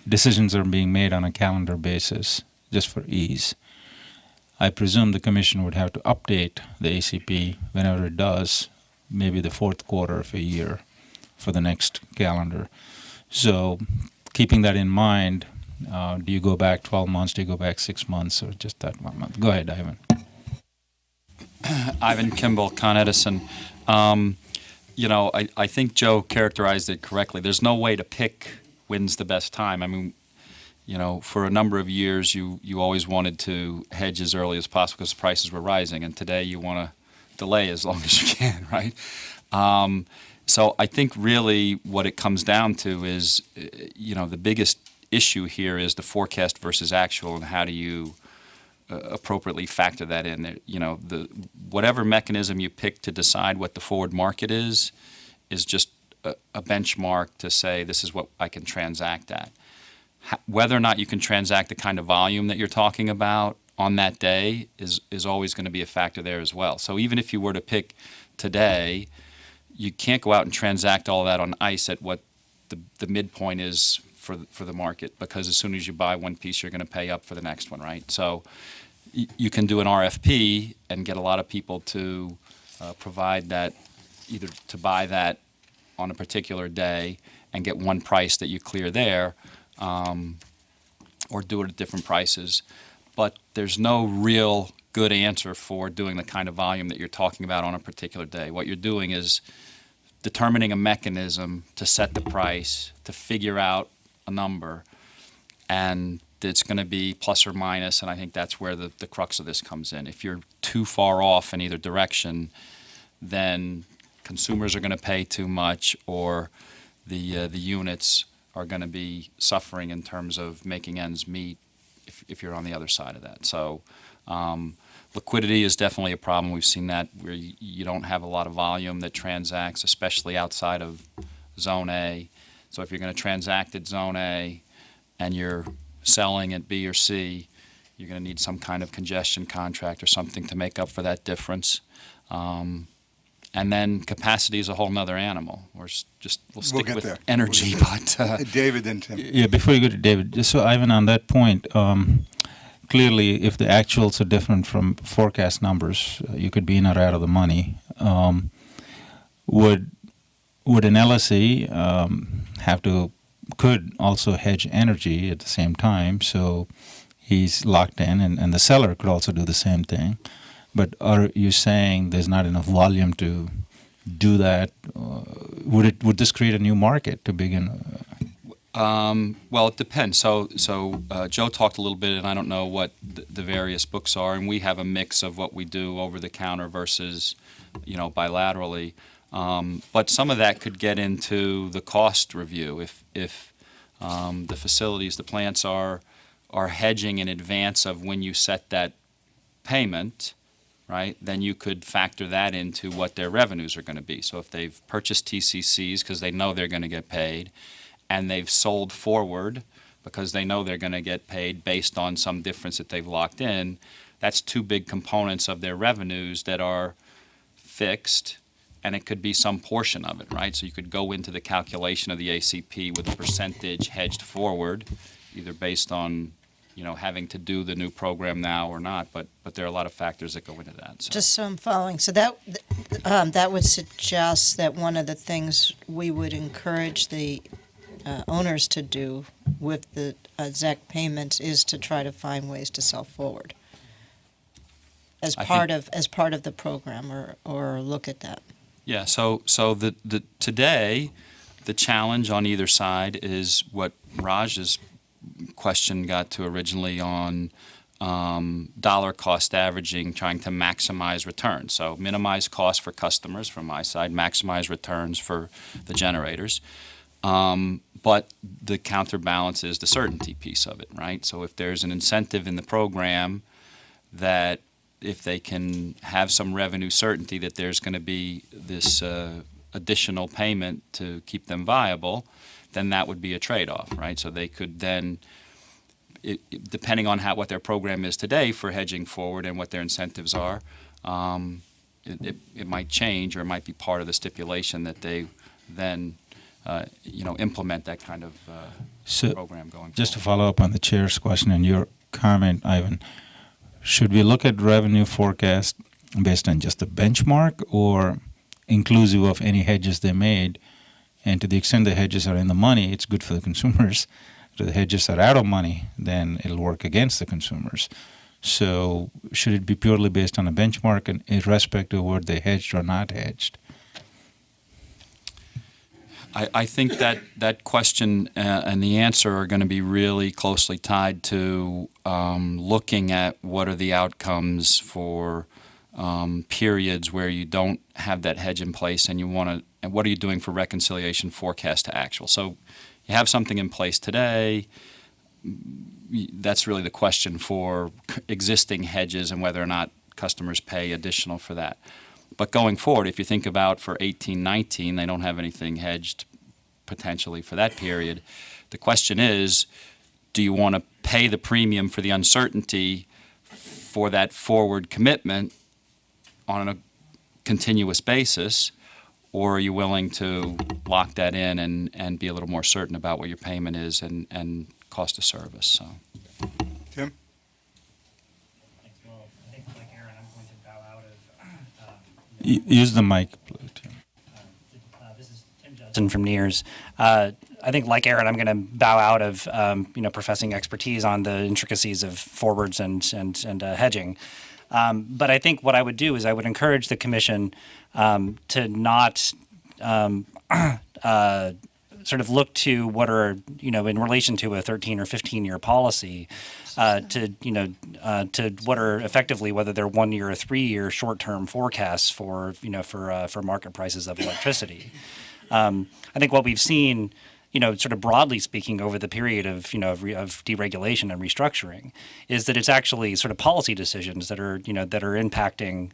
decisions are being made on a calendar basis, just for ease, I presume the Commission would have to update the ACP whenever it does, maybe the fourth quarter of a year for the next calendar. So keeping that in mind, do you go back 12 months, do you go back 6 months, or just that 1 month? Go ahead, Ivan. Ivan Kimball, Con Edison. I think Joe characterized it correctly. There's no way to pick when's the best time. I mean, for a number of years, you always wanted to hedge as early as possible because prices were rising, and today you want to delay as long as you can, right? So I think really what it comes down to is, the biggest issue here is the forecast versus actual, and how do you appropriately factor that in. Whatever mechanism you pick to decide what the forward market is just a benchmark to say this is what I can transact at. Whether or not you can transact the kind of volume that you're talking about on that day is always going to be a factor there as well. So even if you were to pick today, you can't go out and transact all that on ice at what the midpoint is for the market, because as soon as you buy one piece, you're going to pay up for the next one, right? So you can do an RFP and get a lot of people to provide that, either to buy that on a particular day and get one price that you clear there, or do it at different prices. But there's no real good answer for doing the kind of volume that you're talking about on a particular day. What you're doing is determining a mechanism to set the price, to figure out a number, and it's going to be plus or minus, and I think that's where the crux of this comes in. If you're too far off in either direction, then consumers are going to pay too much, or the units are going to be suffering in terms of making ends meet if you're on the other side of that. So liquidity is definitely a problem. We've seen that where you don't have a lot of volume that transacts, especially outside of Zone A. So if you're going to transact at Zone A and you're selling at B or C, you're going to need some kind of congestion contract or something to make up for that difference. And then capacity is a whole nother animal. We'll stick get with there. energy, but David, then Tim. Yeah, before you go to David, just so Ivan, on that point, clearly if the actuals are different from forecast numbers, you could be in or out of the money. Would an LSE could also hedge energy at the same time, so he's locked in, and the seller could also do the same thing. But are you saying there's not enough volume to do that? Would this create a new market to begin? Well, it depends. So Joe talked a little bit, and I don't know what the various books are, and we have a mix of what we do over the counter versus, bilaterally. But some of that could get into the cost review if the facilities, the plants are hedging in advance of when you set that payment, right? Then you could factor that into what their revenues are going to be. So if they've purchased TCCs because they know they're going to get paid, and they've sold forward because they know they're going to get paid based on some difference that they've locked in, that's two big components of their revenues that are fixed, and it could be some portion of it, right? So you could go into the calculation of the ACP with a percentage hedged forward, either based on having to do the new program now or not, but there are a lot of factors that go into that. So. Just so I'm following, so that would suggest that one of the things we would encourage the owners to do with the ZEC payments is to try to find ways to sell forward as part of the program, or look at that. Yeah. So today, the challenge on either side is what Raj's question got to originally on dollar cost averaging, trying to maximize returns. So minimize cost for customers from my side, maximize returns for the generators. But the counterbalance is the certainty piece of it, right? So if there's an incentive in the program that if they can have some revenue certainty that there's going to be this additional payment to keep them viable, then that would be a trade-off, right? So they could then, depending on what their program is today for hedging forward and what their incentives are, it might change, or it might be part of the stipulation that they then implement that kind of program going forward. Just to follow up on the chair's question and your comment, Ivan, should we look at revenue forecast based on just the benchmark, or inclusive of any hedges they made? And to the extent the hedges are in the money, it's good for the consumers. If the hedges are out of money, then it'll work against the consumers. So should it be purely based on a benchmark, and irrespective of whether they hedged or not hedged? I think that question and the answer are going to be really closely tied to looking at what are the outcomes for periods where you don't have that hedge in place, and and what are you doing for reconciliation forecast to actual. So you have something in place today. That's really the question for existing hedges and whether or not customers pay additional for that. But going forward, if you think about for 18-19, they don't have anything hedged potentially for that period. The question is, do you want to pay the premium for the uncertainty for that forward commitment on a continuous basis, or are you willing to lock that in and be a little more certain about what your payment is and cost of service? So. Tim? Use the mic, please. This is Tim Judson from NEARS. I think, like Aaron, I'm going to bow out of professing expertise on the intricacies of forwards and hedging. But I think what I would do is I would encourage the Commission to not sort of look to what are, in relation to a 13 or 15-year policy, to what are effectively, whether they're 1 year or 3 year short-term forecasts for market prices of electricity. I think what we've seen, sort of broadly speaking, over the period of deregulation and restructuring, is that it's actually sort of policy decisions that are impacting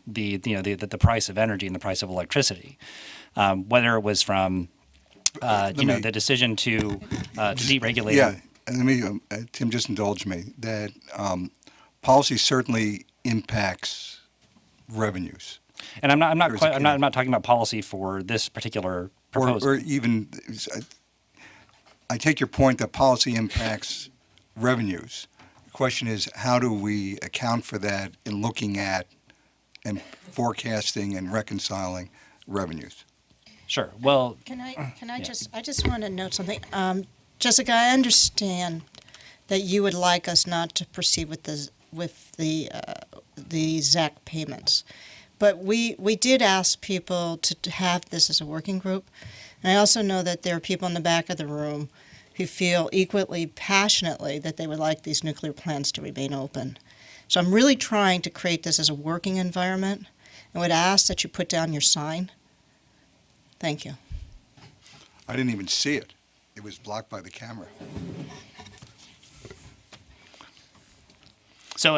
the price of energy and the price of electricity, whether it was from the decision to deregulate. Yeah, and let me, Tim, just indulge me that policy certainly impacts revenues. And I'm not talking about policy for this particular proposal. Or even, I take your point that policy impacts revenues. The question is, how do we account for that in looking at and forecasting and reconciling revenues? The Well, I just want to note something. Jessica, I understand that you would like us not to proceed with the ZAC payments, but we did ask people to have this as a working group, and I also know that there are people in the back of the room who feel equally passionately that they would like these nuclear plants to remain open. So I'm really trying to create this as a working environment, and would ask that you put down your sign. Thank you. I didn't even see it. It was blocked by the camera. So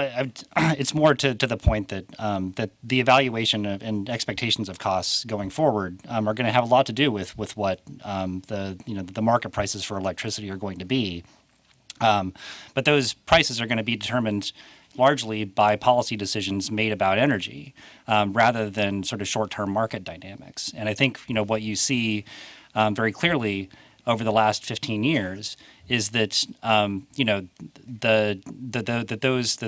it's more to the point that that the evaluation and expectations of costs going forward are going to have a lot to do with what the market prices for electricity are going to be. But those prices are going to be determined largely by policy decisions made about energy, rather than sort of short-term market dynamics. And I think what you see very clearly over the last 15 years is that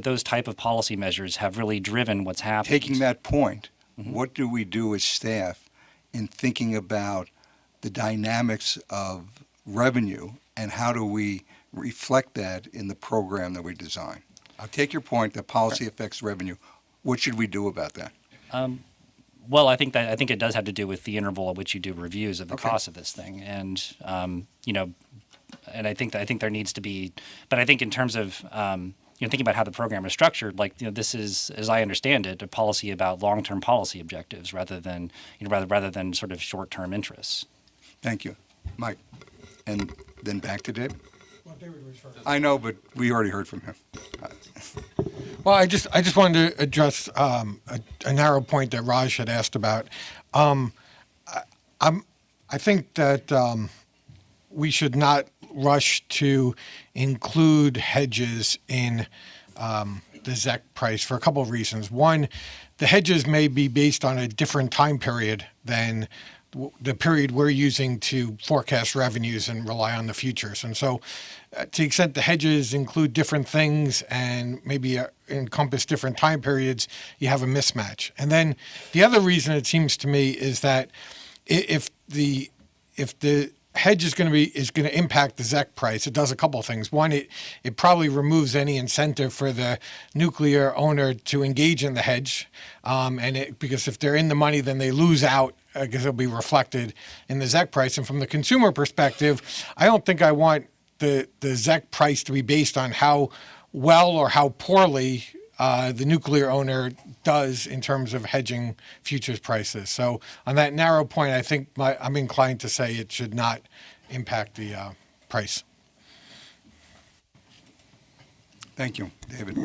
those type of policy measures have really driven what's happened. Taking that point, what do we do as staff in thinking about the dynamics of revenue, and how do we reflect that in the program that we design? I'll take your point that policy affects revenue. What should we do about that? Well, I think it does have to do with the interval at which you do reviews of the cost of this thing, and and I think there needs to be. But I think in terms of thinking about how the program is structured, this is, as I understand it, a policy about long-term policy objectives rather than rather than sort of short-term interests. Thank you, Mike, and then back to Dave. I know, but we already heard from him. Well, I just wanted to address a narrow point that Raj had asked about. I think that we should not rush to include hedges in the ZEC price for a couple of reasons. One, the hedges may be based on a different time period than the period we're using to forecast revenues and rely on the futures. And so to the extent the hedges include different things and maybe encompass different time periods, you have a mismatch. And then the other reason it seems to me is that if the hedge is going to impact the ZEC price, it does a couple of things. One, it probably removes any incentive for the nuclear owner to engage in the hedge, because if they're in the money, then they lose out because it'll be reflected in the ZEC price. And from the consumer perspective, I don't think I want the ZEC price to be based on how well or how poorly the nuclear owner does in terms of hedging futures prices. So on that narrow point, I think I'm inclined to say it should not impact the price. Thank you, David.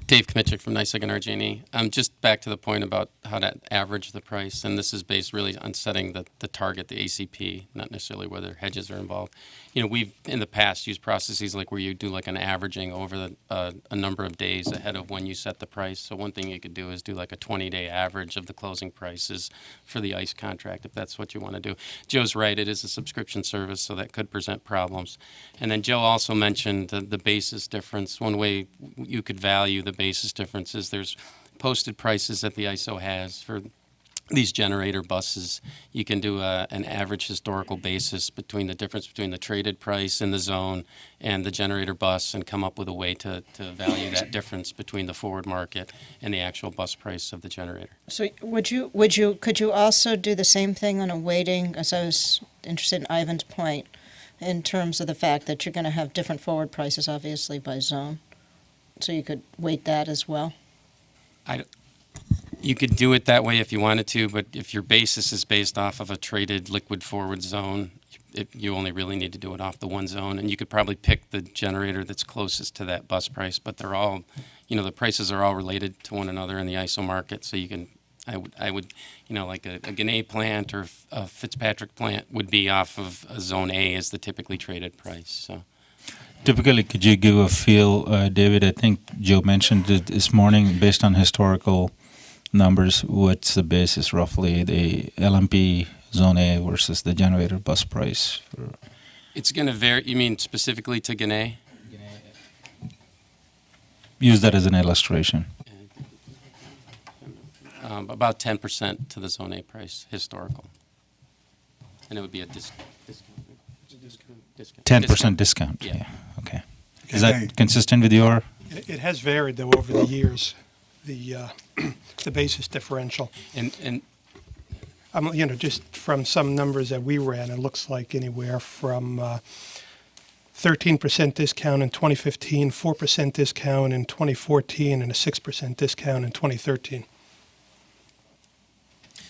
Dave Kmitchik from NYSEG and RG&E. Just back to the point about how to average the price, and this is based really on setting the target, the ACP, not necessarily whether hedges are involved. You know, we've in the past used processes like where you do like an averaging over a number of days ahead of when you set the price. So one thing you could do is do like a 20-day average of the closing prices for the ICE contract, if that's what you want to do. Joe's right, it is a subscription service, so that could present problems. And then Joe also mentioned the basis difference. One way you could value the basis difference is there's posted prices that the ISO has for these generator buses. You can do an average historical basis between the difference between the traded price in the zone and the generator bus and come up with a way to value that difference between the forward market and the actual bus price of the generator. So could you also do the same thing on a weighting, as I was interested in Ivan's point, in terms of the fact that you're going to have different forward prices, obviously, by zone? So you could weight that as well? You could do it that way if you wanted to, but if your basis is based off of a traded liquid forward zone, you only really need to do it off the one zone. And you could probably pick the generator that's closest to that bus price, but they're all, you know, the prices are all related to one another in the ISO market. So you can, I would, you know, like a Gannett plant or a Fitzpatrick plant would be off of a zone A as the typically traded price. So. Typically, could you give a feel, David? I think Joe mentioned it this morning, based on historical numbers, what's the basis roughly, the LMP Zone A versus the generator bus price? It's going to vary. You mean specifically to Gannett? Use that as an illustration. About 10% to the Zone A price, historical. And it would be a discount. 10% discount? Yeah. Okay. Is that consistent with your? It has varied, though, over the years, the basis differential. And you know, just from some numbers that we ran, it looks like anywhere from 13% discount in 2015, 4% discount in 2014, and a 6% discount in 2013.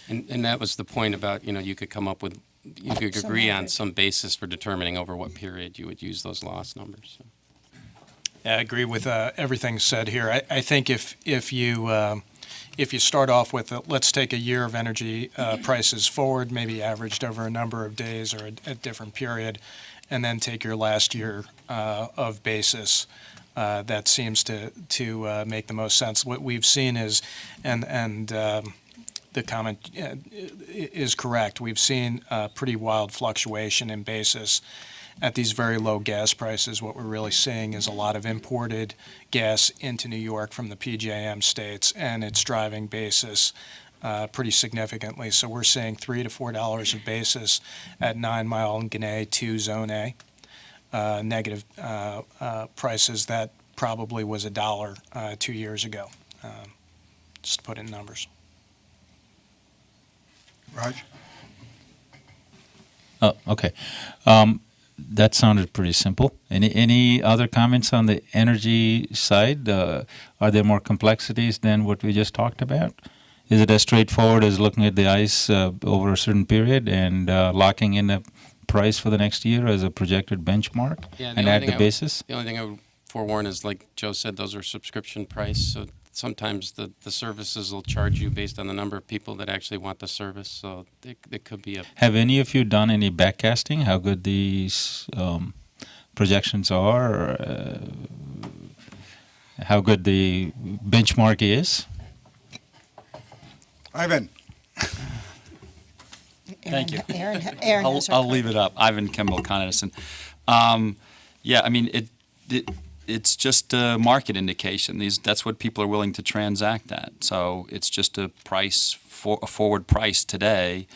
And that was the point about, you know, you could come up with, you could Some agree on average. some basis for determining over what period you would use those loss numbers. So. Yeah, I agree with everything said here. I think if you start off with, let's take a year of energy prices forward, maybe averaged over a number of days or a different period, and then take your last year of basis, that seems to make the most sense. What we've seen is, and the comment is correct, we've seen a pretty wild fluctuation in basis at these very low gas prices. What we're really seeing is a lot of imported gas into New York from the PJM states, and it's driving basis pretty significantly. So we're seeing $3 to $4 of basis at 9 Mile and Gannett 2 Zone A. Negative prices that probably was $1 2 years ago, just to put it in numbers. Raj? Oh, okay. That sounded pretty simple. Any other comments on the energy side? Are there more complexities than what we just talked about? Is it as straightforward as looking at the ICE over a certain period and locking in a price for the next year as a projected benchmark and add the basis? The only thing I would forewarn is, like Joe said, those are subscription price. So sometimes the services will charge you based on the number of people that actually want the service. So it could be a... Have any of you done any backcasting? How good these projections are? Or, how good the benchmark is? Ivan? Thank you. Aaron I'll leave it up. Ivan Kimball, Con Edison. Yeah, I mean, it's just a market indication. That's what people are willing to transact at. So it's just a price, a forward price today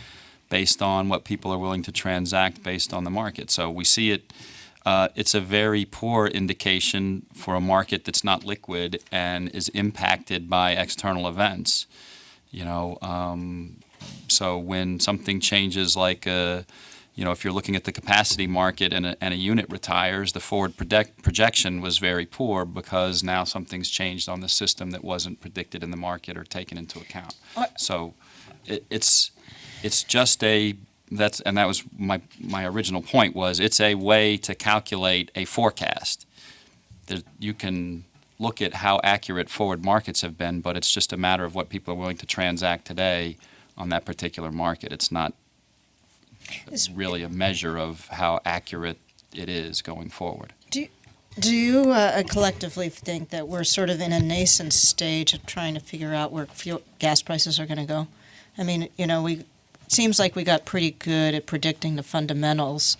based on what people are willing to transact based on the market. So we see it, it's a very poor indication for a market that's not liquid and is impacted by external events. You know, So when something changes, like if you're looking at the capacity market and a unit retires, the forward projection was very poor because now something's changed on the system that wasn't predicted in the market or taken into account. So it's just that was my original point was it's a way to calculate a forecast. You can look at how accurate forward markets have been, but it's just a matter of what people are willing to transact today on that particular market. It's not really a measure of how accurate it is going forward. Do you collectively think that we're sort of in a nascent stage of trying to figure out where gas prices are going to go? I mean, it seems like we got pretty good at predicting the fundamentals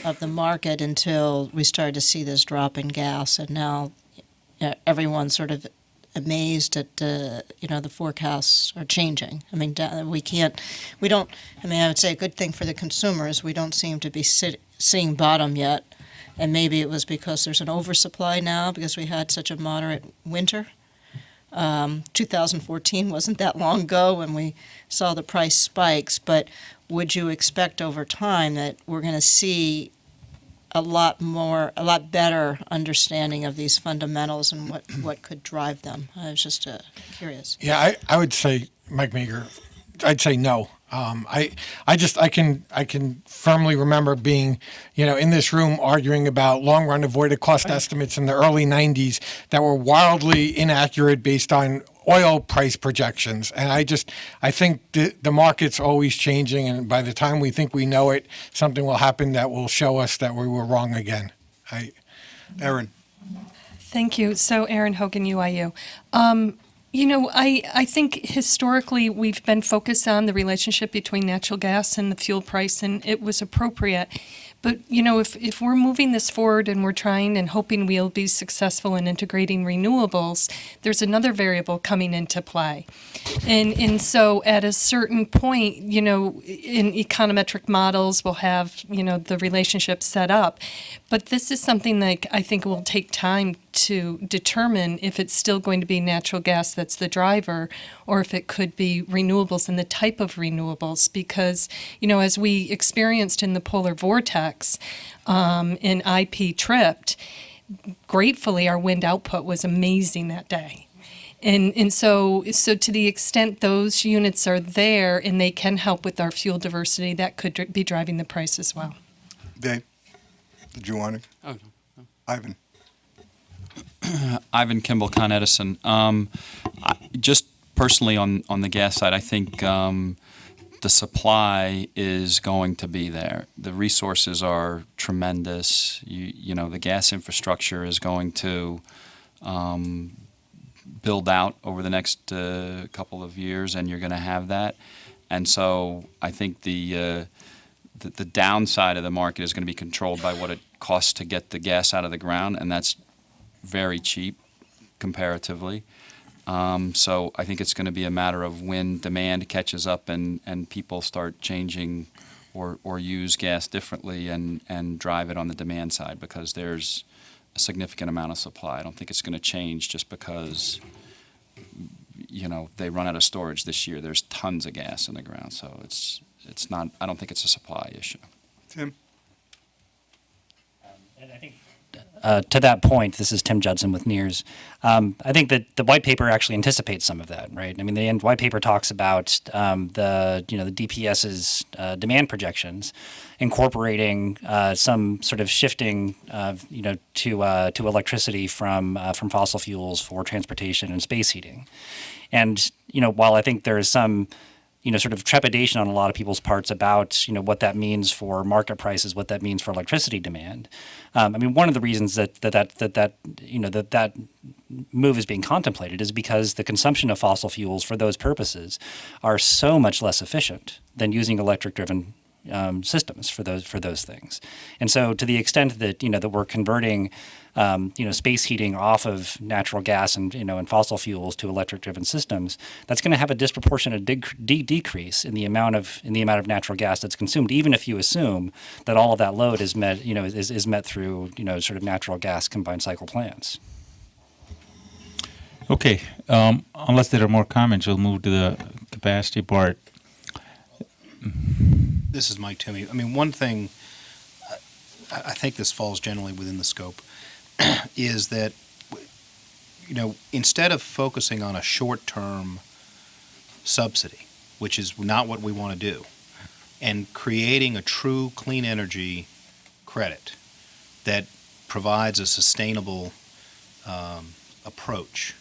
of the market until we started to see this drop in gas, and now everyone's sort of amazed at the forecasts are changing. I mean, I would say a good thing for the consumers, we don't seem to be seeing bottom yet, and maybe it was because there's an oversupply now because we had such a moderate winter. 2014 wasn't that long ago when we saw the price spikes, but would you expect over time that we're going to see a lot better understanding of these fundamentals and what could drive them? I was just curious. Yeah, I would say, Mike Meager, I'd say no. I can firmly remember being, in this room arguing about long run avoided cost estimates in the early 90s that were wildly inaccurate based on oil price projections. And I think the market's always changing, and by the time we think we know it, something will happen that will show us that we were wrong again. Erin. Thank you. So, Erin Hogan, UIU. I think historically we've been focused on the relationship between natural gas and the fuel price, and it was appropriate. But, if we're moving this forward and we're trying and hoping we'll be successful in integrating renewables, there's another variable coming into play. And so at a certain point, in econometric models, we'll have, the relationship set up. But this is something that I think will take time to determine if it's still going to be natural gas that's the driver or if it could be renewables and the type of renewables. Because, as we experienced in the polar vortex in IP tripped, gratefully our wind output was amazing that day. And so to the extent those units are there and they can help with our fuel diversity, that could be driving the price as well. Dave, did you want to? Oh, no. Ivan. Ivan Kimball, Con Edison. Just personally on the gas side, I think the supply is going to be there. The resources are tremendous. The gas infrastructure is going to build out over the next couple of years, and you're going to have that. And so I think the downside of the market is going to be controlled by what it costs to get the gas out of the ground, and that's very cheap comparatively. So I think it's going to be a matter of when demand catches up and people start changing or use gas differently and drive it on the demand side, because there's a significant amount of supply. I don't think it's going to change just because they run out of storage this year. There's tons of gas in the ground, so it's not. I don't think it's a supply issue. Tim. And I think to that point, this is Tim Judson with NEARS. I think that the white paper actually anticipates some of that, right? I mean, the white paper talks about the DPS's demand projections, incorporating some sort of shifting, to electricity from fossil fuels for transportation and space heating. And while I think there is some sort of trepidation on a lot of people's parts about, what that means for market prices, what that means for electricity demand. I mean, one of the reasons that move is being contemplated is because the consumption of fossil fuels for those purposes are so much less efficient than using electric-driven systems for those things. And so, to the extent that that we're converting space heating off of natural gas and and fossil fuels to electric-driven systems, that's going to have a disproportionate decrease in the amount of natural gas that's consumed, even if you assume that all of that load is met is met through sort of natural gas combined cycle plants. Okay, unless there are more comments, we'll move to the capacity part. This is Mike Toomey. I mean, one thing, I think this falls generally within the scope, is that, instead of focusing on a short-term subsidy, which is not what we want to do, and creating a true clean energy credit that provides a sustainable approach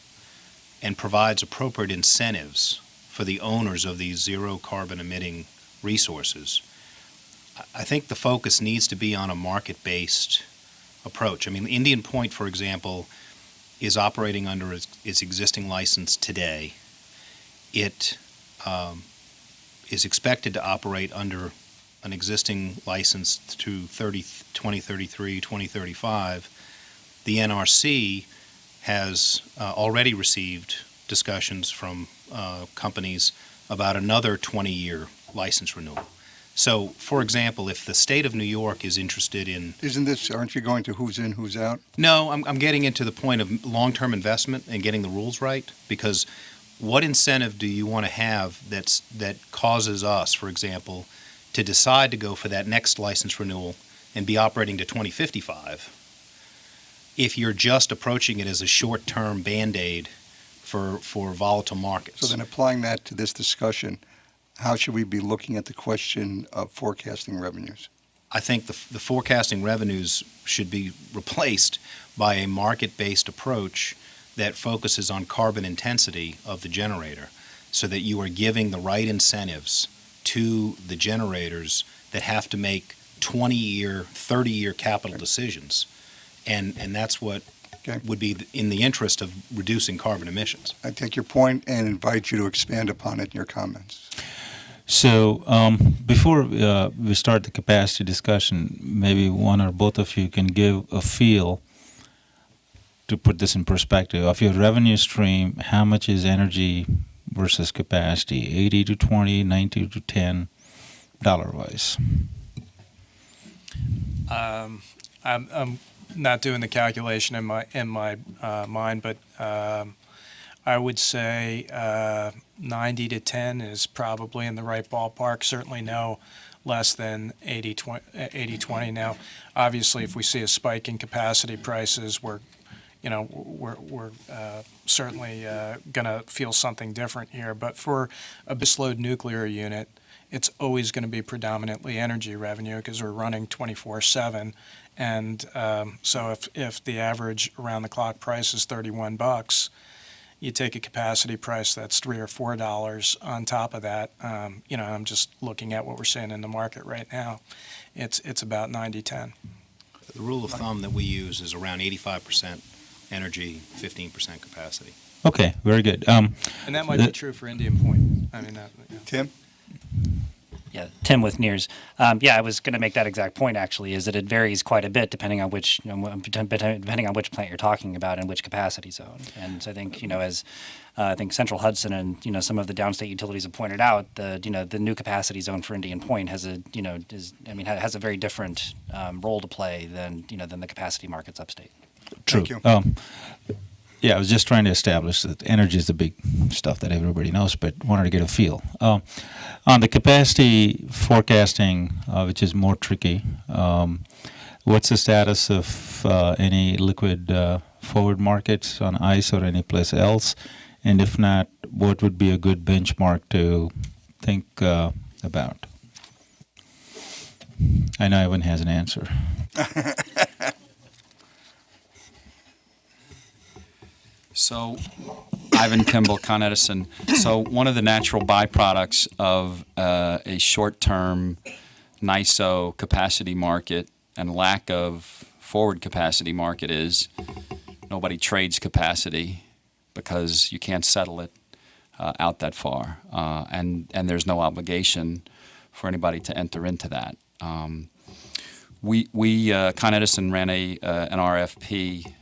and provides appropriate incentives for the owners of these zero carbon emitting resources, I think the focus needs to be on a market-based approach. I mean, Indian Point, for example, is operating under its existing license today. It is expected to operate under an existing license to 2033, 2035. The NRC has already received discussions from companies about another 20-year license renewal. So, for example, if the state of New York is interested in... Aren't you going to who's in, who's out? No, I'm getting into the point of long-term investment and getting the rules right, because what incentive do you want to have that causes us, for example, to decide to go for that next license renewal and be operating to 2055 if you're just approaching it as a short-term Band-Aid for volatile markets? So then applying that to this discussion, how should we be looking at the question of forecasting revenues? I think the forecasting revenues should be replaced by a market-based approach that focuses on carbon intensity of the generator, so that you are giving the right incentives to the generators that have to make 20-year, 30-year capital decisions. And that's what would be in the interest of reducing carbon emissions. I take your point and invite you to expand upon it in your comments. So before we start the capacity discussion, maybe one or both of you can give a feel, to put this in perspective, of your revenue stream. How much is energy versus capacity? 80 to 20, 90 to 10, dollar-wise? I'm not doing the calculation in my mind, but I would say 90 to 10 is probably in the right ballpark. Certainly no less than 80-20. Now, obviously, if we see a spike in capacity prices, we're certainly going to feel something different here. But for a baseload nuclear unit, it's always going to be predominantly energy revenue because we're running 24/7. And so if the average around-the-clock price is $31, you take a capacity price that's $3 or $4 on top of that. I'm just looking at what we're seeing in the market right now. It's about 90-10. The rule of thumb that we use is around 85% energy, 15% capacity. Okay, very good. And that might be true for Indian Point. I mean, Tim? Yeah, Tim with NEARS. I was going to make that exact point. Actually, is that it varies quite a bit depending on which depending on which plant you're talking about and which capacity zone. And so I think as I think Central Hudson and some of the downstate utilities have pointed out, the new capacity zone for Indian Point has has a very different role to play than the capacity markets upstate. True. Thank you. Yeah, I was just trying to establish that energy is the big stuff that everybody knows, but wanted to get a feel. On the capacity forecasting, which is more tricky, what's the status of any liquid forward markets on ICE or any place else? And if not, what would be a good benchmark to think about? I know everyone has an answer. So, Ivan Kimball, Con Edison. So, one of the natural byproducts of a short-term NISO capacity market and lack of forward capacity market is nobody trades capacity because you can't settle it out that far, and there's no obligation for anybody to enter into that. We Con Edison ran an RFP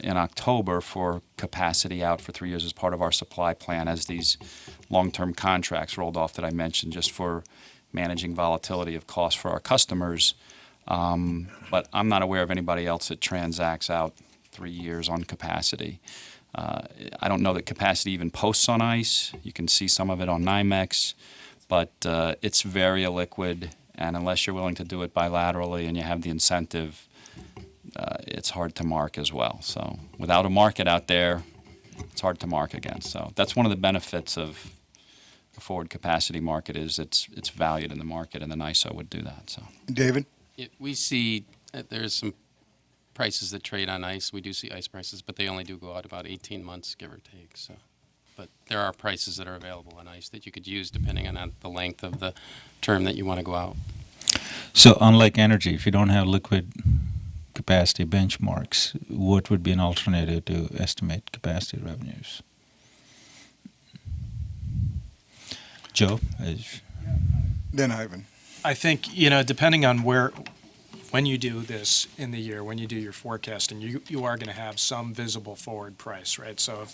in October for capacity out for 3 years as part of our supply plan as these long-term contracts rolled off that I mentioned, just for managing volatility of cost for our customers. But I'm not aware of anybody else that transacts out 3 years on capacity. I don't know that capacity even posts on ICE. You can see some of it on NYMEX, but it's very illiquid, and unless you're willing to do it bilaterally and you have the incentive, it's hard to mark as well. So without a market out there, it's hard to mark against. So that's one of the benefits of a forward capacity market is it's valued in the market, and the NISO would do that. So David? We see that there's some prices that trade on ice. We do see ice prices, but they only do go out about 18 months, give or take. So, but there are prices that are available on ice that you could use depending on the length of the term that you want to go out. So unlike energy, if you don't have liquid capacity benchmarks, what would be an alternative to estimate capacity revenues? Joe? Then Ivan. I think, depending on when you do this in the year, when you do your forecasting, you are going to have some visible forward price, right? So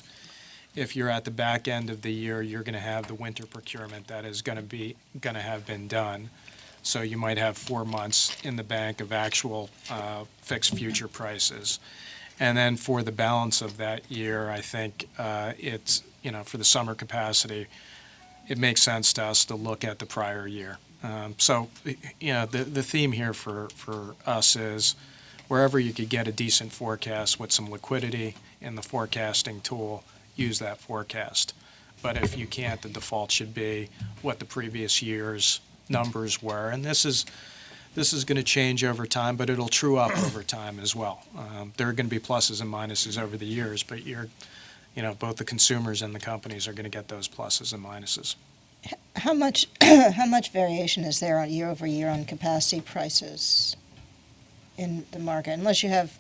if you're at the back end of the year, you're going to have the winter procurement that is going to have been done. So you might have 4 months in the bank of actual fixed future prices. And then for the balance of that year, I think it's, for the summer capacity, it makes sense to us to look at the prior year. So, the theme here for us is wherever you could get a decent forecast with some liquidity in the forecasting tool, use that forecast. But if you can't, the default should be what the previous year's numbers were. And this is going to change over time, but it'll true up over time as well. There are going to be pluses and minuses over the years, but both the consumers and the companies are going to get those pluses and minuses. How much variation is there on year over year on capacity prices in the market? Unless you have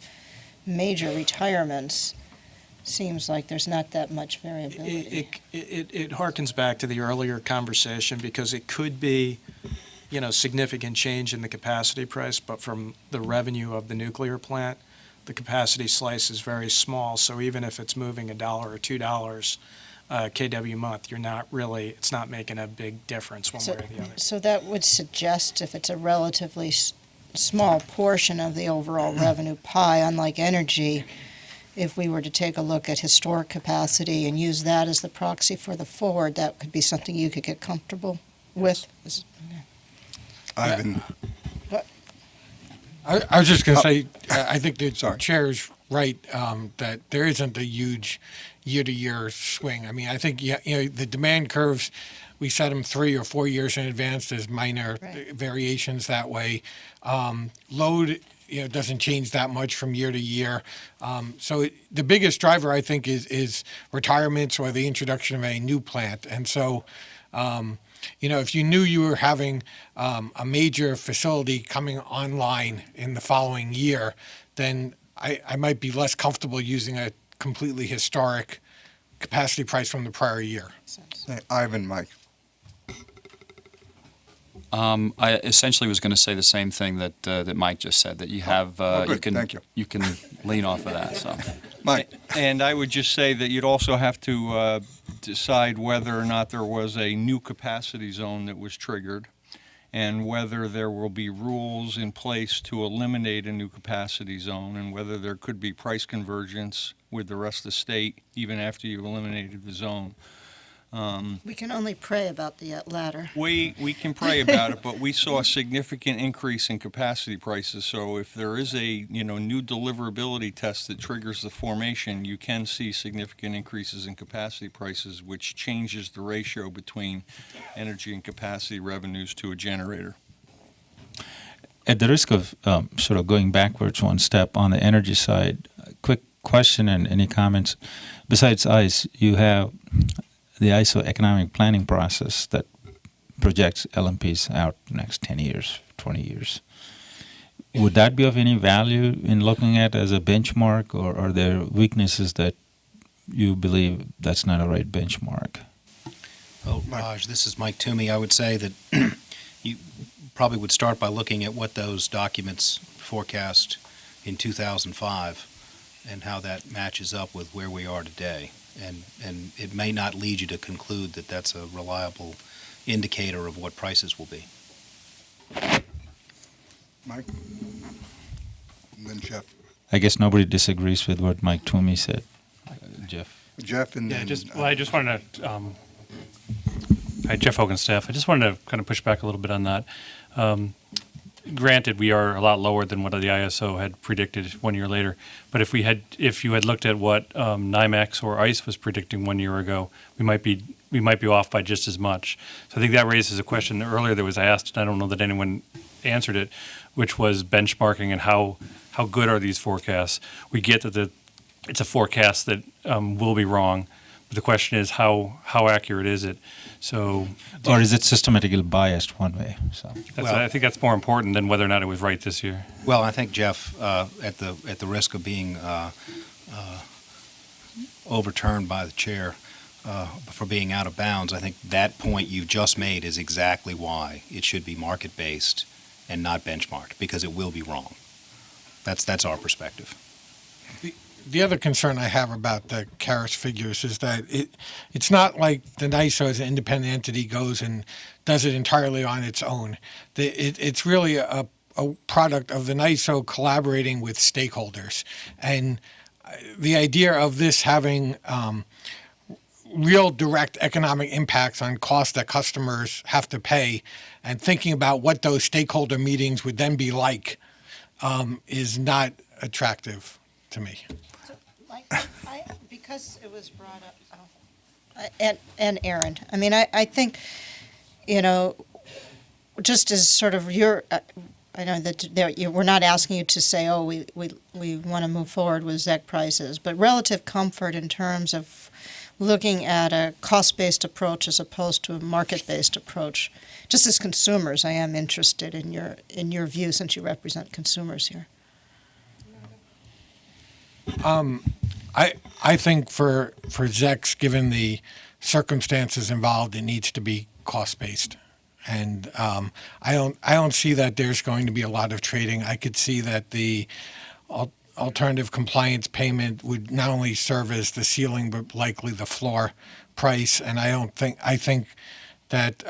major retirements, seems like there's not that much variability. It harkens back to the earlier conversation because it could be, significant change in the capacity price, but from the revenue of the nuclear plant, the capacity slice is very small. So even if it's moving $1 or $2 kW month, it's not making a big difference one way or the other. So that would suggest if it's a relatively small portion of the overall revenue pie, unlike energy, if we were to take a look at historic capacity and use that as the proxy for the forward, that could be something you could get comfortable with. Ivan. I was just going to say, I think the chair's right that there isn't a huge year-to-year swing. I mean, I think the demand curves, we set them 3 or 4 years in advance. There's minor variations that way. Load doesn't change that much from year to year. So the biggest driver, I think, is retirements or the introduction of a new plant. And so, if you knew you were having a major facility coming online in the following year, then I might be less comfortable using a completely historic capacity price from the prior year. Ivan, Mike. I essentially was going to say the same thing that Mike just said, that you have you can lean off of that. So, Mike. And I would just say that you'd also have to decide whether or not there was a new capacity zone that was triggered, and whether there will be rules in place to eliminate a new capacity zone, and whether there could be price convergence with the rest of the state even after you've eliminated the zone. We can only pray about the latter. We can pray about it, but we saw a significant increase in capacity prices. So if there is a new deliverability test that triggers the formation, you can see significant increases in capacity prices, which changes the ratio between energy and capacity revenues to a generator. At the risk of sort of going backwards one step on the energy side, quick question and any comments. Besides ICE, you have the ISO economic planning process that projects LMPs out the next 10 years, 20 years. Would that be of any value in looking at as a benchmark, or are there weaknesses that you believe that's not a right benchmark? Oh, Raj, this is Mike Toomey. I would say that you probably would start by looking at what those documents forecast in 2005 and how that matches up with where we are today. And it may not lead you to conclude that that's a reliable indicator of what prices will be. Mike? And then Jeff. I guess nobody disagrees with what Mike Toomey said. Jeff? Jeff and then... I just wanted to Hi, Jeff Hogan, staff. I just wanted to kind of push back a little bit on that. Granted, we are a lot lower than what the ISO had predicted 1 year later. But if you had looked at what NYMEX or ICE was predicting 1 year ago, we might be off by just as much. So I think that raises a question earlier that was asked, and I don't know that anyone answered it, which was benchmarking and how good are these forecasts. We get that it's a forecast that will be wrong, but the question is how accurate is it? So, or is it systematically biased one way? So I think that's more important than whether or not it was right this year. Well, I think, Jeff, at the risk of being overturned by the chair for being out of bounds, I think that point you just made is exactly why it should be market-based and not benchmarked, because it will be wrong. That's our perspective. The other concern I have about the CARIS figures is that it's not like the NISO as an independent entity goes and does it entirely on its own. It's really a product of the NISO collaborating with stakeholders. And the idea of this having real direct economic impacts on costs that customers have to pay and thinking about what those stakeholder meetings would then be like is not attractive to me. Because it was brought up, and Aaron, I mean, I think, just as sort of I know that we're not asking you to say, oh, we want to move forward with ZEC prices, but relative comfort in terms of looking at a cost-based approach as opposed to a market-based approach. Just as consumers, I am interested in your view since you represent consumers here. I think for ZECs, given the circumstances involved, it needs to be cost-based. And I don't see that there's going to be a lot of trading. I could see that the alternative compliance payment would not only serve as the ceiling, but likely the floor price. And I think that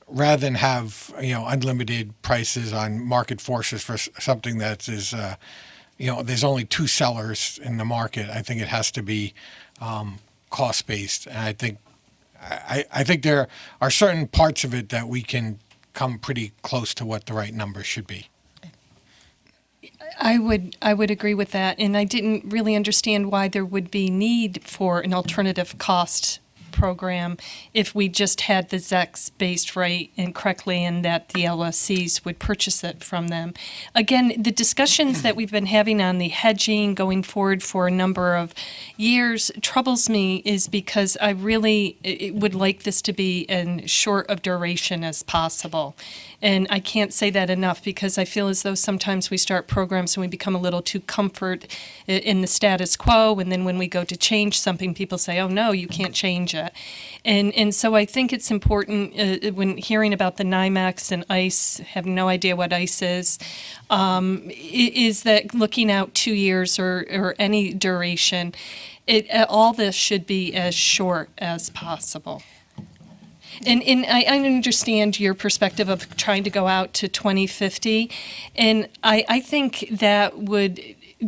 rather than have unlimited prices on market forces for something that is there's only two sellers in the market, I think it has to be cost-based. And I think there are certain parts of it that we can come pretty close to what the right number should be. I would agree with that, and I didn't really understand why there would be need for an alternative cost program if we just had the ZECs based right and correctly, and that the LSCs would purchase it from them. Again, the discussions that we've been having on the hedging going forward for a number of years troubles me, is because I really would like this to be as short of duration as possible. And I can't say that enough, because I feel as though sometimes we start programs and we become a little too comfort in the status quo, and then when we go to change something, people say, oh no, you can't change it. And so I think it's important when hearing about the NYMEX and ICE, have no idea what ICE is that looking out 2 years or any duration, all this should be as short as possible. And I understand your perspective of trying to go out to 2050, and I think that would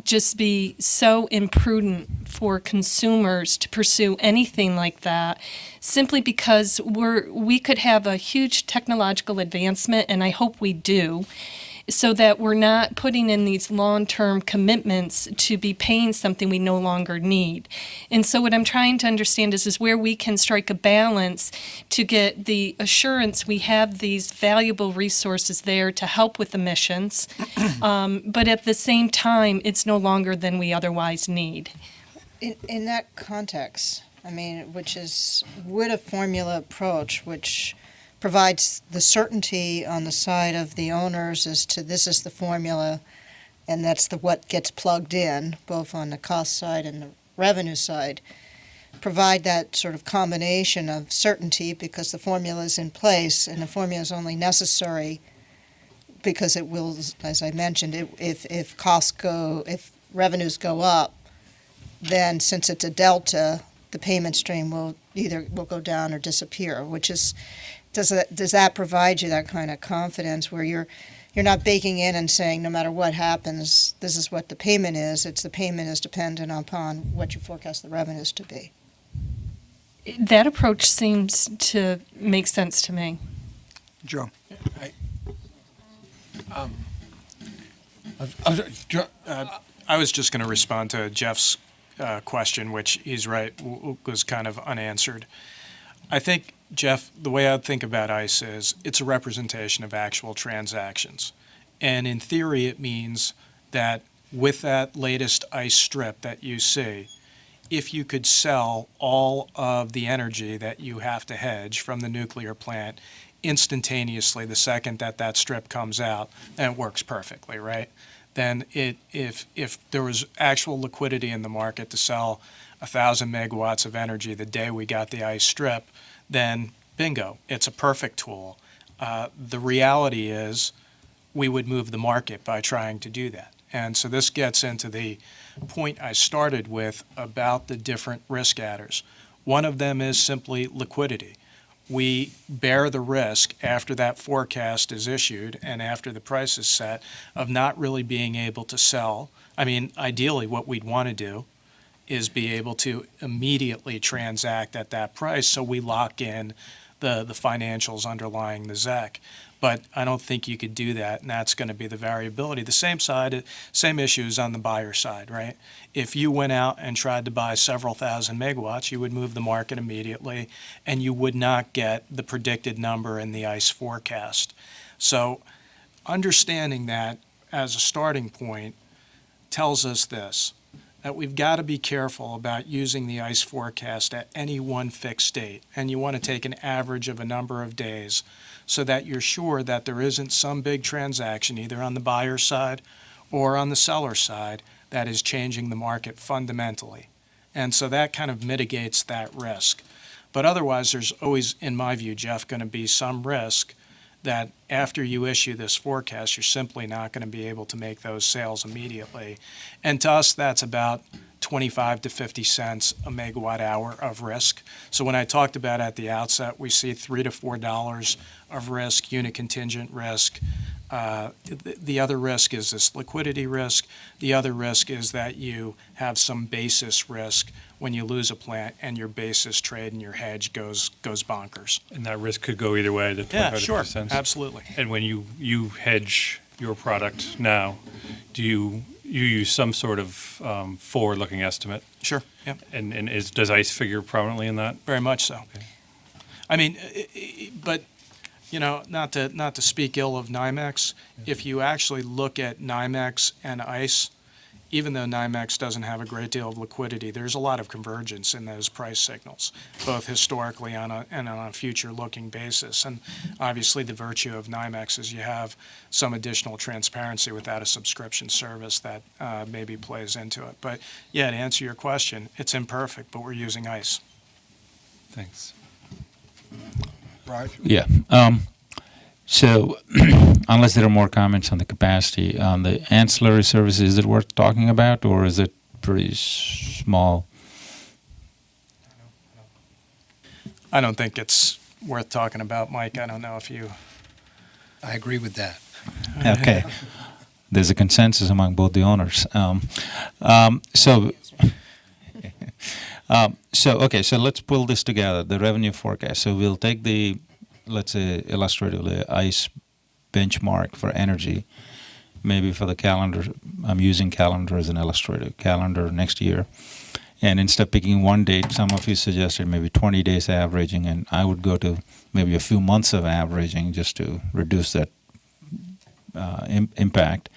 just be so imprudent for consumers to pursue anything like that, simply because we could have a huge technological advancement, and I hope we do, so that we're not putting in these long-term commitments to be paying something we no longer need. And so what I'm trying to understand is where we can strike a balance to get the assurance we have these valuable resources there to help with emissions, but at the same time, it's no longer than we otherwise need. In that context, I mean, would a formula approach, which provides the certainty on the side of the owners as to this is the formula, and that's what gets plugged in, both on the cost side and the revenue side, provide that sort of combination of certainty because the formula is in place, and the formula is only necessary because it will, as I mentioned, if revenues go up, then since it's a delta, the payment stream will go down or disappear, which is, does that provide you that kind of confidence where you're not baking in and saying no matter what happens, this is what the payment is. It's the payment is dependent upon what you forecast the revenues to be. that approach seems to make sense to me. Joe? I was just going to respond to Jeff's question, which he's right, was kind of unanswered. I think, Jeff, the way I think about ICE is it's a representation of actual transactions. And in theory, it means that with that latest ICE strip that you see, if you could sell all of the energy that you have to hedge from the nuclear plant instantaneously the second that that strip comes out, then it works perfectly, right? Then if there was actual liquidity in the market to sell 1,000 megawatts of energy the day we got the ICE strip, then bingo, it's a perfect tool. The reality is we would move the market by trying to do that. And so this gets into the point I started with about the different risk adders. One of them is simply liquidity. We bear the risk after that forecast is issued and after the price is set of not really being able to sell. I mean, ideally what we'd want to do is be able to immediately transact at that price so we lock in the financials underlying the ZEC. But I don't think you could do that, and that's going to be the variability. The same issues on the buyer side, right? If you went out and tried to buy several thousand megawatts, you would move the market immediately, and you would not get the predicted number in the ICE forecast. So understanding that as a starting point tells us this, that we've got to be careful about using the ICE forecast at any one fixed date, and you want to take an average of a number of days so that you're sure that there isn't some big transaction either on the buyer side or on the seller side that is changing the market fundamentally. And so that kind of mitigates that risk. But otherwise, there's always, in my view, Jeff, going to be some risk that after you issue this forecast, you're simply not going to be able to make those sales immediately. And to us, that's about 25 to 50 cents a megawatt hour of risk. So when I talked about at the outset, we see $3 to $4 of risk, unit contingent risk. The other risk is this liquidity risk. The other risk is that you have some basis risk when you lose a plant and your basis trade and your hedge goes bonkers. And that risk could go either way. Yeah, sure, absolutely. And when you hedge your product now, do you use some sort of forward-looking estimate? Sure, yeah. And does ICE figure prominently in that? Very much so. Okay. I mean, but, you know, not to speak ill of NYMEX, if you actually look at NYMEX and ICE, even though NYMEX doesn't have a great deal of liquidity, there's a lot of convergence in those price signals, both historically and on a future-looking basis. And obviously, the virtue of NYMEX is you have some additional transparency without a subscription service that maybe plays into it. But yeah, to answer your question, it's imperfect, but we're using ICE. Thanks. Raj? Yeah. So unless there are more comments on the capacity, on the ancillary services, is it worth talking about, or is it pretty small? I don't think it's worth talking about, Mike. I don't know if you... I agree with that. Okay. There's a consensus among both the owners. So let's pull this together, the revenue forecast. So we'll take the, let's say, illustratively, ICE benchmark for energy, maybe for the calendar. I'm using calendar as an illustrative, calendar next year. And instead of picking one date, some of you suggested maybe 20 days averaging, and I would go to maybe a few months of averaging just to reduce that impact.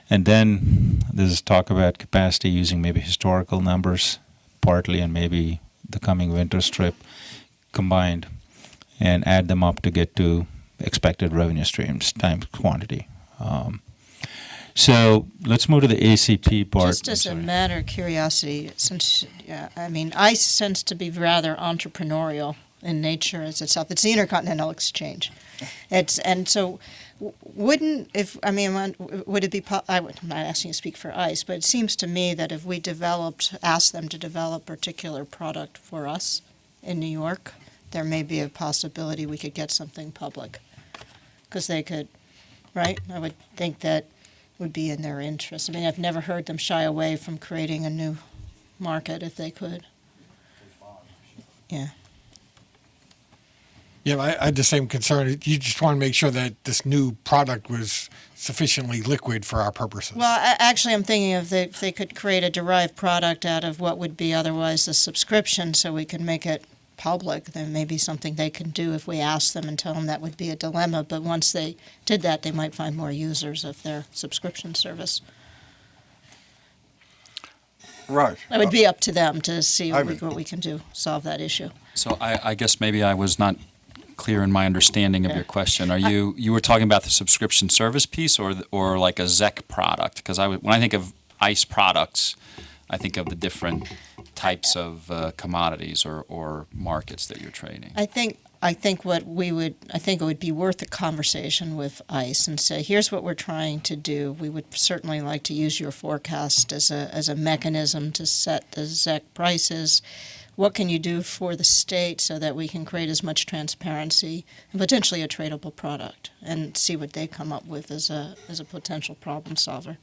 And then there's talk about capacity using maybe historical numbers partly and maybe the coming winter strip combined and add them up to get to expected revenue streams times quantity. So let's move to the ACP part. Just as a matter of curiosity, since ICE tends to be rather entrepreneurial in nature as itself. It's the Intercontinental Exchange. Would it be? I'm not asking you to speak for ICE, but it seems to me that if we asked them to develop a particular product for us in New York, there may be a possibility we could get something public, because they could, right? I would think that would be in their interest. I mean, I've never heard them shy away from creating a new market if they could. Yeah. Yeah, I had the same concern. You just want to make sure that this new product was sufficiently liquid for our purposes. Well, actually, I'm thinking if they could create a derived product out of what would be otherwise a subscription, so we could make it public, then maybe something they can do if we ask them and tell them that would be a dilemma. But once they did that, they might find more users of their subscription service. Raj. It would be up to them to see Ivan. what we can do, solve that issue. So I guess maybe I was not clear in my understanding of your question. Are you were talking about the subscription service piece or like a ZEC product? Because when I think of ICE products, I think of the different types of commodities or markets that you're trading. I think it would be worth a conversation with ICE and say, here's what we're trying to do. We would certainly like to use your forecast as a mechanism to set the ZEC prices. What can you do for the state so that we can create as much transparency and potentially a tradable product, and see what they come up with as a potential problem solver?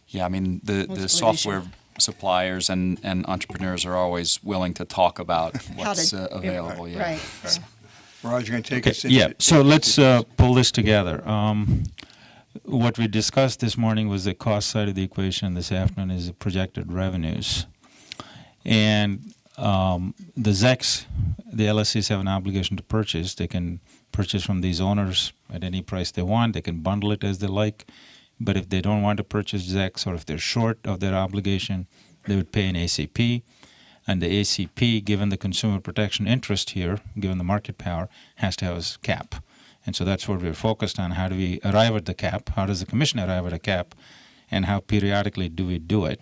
Yeah, I mean, the What software suppliers and entrepreneurs are always willing to talk about what's available. Yeah. Right. Raj, you're going to take Okay, us into yeah, so let's pull this together. What we discussed this morning was the cost side of the equation. This afternoon is the projected revenues. And the ZECs, the LSCs have an obligation to purchase. They can purchase from these owners at any price they want. They can bundle it as they like. But if they don't want to purchase ZECs, or if they're short of their obligation, they would pay an ACP. And the ACP, given the consumer protection interest here, given the market power, has to have a cap. And so that's what we're focused on. How do we arrive at the cap? How does the commission arrive at a cap? And how periodically do we do it?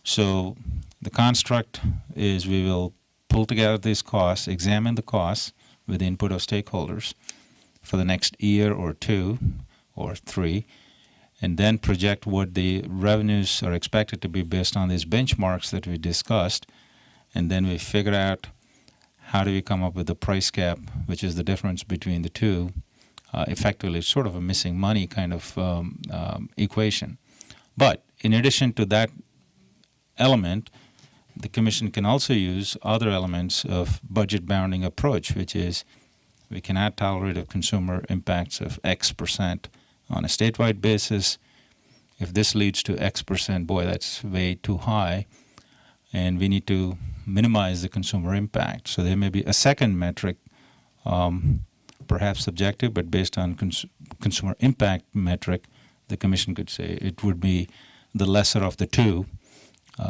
So the construct is we will pull together these costs, examine the costs with the input of stakeholders for the next year or two or three, and then project what the revenues are expected to be based on these benchmarks that we discussed. And then we figure out how do we come up with the price cap, which is the difference between the two. Effectively, it's sort of a missing money kind of equation. But in addition to that element, the Commission can also use other elements of budget bounding approach, which is we cannot tolerate a consumer impacts of X% on a statewide basis. If this leads to X%, boy, that's way too high, and we need to minimize the consumer impact. So there may be a second metric, perhaps subjective, but based on consumer impact metric, the Commission could say it would be the lesser of the two,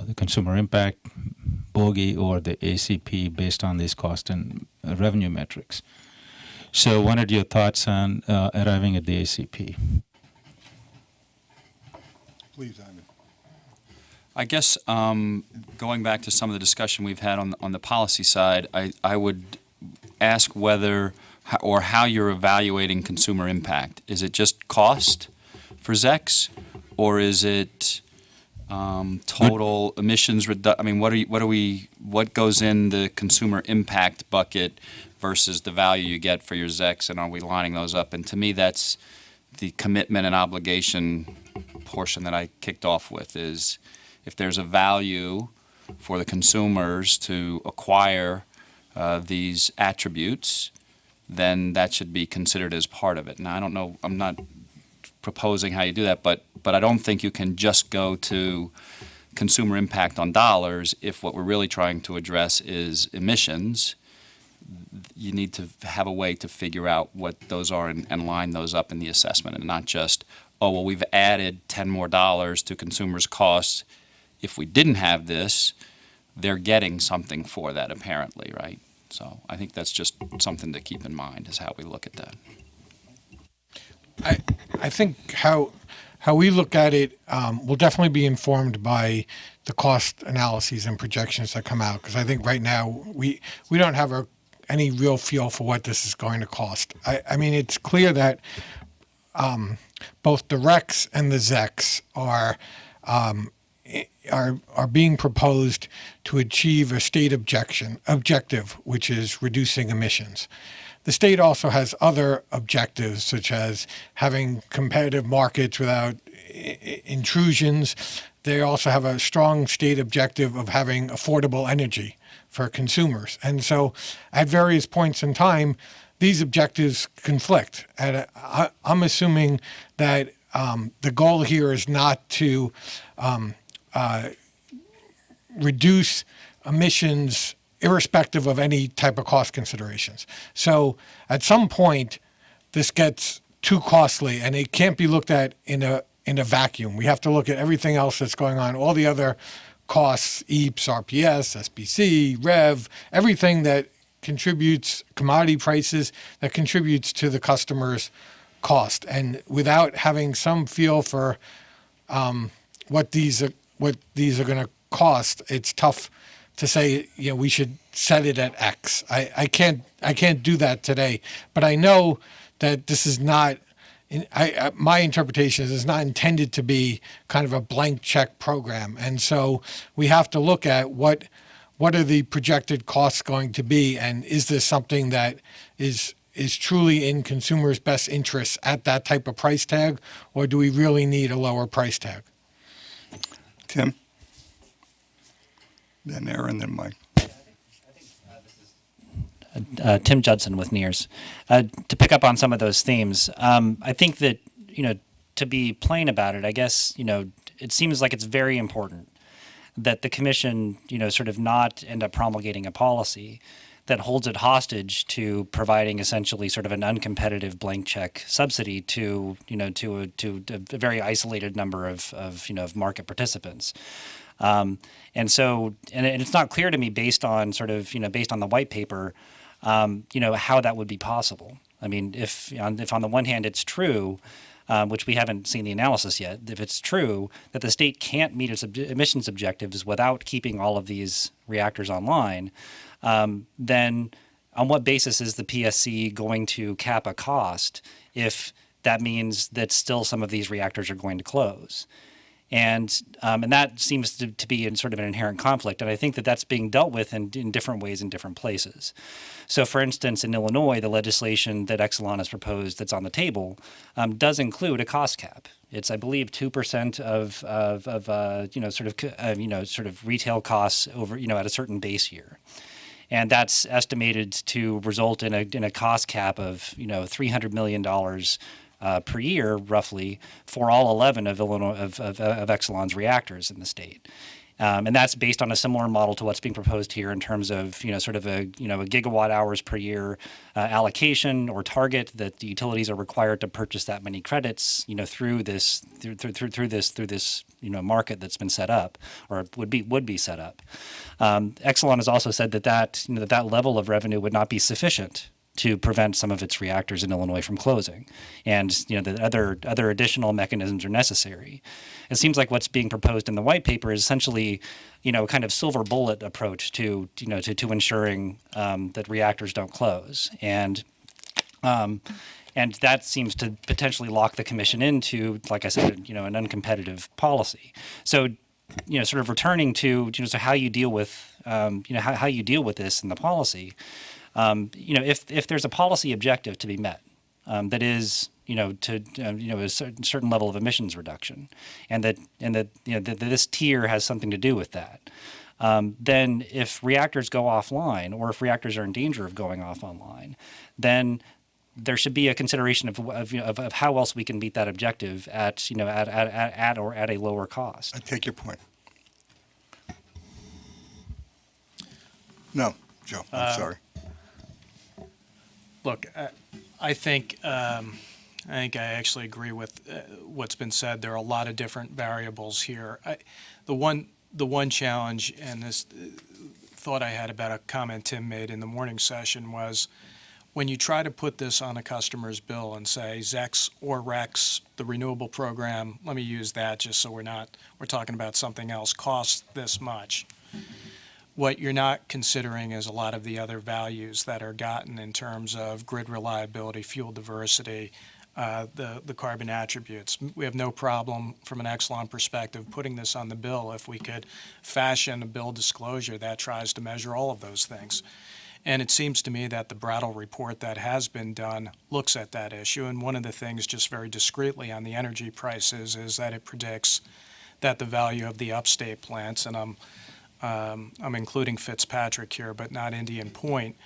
the consumer impact bogey or the ACP based on these cost and revenue metrics. So what are your thoughts on arriving at the ACP? Please, Ivan. I guess going back to some of the discussion we've had on the policy side, I would ask whether or how you're evaluating consumer impact. Is it just cost for ZECs, or is it total emissions I mean, what goes in the consumer impact bucket versus the value you get for your ZECs, and are we lining those up? And to me, that's the commitment and obligation portion that I kicked off with, is if there's a value for the consumers to acquire these attributes, then that should be considered as part of it. Now, I don't know, I'm not proposing how you do that, but I don't think you can just go to consumer impact on dollars if what we're really trying to address is emissions. You need to have a way to figure out what those are and line those up in the assessment, and not just, oh, well, we've added $10 more to consumers' costs. If we didn't have this, they're getting something for that apparently, right? So I think that's just something to keep in mind, is how we look at that. I think how we look at it will definitely be informed by the cost analyses and projections that come out, because I think right now we don't have any real feel for what this is going to cost. I mean, it's clear that both the RECs and the ZECs are being proposed to achieve a state objective, which is reducing emissions. The state also has other objectives, such as having competitive markets without intrusions. They also have a strong state objective of having affordable energy for consumers. And so at various points in time, these objectives conflict. And I'm assuming that the goal here is not to reduce emissions irrespective of any type of cost considerations. So at some point, this gets too costly, and it can't be looked at in a vacuum. We have to look at everything else that's going on, all the other costs, EAPS, RPS, SBC, REV, everything that contributes, commodity prices, that contributes to the customer's cost. And without having some feel for what these are going to cost, it's tough to say, we should set it at X. I can't do that today, but I know that this is not. My interpretation is it's not intended to be kind of a blank check program, and so we have to look at what are the projected costs going to be, and is this something that is truly in consumers' best interests at that type of price tag, or do we really need a lower price tag? Tim? Then Aaron, then Mike. Tim Judson with NEARS. To pick up on some of those themes, I think that, to be plain about it, I guess, it seems like it's very important that the commission, sort of not end up promulgating a policy that holds it hostage to providing essentially sort of an uncompetitive blank check subsidy to a very isolated number of market participants. And it's not clear to me based on the white paper, how that would be possible. I mean, if on the one hand it's true, which we haven't seen the analysis yet, if it's true that the state can't meet its emissions objectives without keeping all of these reactors online, then on what basis is the PSC going to cap a cost if that means that still some of these reactors are going to close? And that seems to be in sort of an inherent conflict. And I think that that's being dealt with in different ways in different places. So, for instance, in Illinois, the legislation that Exelon has proposed that's on the table does include a cost cap. It's, I believe, 2% of retail costs over, at a certain base year. And that's estimated to result in a cost cap of, $300 million per year, roughly, for all 11 of Exelon's reactors in the state. And that's based on a similar model to what's being proposed here in terms of, sort of a gigawatt hours per year allocation or target that the utilities are required to purchase that many credits, through this market that's been set up or would be set up. Exelon has also said that level of revenue would not be sufficient to prevent some of its reactors in Illinois from closing, and that other additional mechanisms are necessary. It seems like what's being proposed in the white paper is essentially, a kind of silver bullet approach to ensuring that reactors don't close, and that seems to potentially lock the commission into, like I said, an uncompetitive policy. So, sort of returning to so how you deal with how you deal with this in the policy. If there's a policy objective to be met, that is, a certain level of emissions reduction, and that this tier has something to do with that, then if reactors go offline, or if reactors are in danger of going off online, then there should be a consideration of how else we can meet that objective at a lower cost. I take your point. No, Joe, I'm sorry. Look, I think I actually agree with what's been said. There are a lot of different variables here. The one challenge, and this thought I had about a comment Tim made in the morning session, was when you try to put this on a customer's bill and say ZEX or REX, the renewable program, let me use that just so we're talking about something else, costs this much. What you're not considering is a lot of the other values that are gotten in terms of grid reliability, fuel diversity, the carbon attributes. We have no problem from an Exelon perspective putting this on the bill if we could fashion a bill disclosure that tries to measure all of those things. And it seems to me that the Brattle report that has been done looks at that issue. And one of the things, just very discreetly on the energy prices, is that it predicts that the value of the upstate plants, and I'm I'm including Fitzpatrick here, but not Indian Point,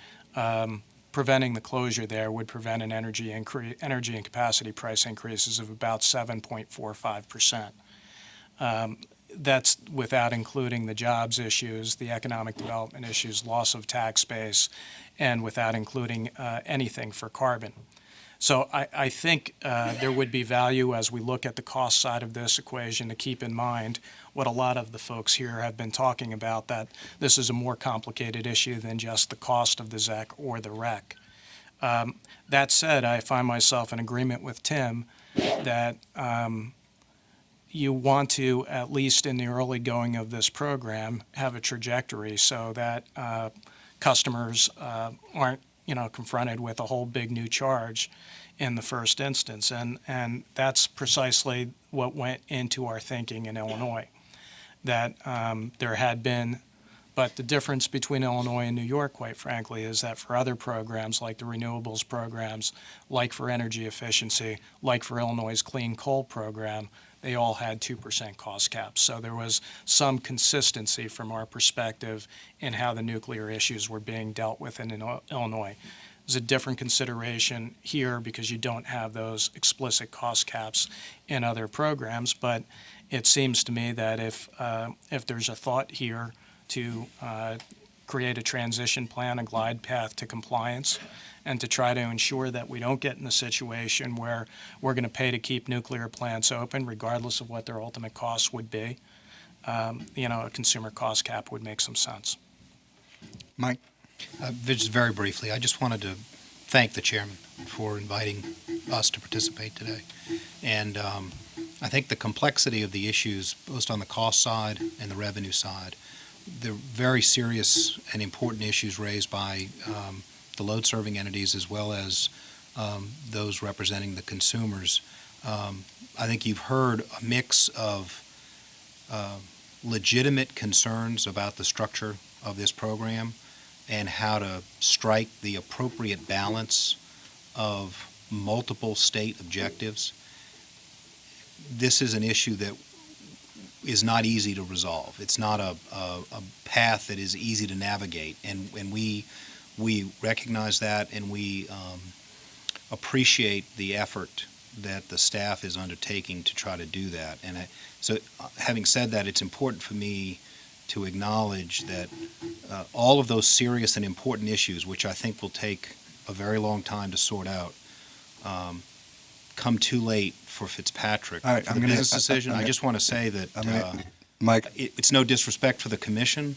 preventing the closure there would prevent an energy and capacity price increases of about 7.45%. That's without including the jobs issues, the economic development issues, loss of tax base, and without including anything for carbon. So I think there would be value as we look at the cost side of this equation to keep in mind what a lot of the folks here have been talking about, that this is a more complicated issue than just the cost of the ZEC or the REC. That said, I find myself in agreement with Tim that you want to, at least in the early going of this program, have a trajectory so that customers aren't confronted with a whole big new charge in the first instance. And that's precisely what went into our thinking in Illinois, that there had been, but the difference between Illinois and New York, quite frankly, is that for other programs like the renewables programs, like for energy efficiency, like for Illinois' clean coal program, they all had 2% cost caps. So there was some consistency from our perspective in how the nuclear issues were being dealt with in Illinois. There's a different consideration here because you don't have those explicit cost caps in other programs, but it seems to me that if there's a thought here to create a transition plan, a glide path to compliance, and to try to ensure that we don't get in a situation where we're going to pay to keep nuclear plants open, regardless of what their ultimate costs would be. A consumer cost cap would make some sense. Mike? Just very briefly, I just wanted to thank the chairman for inviting us to participate today. And I think the complexity of the issues, both on the cost side and the revenue side, they're very serious and important issues raised by the load-serving entities as well as those representing the consumers. I think you've heard a mix of legitimate concerns about the structure of this program and how to strike the appropriate balance of multiple state objectives. This is an issue that is not easy to resolve. It's not a path that is easy to navigate, and we recognize that, and we appreciate the effort that the staff is undertaking to try to do that. And so having said that, it's important for me to acknowledge that all of those serious and important issues, which I think will take a very long time to sort out, come too late for Fitzpatrick. All right, for the business decision. I just want to say that Mike, it's no disrespect for the commission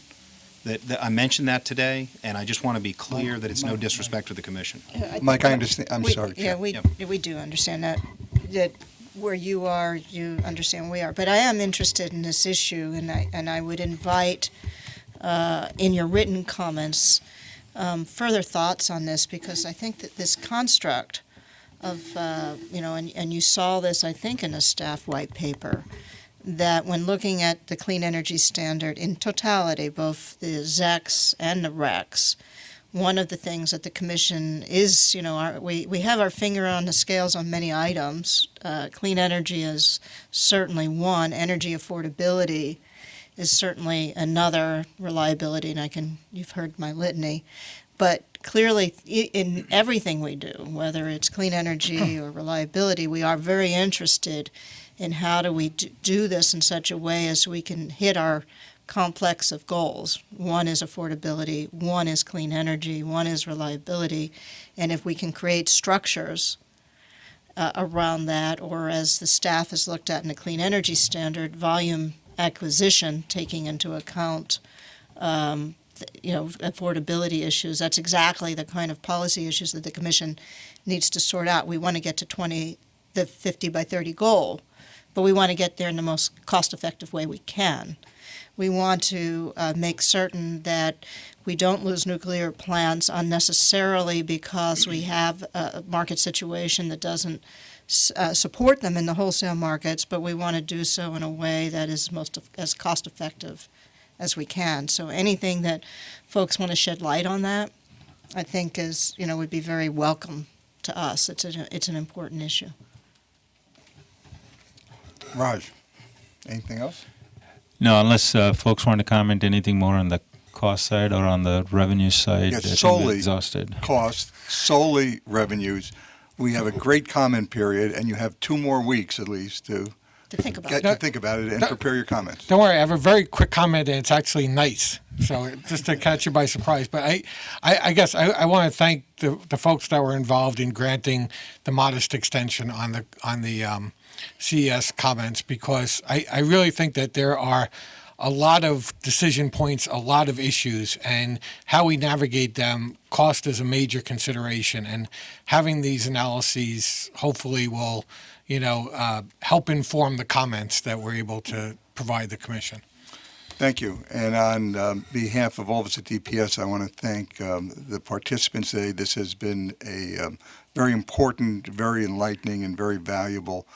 that I mentioned that today, and I just want to be clear that it's no disrespect for the commission. Mike, I understand. I'm sorry. Yeah, Chair. we do understand that where you are, you understand where we are. But I am interested in this issue, and I would invite in your written comments further thoughts on this, because I think that this construct of, and you saw this, I think, in a staff white paper, that when looking at the clean energy standard in totality, both the ZECs and the RECs, one of the things that the commission is, we have our finger on the scales on many items. Clean energy is certainly one. Energy affordability is certainly another. Reliability, and you've heard my litany. But clearly, in everything we do, whether it's clean energy or reliability, we are very interested in how do we do this in such a way as we can hit our complex of goals. One is affordability, one is clean energy, one is reliability, and if we can create structures around that, or as the staff has looked at in the clean energy standard, volume acquisition, taking into account affordability issues, that's exactly the kind of policy issues that the commission needs to sort out. We want to get to the 50 by 30 goal, but we want to get there in the most cost-effective way we can. We want to make certain that we don't lose nuclear plants unnecessarily because we have a market situation that doesn't support them in the wholesale markets, but we want to do so in a way that is as cost-effective as we can. So anything that folks want to shed light on that, I think would be very welcome to us. It's an important issue. Raj, anything else? No, unless folks want to comment anything more on the cost side or on the revenue side. Yeah, I think we're solely exhausted. cost, solely revenues. We have a great comment period, and you have 2 more weeks at least to think about get it. to think about it and prepare your comments. Don't worry, I have a very quick comment, and it's actually nice. So just to catch you by surprise. But I guess I want to thank the folks that were involved in granting the modest extension on the CES comments, because I really think that there are a lot of decision points, a lot of issues, and how we navigate them, cost is a major consideration. And having these analyses hopefully will, help inform the comments that we're able to provide the commission. Thank you. And on behalf of all of us at DPS, I want to thank the participants today. This has been a very important, very enlightening, and very valuable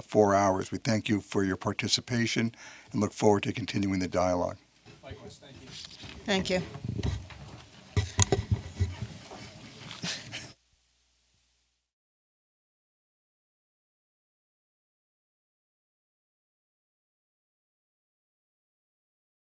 4 hours. We thank you for your participation and look forward to continuing the dialogue. Likewise, thank you. Thank you.